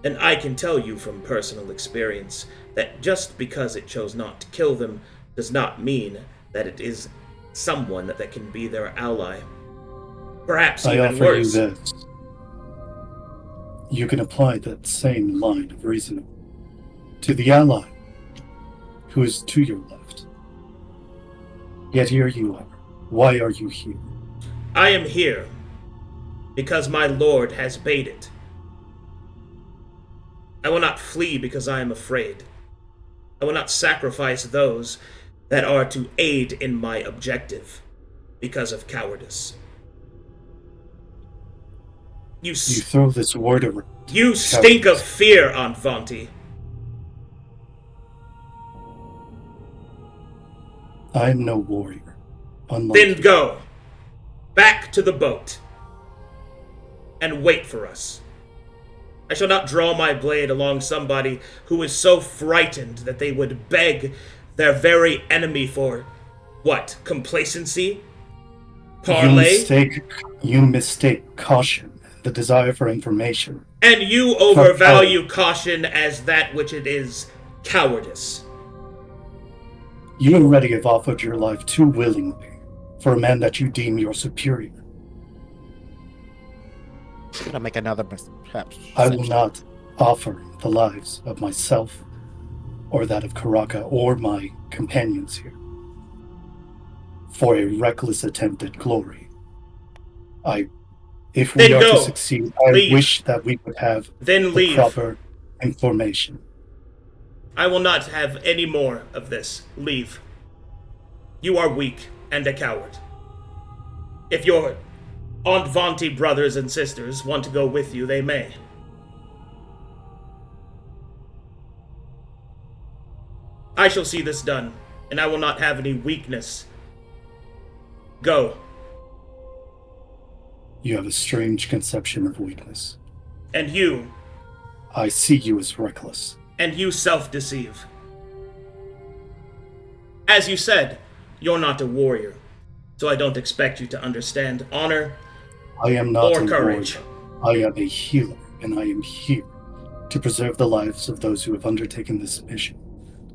and I can tell you from personal experience that just because it chose not to kill them does not mean that it is someone that can be their ally. Perhaps I even offer worse. you this. You can apply that same line of reasoning to the ally who is to your left. Yet here you are. Why are you here? I am here because my lord has bade it. I will not flee because I am afraid. I will not sacrifice those that are to aid in my objective because of cowardice. You throw this word around. You stink of fear, Anvanti. I am no warrior. Then go back to the boat and wait for us. I shall not draw my blade along somebody who is so frightened that they would beg their very enemy for, what, complacency? Parley? You mistake caution, the desire for information. And you overvalue caution as that which it is, cowardice. You already have offered your life too willingly for a man that you deem your superior. I'm gonna make another perhaps. I will not offer the lives of myself or that of Karakaa or my companions here for a reckless attempt at glory. If we are to succeed, I wish that we would have the proper information. I will not have any more of this. Leave. You are weak and a coward. If your Aunt Vonti brothers and sisters want to go with you, they may. I shall see this done, and I will not have any weakness. Go. You have a strange conception of weakness. And you. I see you as reckless. And you self-deceive. As you said, you're not a warrior, so I don't expect you to understand honor I am not or a courage. warrior. I am a healer, and I am here to preserve the lives of those who have undertaken this mission.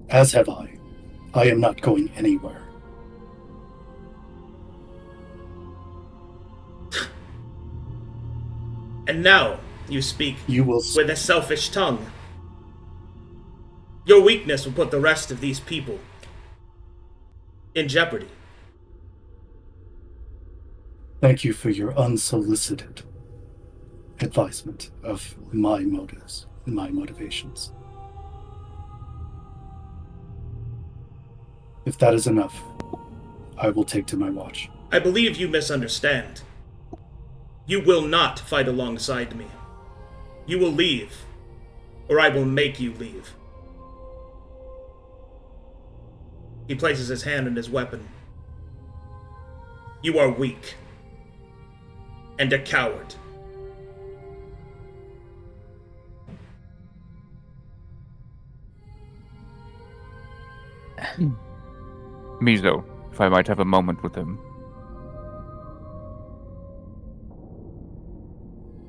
As have I. I am not going anywhere. And now you speak You will with a selfish tongue. Your weakness will put the rest of these people in jeopardy. Thank you for your unsolicited advisement of my motives and my motivations. If that is enough, I will take to my watch. I believe you misunderstand. You will not fight alongside me. You will leave, or I will make you leave. He places his hand on his weapon. You are weak and a coward. Mizo, if I might have a moment with him.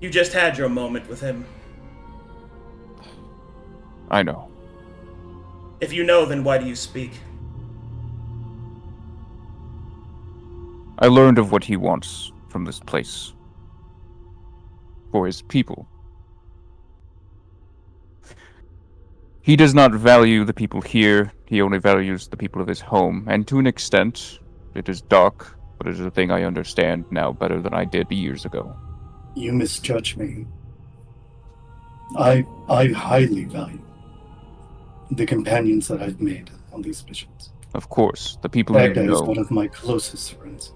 You just had your moment with him. I know. If you know, then why do you speak? I learned of what he wants from this place. For his people. He does not value the people here, he only values the people of his home, and to an extent, it is dark, but it is a thing I understand now better than I did years ago. You misjudge me. I highly value the companions that I've made on these missions. Of course, the people Dagda you is know. one of my closest friends.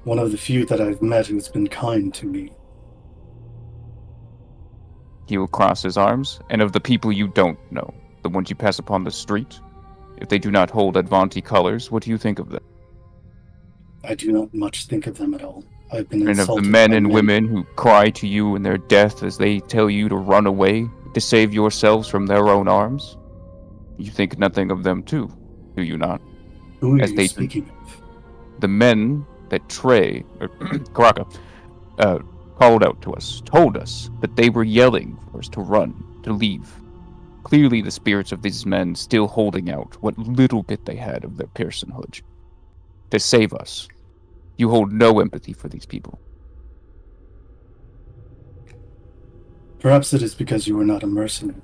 One of the few that I've met who's been kind to me. He will cross his arms, and of the people you don't know, the ones you pass upon the street, if they do not hold Advanti colors, what do you think of them? I do not much think of them at all. I've been And of the insulted men by and many. women who cry to you in their death as they tell you to run away, to save yourselves from their own arms? You think nothing of them too, do you not? Who are as you they- speaking of? The men that Trey, or Karakaa, called out to us, told us that they were yelling for us to run, to leave. Clearly the spirits of these men still holding out what little bit they had of their personhood. To save us. You hold no empathy for these people. Perhaps it is because you were not a mercenary.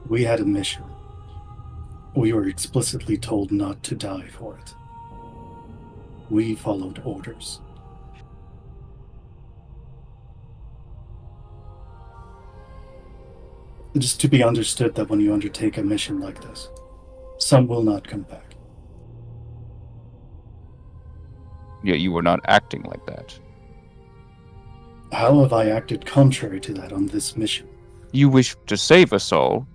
We had a mission. We were explicitly told not to die for it. We followed orders. It is to be understood that when you undertake a mission like this, some will not come back. Yet you were not acting like that. How have I acted contrary to that on this mission? You wish to save us all,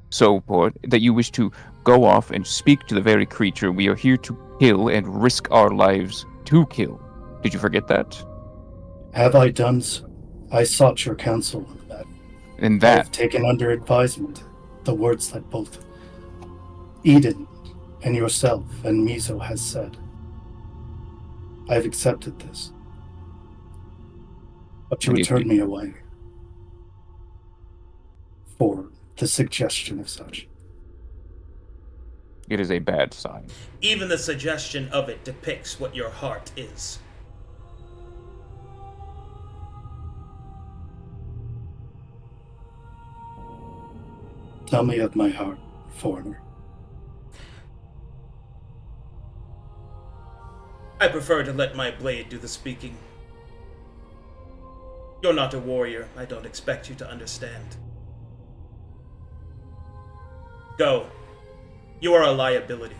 so put, that you wish to go off and speak to the very creature we are here to kill and risk our lives to kill. Did you forget that? Have I done so? I sought your counsel on that. And I have that, taken under advisement the words that both Eden and yourself and Mizo has said. I've accepted this. But you Okay. would turn me away for the suggestion of such. it is a bad sign. Even the suggestion of it depicts what your heart is. Tell me of my heart, foreigner. I prefer to let my blade do the speaking. You're not a warrior. I don't expect you to understand. Go. You are a liability.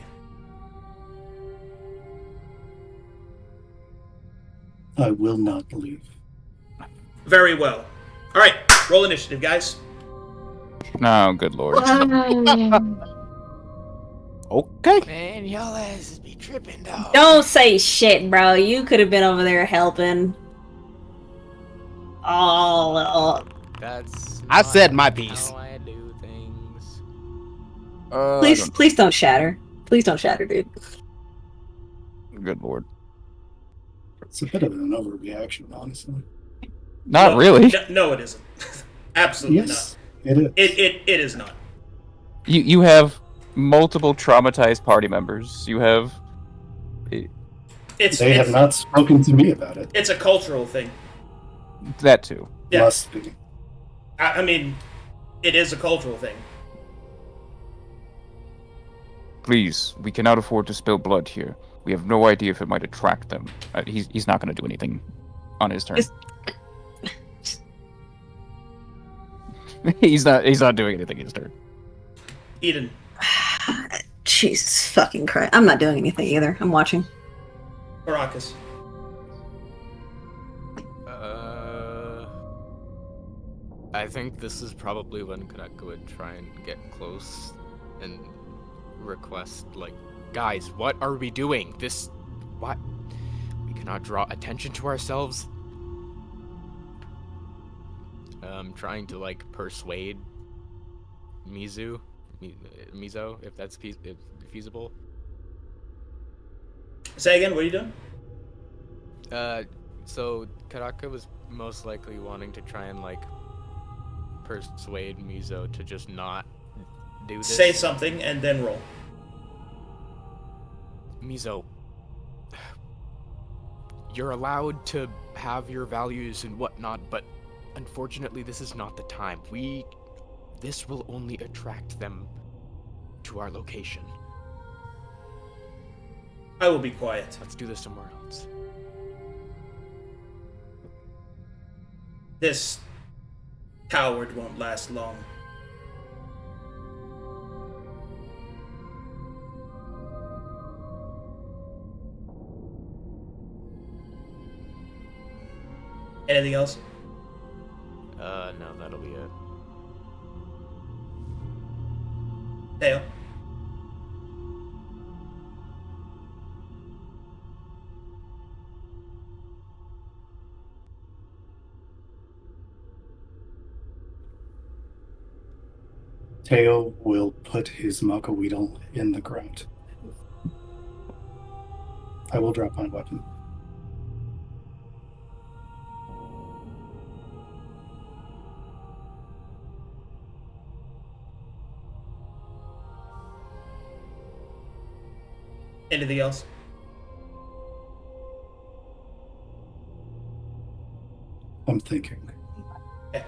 I will not leave. Very well. All right, roll initiative, guys. Oh, good lord. Okay. Man, y'all asses be tripping, dog. Don't say shit, bro. You could have been over there helping. Oh, That's I not said my piece. how I do things. please don't shatter. Please don't shatter, dude. Good lord. It's a bit of an overreaction, honestly. Not No, really. No, it isn't. Absolutely Yes, it is. not. It is not. You have multiple traumatized party members. You have. It's They have not spoken to me about it. It's a cultural thing. That too. Yeah. Must be. I mean, it is a cultural thing. Please, we cannot afford to spill blood here. We have no idea if it might attract them. He's not going to do anything on his turn. He's not doing anything his turn. Eden. Jesus fucking Christ. I'm not doing anything either. I'm watching. Caracas. I think this is probably when Karakaa would try and get close and request, like, guys, what are we doing? What? We cannot draw attention to ourselves. Trying to, like, persuade Mizo, if that's feasible. Say again, what are you doing? So Karakaa was most likely wanting to try and, like, persuade Mizo to just not do this. Say something and then roll. Mizo, you're allowed to have your values and whatnot, but unfortunately this is not the time. This will only attract them to our location. I will be quiet. Let's do this somewhere else. This coward won't last long. Anything else? No, that'll be it. Teo? Teo will put his Makaweedle in the ground. I will drop my weapon. Anything else? I'm thinking. Yeah.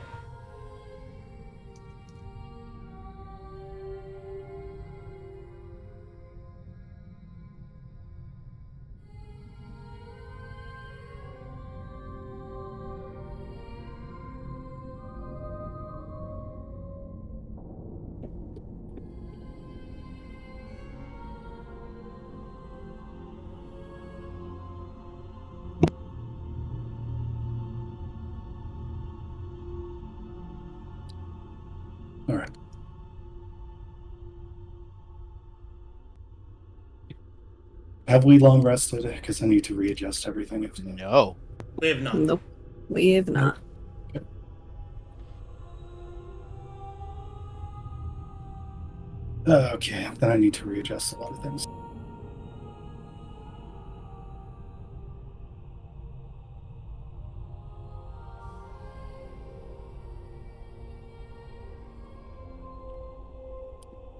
All right. Have we long rested? Because I need to readjust everything. If not. No. We have not. Nope. We have not. Okay, then I need to readjust a lot of things.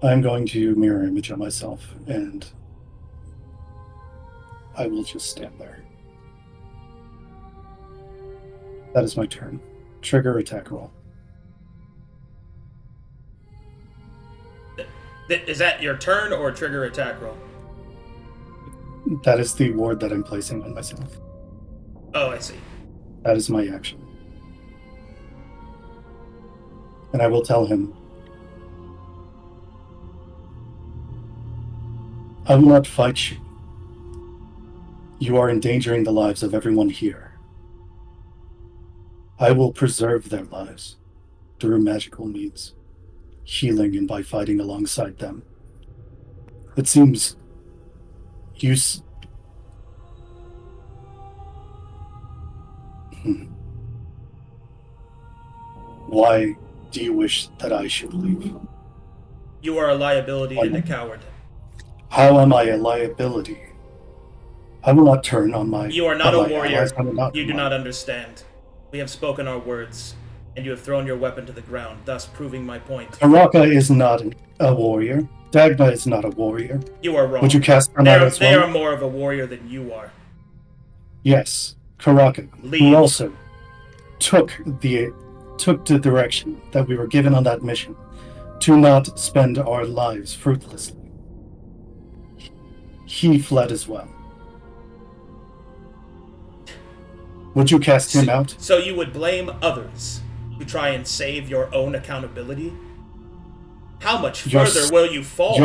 I'm going to mirror image of myself, and I will just stand there. That is my turn. Trigger attack roll. Is that your turn or trigger attack roll? That is the ward that I'm placing on myself. Oh, I see. That is my action. And I will tell him, I will not fight you. You are endangering the lives of everyone here. I will preserve their lives through magical means, healing and by fighting alongside them. It seems you... Why do you wish that I should leave? You are a liability and a coward. How am I a liability? I will not turn on my... You are not a warrior. Allies. You do not understand. We have spoken our words, and you have thrown your weapon to the ground, thus proving my point. Karakaa is not a warrior. Dagda is not a warrior. You are wrong. Would you cast her out as well? They are more of a warrior than you are. Yes, Karakaa, who also took the direction that we were given on that mission to not spend our lives fruitlessly. He fled as well. Would you cast him out? So you would blame others to try and save your own accountability? How much further will you fall?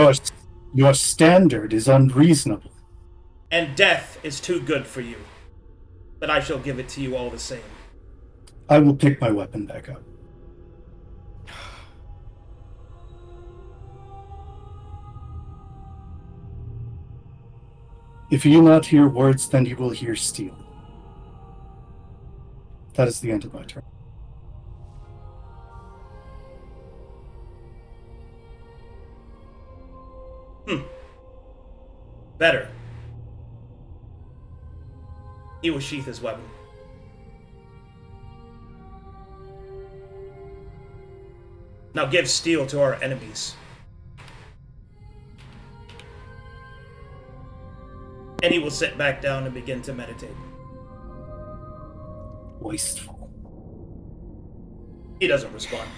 Your standard is unreasonable. And death is too good for you. But I shall give it to you all the same. I will pick my weapon back up. If you not hear words, then you will hear steel. That is the end of my turn. Better. He will sheath his weapon. Now give steel to our enemies. And he will sit back down and begin to meditate. Wasteful. He doesn't respond.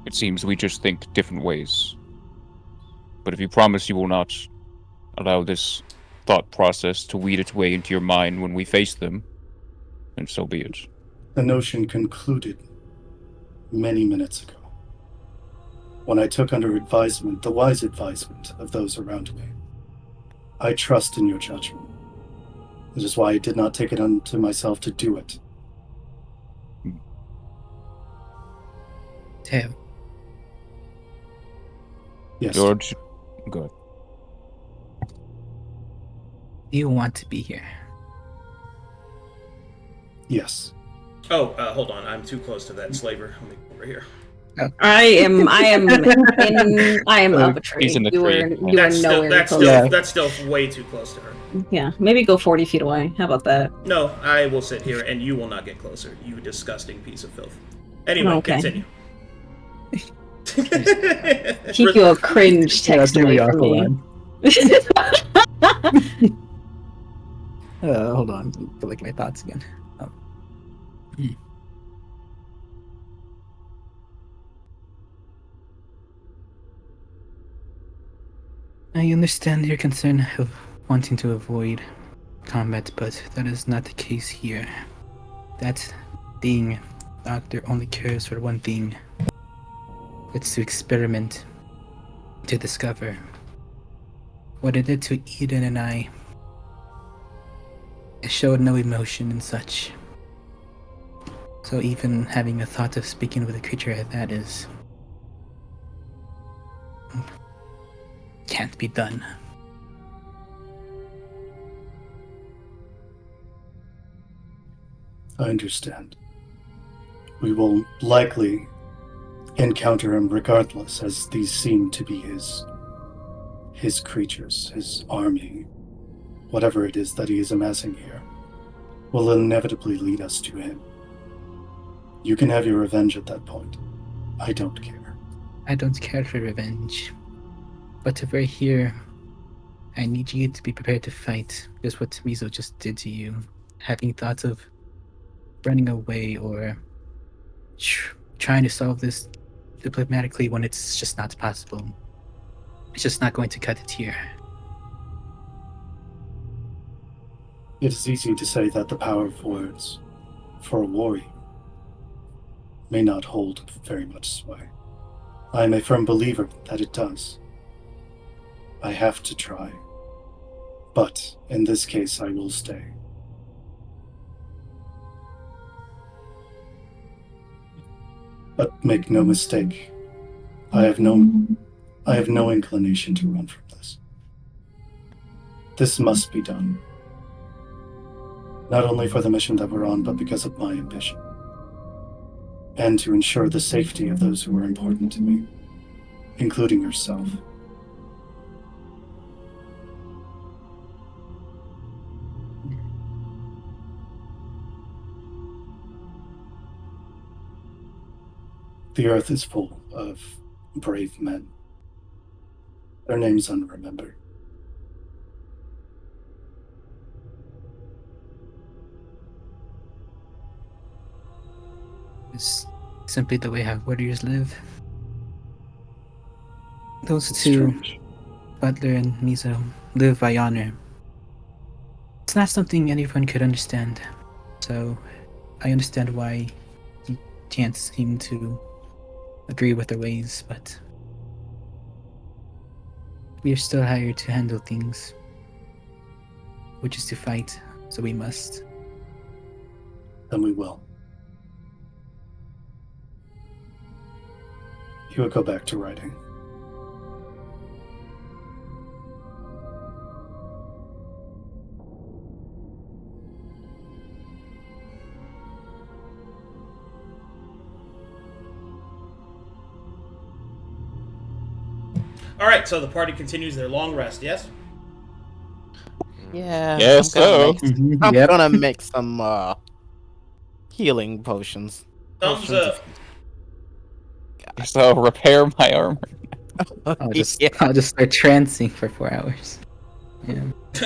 It seems we just think different ways. But if you promise you will not allow this thought process to weed its way into your mind when we face them, then so be it. The notion concluded many minutes ago, when I took under advisement the wise advisement of those around me. I trust in your judgment. This is why I did not take it unto myself to do it. Teo. Yes. George, good. Do you want to be here? Yes. Oh, hold on. I'm too close to that slaver. Let me go over here. I am up a tree. He's in the tree. You are nowhere close. That's still way too close to her. Yeah, maybe go 40 feet away. How about that? No, I will sit here and you will not get closer, you disgusting piece of filth. Anyway, Okay. continue. Keep your cringe text away from me. Hold on. Collect my thoughts again. I understand your concern of wanting to avoid combat, but that is not the case here. That thing, Doctor, only cares for one thing. It's to experiment, to discover. What it did to Eden and I, it showed no emotion and such. So even having a thought of speaking with a creature like that is... can't be done. I understand. We will likely encounter him regardless, as these seem to be his creatures, his army. Whatever it is that he is amassing here will inevitably lead us to him. You can have your revenge at that point. I don't care. I don't care for revenge. But if we're here, I need you to be prepared to fight, just what Mizo just did to you. Having thoughts of running away or trying to solve this diplomatically when it's just not possible. It's just not going to cut it here. It is easy to say that the power of words, for a warrior, may not hold very much sway. I am a firm believer that it does. I have to try. But in this case, I will stay. But make no mistake, I have no inclination to run from this. This must be done. Not only for the mission that we're on, but because of my ambition. And to ensure the safety of those who are important to me, including yourself. The earth is full of brave men. Their names unremembered. It's simply the way how warriors live. Those two, Strange. Butler and Mizo, live by honor. It's not something anyone could understand, so I understand why you can't seem to agree with their ways, but we are still hired to handle things, which is to fight, so we must. Then we will. You will go back to writing. All right, so the party continues their long rest. Yes. Yeah. Yes, so. I'm gonna make some healing potions. Thumbs up. So repair my armor. I'll just start trancing for 4 hours. Yeah.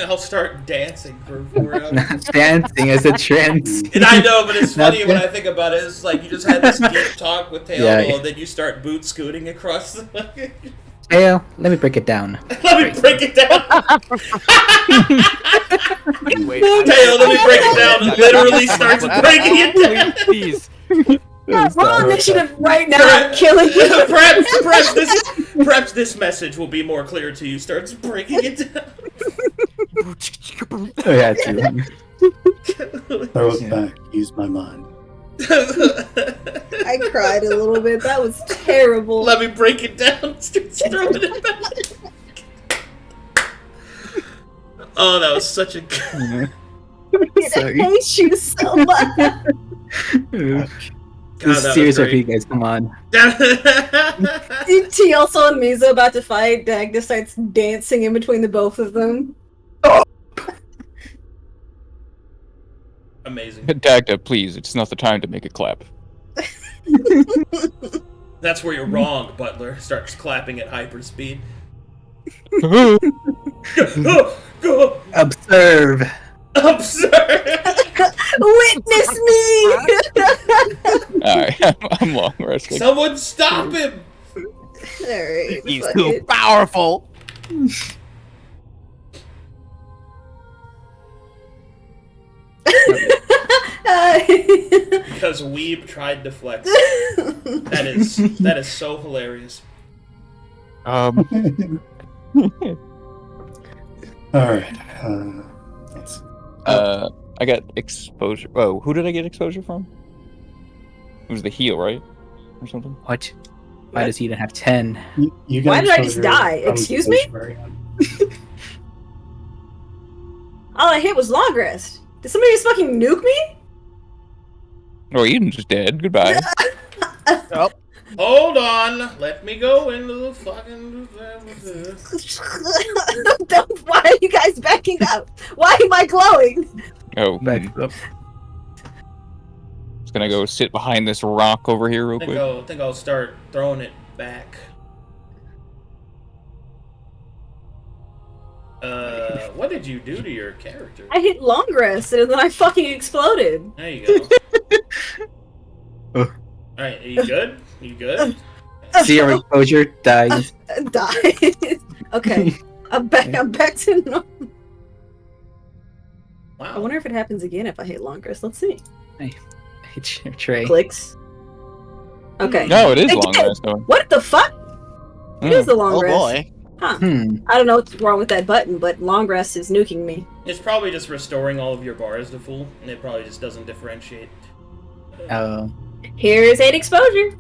I'll start dancing for 4 hours. Not dancing, I said trance. And I know, but it's Not funny when I think about it. It's like you just had this deep talk with Teotl, Yeah. and then you start boot scooting across the. Tail, let me break it down. Let me break it down. Wait, Tail, let me break it down. And literally starts breaking it down. Please. Roll initiative right now. I'm killing you. Perhaps this message will be more clear to you. Starts breaking it down. Oh, yeah, too. Throw it back. Use my mind. I cried a little bit. That was terrible. Let me break it down. Starts throwing it back. Oh, that was such a. Sorry. I hate you so much. God, that Serious was for you great. guys, come on. Teotl and Mizo about to fight. Dagda starts dancing in between the both of them. Amazing. Dagda, please, it's not the time to make a clap. That's where you're wrong, Butler. Starts clapping at hyperspeed. Observe. Observe! Witness me! Alright, I'm long resting. Someone stop him! Alright. He's fuck too it. powerful. Because Weeb tried to flex. That is so hilarious. All right. Let's. I got exposure. Oh, who did I get exposure from? It was the heal, right? Or something? What? Why does he even have 10? You get Why did I just exposure die? from Excuse the me? very end. All I hit was long rest. Did somebody just fucking nuke me? Oh, Eden's dead. Goodbye. Oh, Hold on. Let me go into the fucking. Why are you guys backing up? Why am I glowing? Oh, Back up. Just gonna go sit behind this rock over here real quick. I think I'll start throwing it back. What did you do to your character? I hit long rest and then I fucking exploded. There you go. Oh. Alright, are you good? You good? Zero exposure, dies. Die. Okay. I'm back to normal. I Wow. wonder if it happens again if I hit long rest. Let's see. Trey. Clicks. Okay. No, it is Again. long rest though. What the fuck? It is the long oh rest. boy. Huh. Hmm. I don't know what's wrong with that button, but long rest is nuking me. It's probably just restoring all of your bars to full, and it probably just doesn't differentiate. Oh. Here's 8 exposure.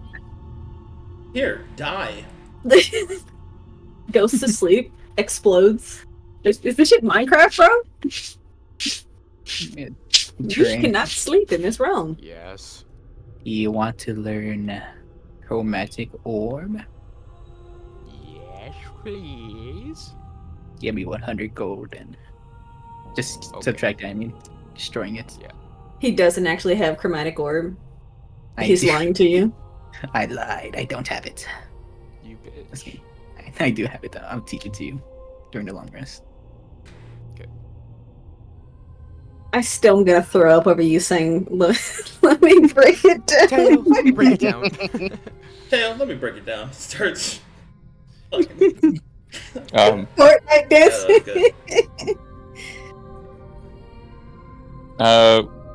Here, die. Goes to sleep, explodes. Is this shit Minecraft, bro? You Trey, cannot sleep in this realm. Yes. you want to learn chromatic orb? Yes, please. Give me 100 gold and just Okay. subtract that. I mean, destroying it. Yeah. He doesn't actually have chromatic orb. I He's do- lying to you. I lied. I don't have it. You That's bitch. me. I do have it though. I'll teach it to you during the long rest. I still am gonna throw up over you saying, "Look, let me break it down." Tail, let me break it down. Tail, let me break it down. Starts. fucking- Fortnite dancing.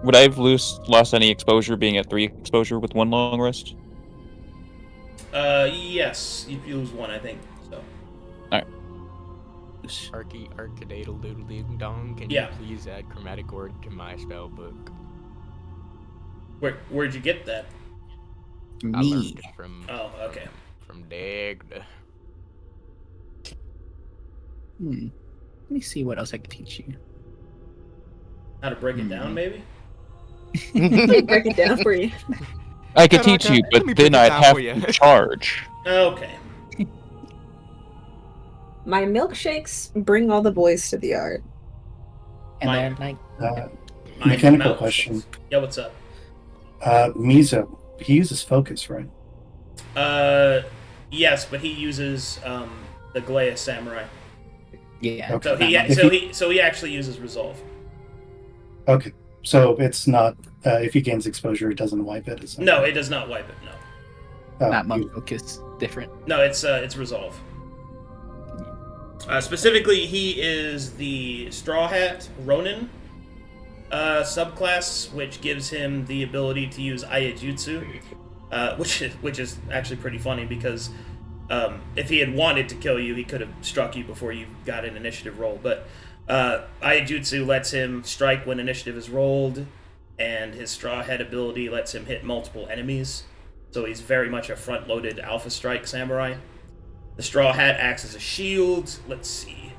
Would I have lost any exposure being at 3 exposure with 1 long rest? Yes, you lose 1, I think. So. Arcadadle doodle ding dong. Can Yeah. you please add chromatic orb to my spell book? Where'd you get that? I Me. learned it from Oh, okay. from Dagda. Let me see what else I can teach you. How to break it down, maybe? Let me break it down for you. I could teach you, Karakaa, but let me break then it I'd down have for you. to charge. Okay. My milkshakes bring all the boys to the yard. And Mine. then, like, My Mechanical mouth. question. Yeah, what's up? Mizo, he uses focus, right? Yes, but he uses the Gallows Samurai. yeah. Okay. So he actually uses resolve. Okay, so it's not if he gains exposure, it doesn't wipe it. It's No, it does not wipe it. No, Not monk you- focus. Different. no, it's resolve. Specifically, he is the Straw Hat Ronin subclass, which gives him the ability to use Ayajutsu, which is actually pretty funny because if he had wanted to kill you, he could have struck you before you got an initiative roll. But Ayajutsu lets him strike when initiative is rolled, and his Straw Hat ability lets him hit multiple enemies. So he's very much a front-loaded Alpha Strike Samurai. The Straw Hat acts as a shield. Let's see.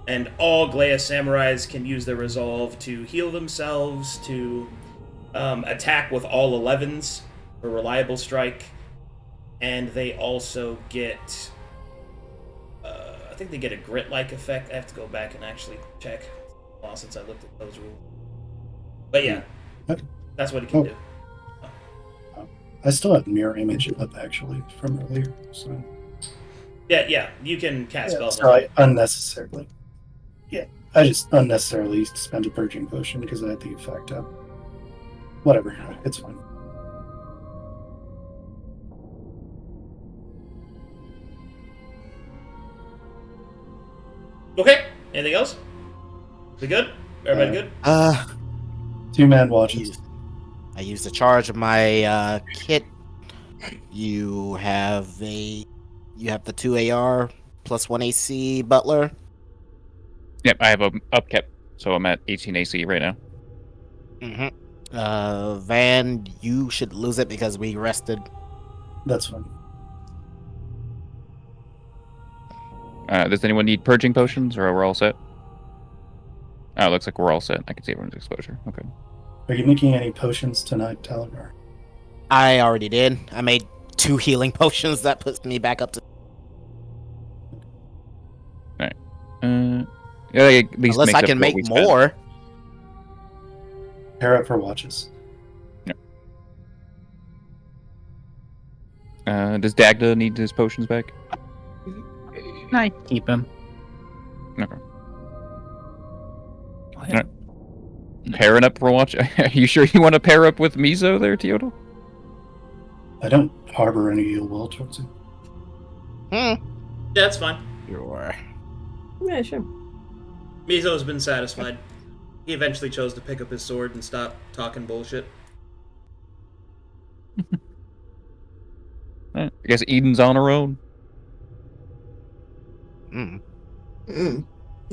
And all Gallows Samurais can use their resolve to heal themselves, to attack with all 11s for reliable strike. And they also get... I think they get a grit-like effect. I have to go back and actually check. It's been a while since I looked at those rules. But yeah, that's what he can do. I still have mirror image up actually from earlier. So Yeah, you can cast spells. so I unnecessarily. Yeah, I just unnecessarily spent a purging potion because I had the effect up. Whatever, it's fine. Okay, anything else? We good? Everybody good? 2-man watches. I used the charge of my kit. You have the 2 AR plus 1 AC Butler. Yep, I have a upkept, so I'm at 18 AC right now. Van, you should lose it because we rested. That's fine. Does anyone need purging potions, or we're all set? Oh, it looks like we're all set. I can see everyone's exposure. Okay. Are you making any potions tonight, Talikar? I already did. I made 2 healing potions. That puts me back up to. Yeah, at least Unless makes I up can for what make we spent. more. Pair up for watches. Does Dagda need his potions back? I keep him. Okay. Alright. Pairing up for watch. Are you sure you want to pair up with Mizo there, Teotl? I don't harbor any ill will towards him. Yeah, that's fine. Sure. Yeah, sure. Mizo has been satisfied. He eventually chose to pick up his sword and stop talking bullshit. I guess Eden's on her own.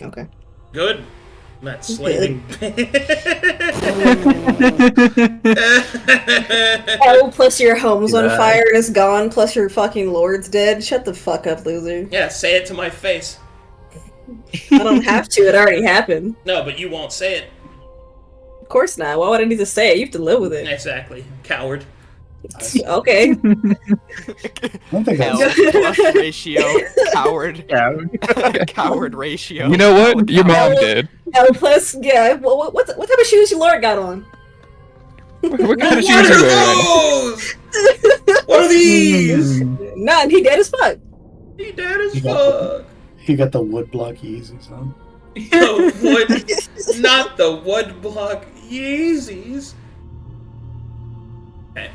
Okay. Good. I'm not slaving. Oh, plus your home's on fire and it's gone, plus your fucking lord's dead. Shut the fuck up, loser. Yeah, say it to my face. I don't have to, it already happened. No, but you won't say it. Of course not. Why would I need to say it? You have to live with it. Exactly. Coward. Okay. I don't think Hell that's... plus ratio. Coward. Coward ratio. You know what? Your mom did. L plus, yeah. What type of shoes your lord got on? What kind of What shoes are are you wearing? those? What are these? None. He dead as fuck. He dead as fuck. He got the wood block Yeezys on. Not the wood block Yeezys. Okay.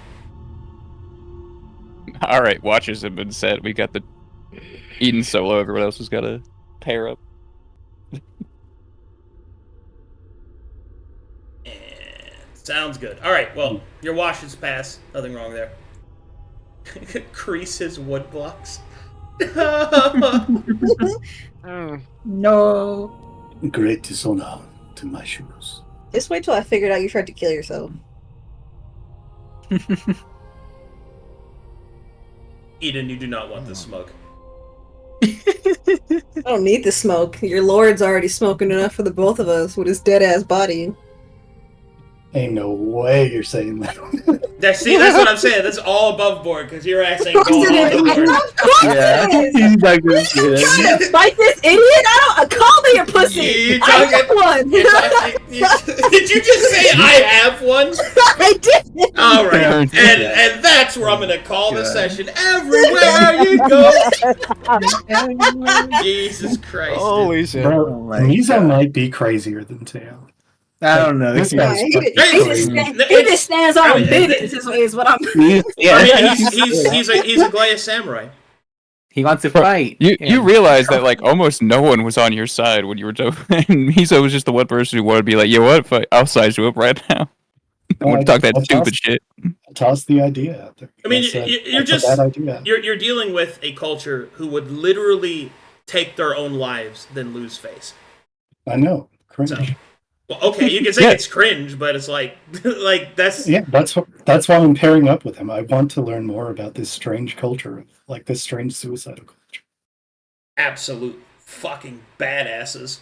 All right, watches have been set. We got the Eden solo. Everyone else has got to pair up. Sounds good. All right. Well, your washes pass. Nothing wrong there. Crease his wood blocks. No. Great dishonor to my shoes. Just wait till I figured out you tried to kill yourself. Eden, you do not want this smoke. I don't need the smoke. Your lord's already smoking enough for the both of us with his dead ass body. Ain't no way you're saying that. That's what I'm saying. That's all above board because your ass ain't going on the board. Yeah. He's not gonna say You that. trying to fight this idiot? Call me a pussy. I have one. Did you just say I have one? I did. All right, and that's where I'm gonna call the session. Everywhere you go. Jesus Christ! Holy shit! Bro, Mizo might be crazier than Teo. I don't know. This Yeah, guy's he fucking just stands on business is what I'm. Yeah. I mean, he's a Glaive samurai. He wants to fight. You realize that like almost no one was on your side when you were talking. And Mizo was just the one person who wanted to be like, "You what? I'll size you up right now." I want to talk that stupid shit. Toss the idea out there. I mean, That's a bad idea. you're dealing with a culture who would literally take their own lives than lose face. I know. Cringe. So, well, okay, you can say it's cringe, but it's like that's that's why I'm pairing up with him. I want to learn more about this strange culture, like this strange suicidal culture. absolute fucking badasses.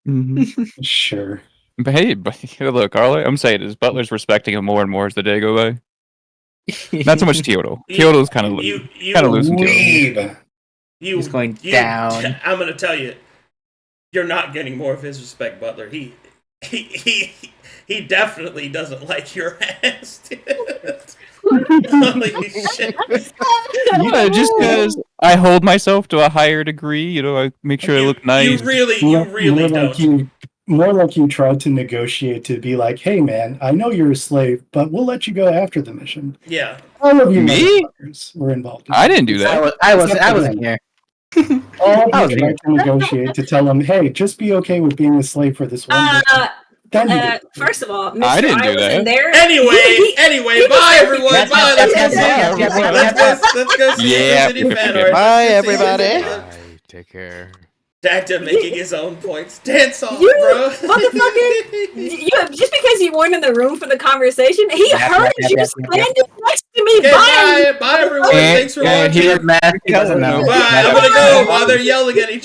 Mm-hmm. Sure. But hey, look, Arlo, I'm saying is Butler's respecting him more and more as the day go by. Not so much Teotl. Teotl's kind of losing Teotl. He's going down. I'm gonna tell you, you're not getting more of his respect, Butler. He definitely doesn't like your ass, dude. Holy shit. Yeah, just because I hold myself to a higher degree, I make sure I look nice. You really don't. More like you tried to negotiate to be like, hey man, I know you're a slave, but we'll let you go after the mission. Yeah. All of you Me? motherfuckers were involved. I didn't do that. I wasn't here. All of you tried to negotiate to tell him, hey, just be okay with being a slave for this one mission. First of all, Mr. I didn't do that. There. Anyway, bye everyone. Bye. Let's go see City Fan. Bye everybody. Bye. Take care. Dagda making his own points. Dance off, You bro. motherfucker! Just because you weren't in the room for the conversation, he heard you standing next to me. Okay, bye everyone. Thanks for watching. He doesn't know. Bye. I'm gonna go while they're yelling at each other.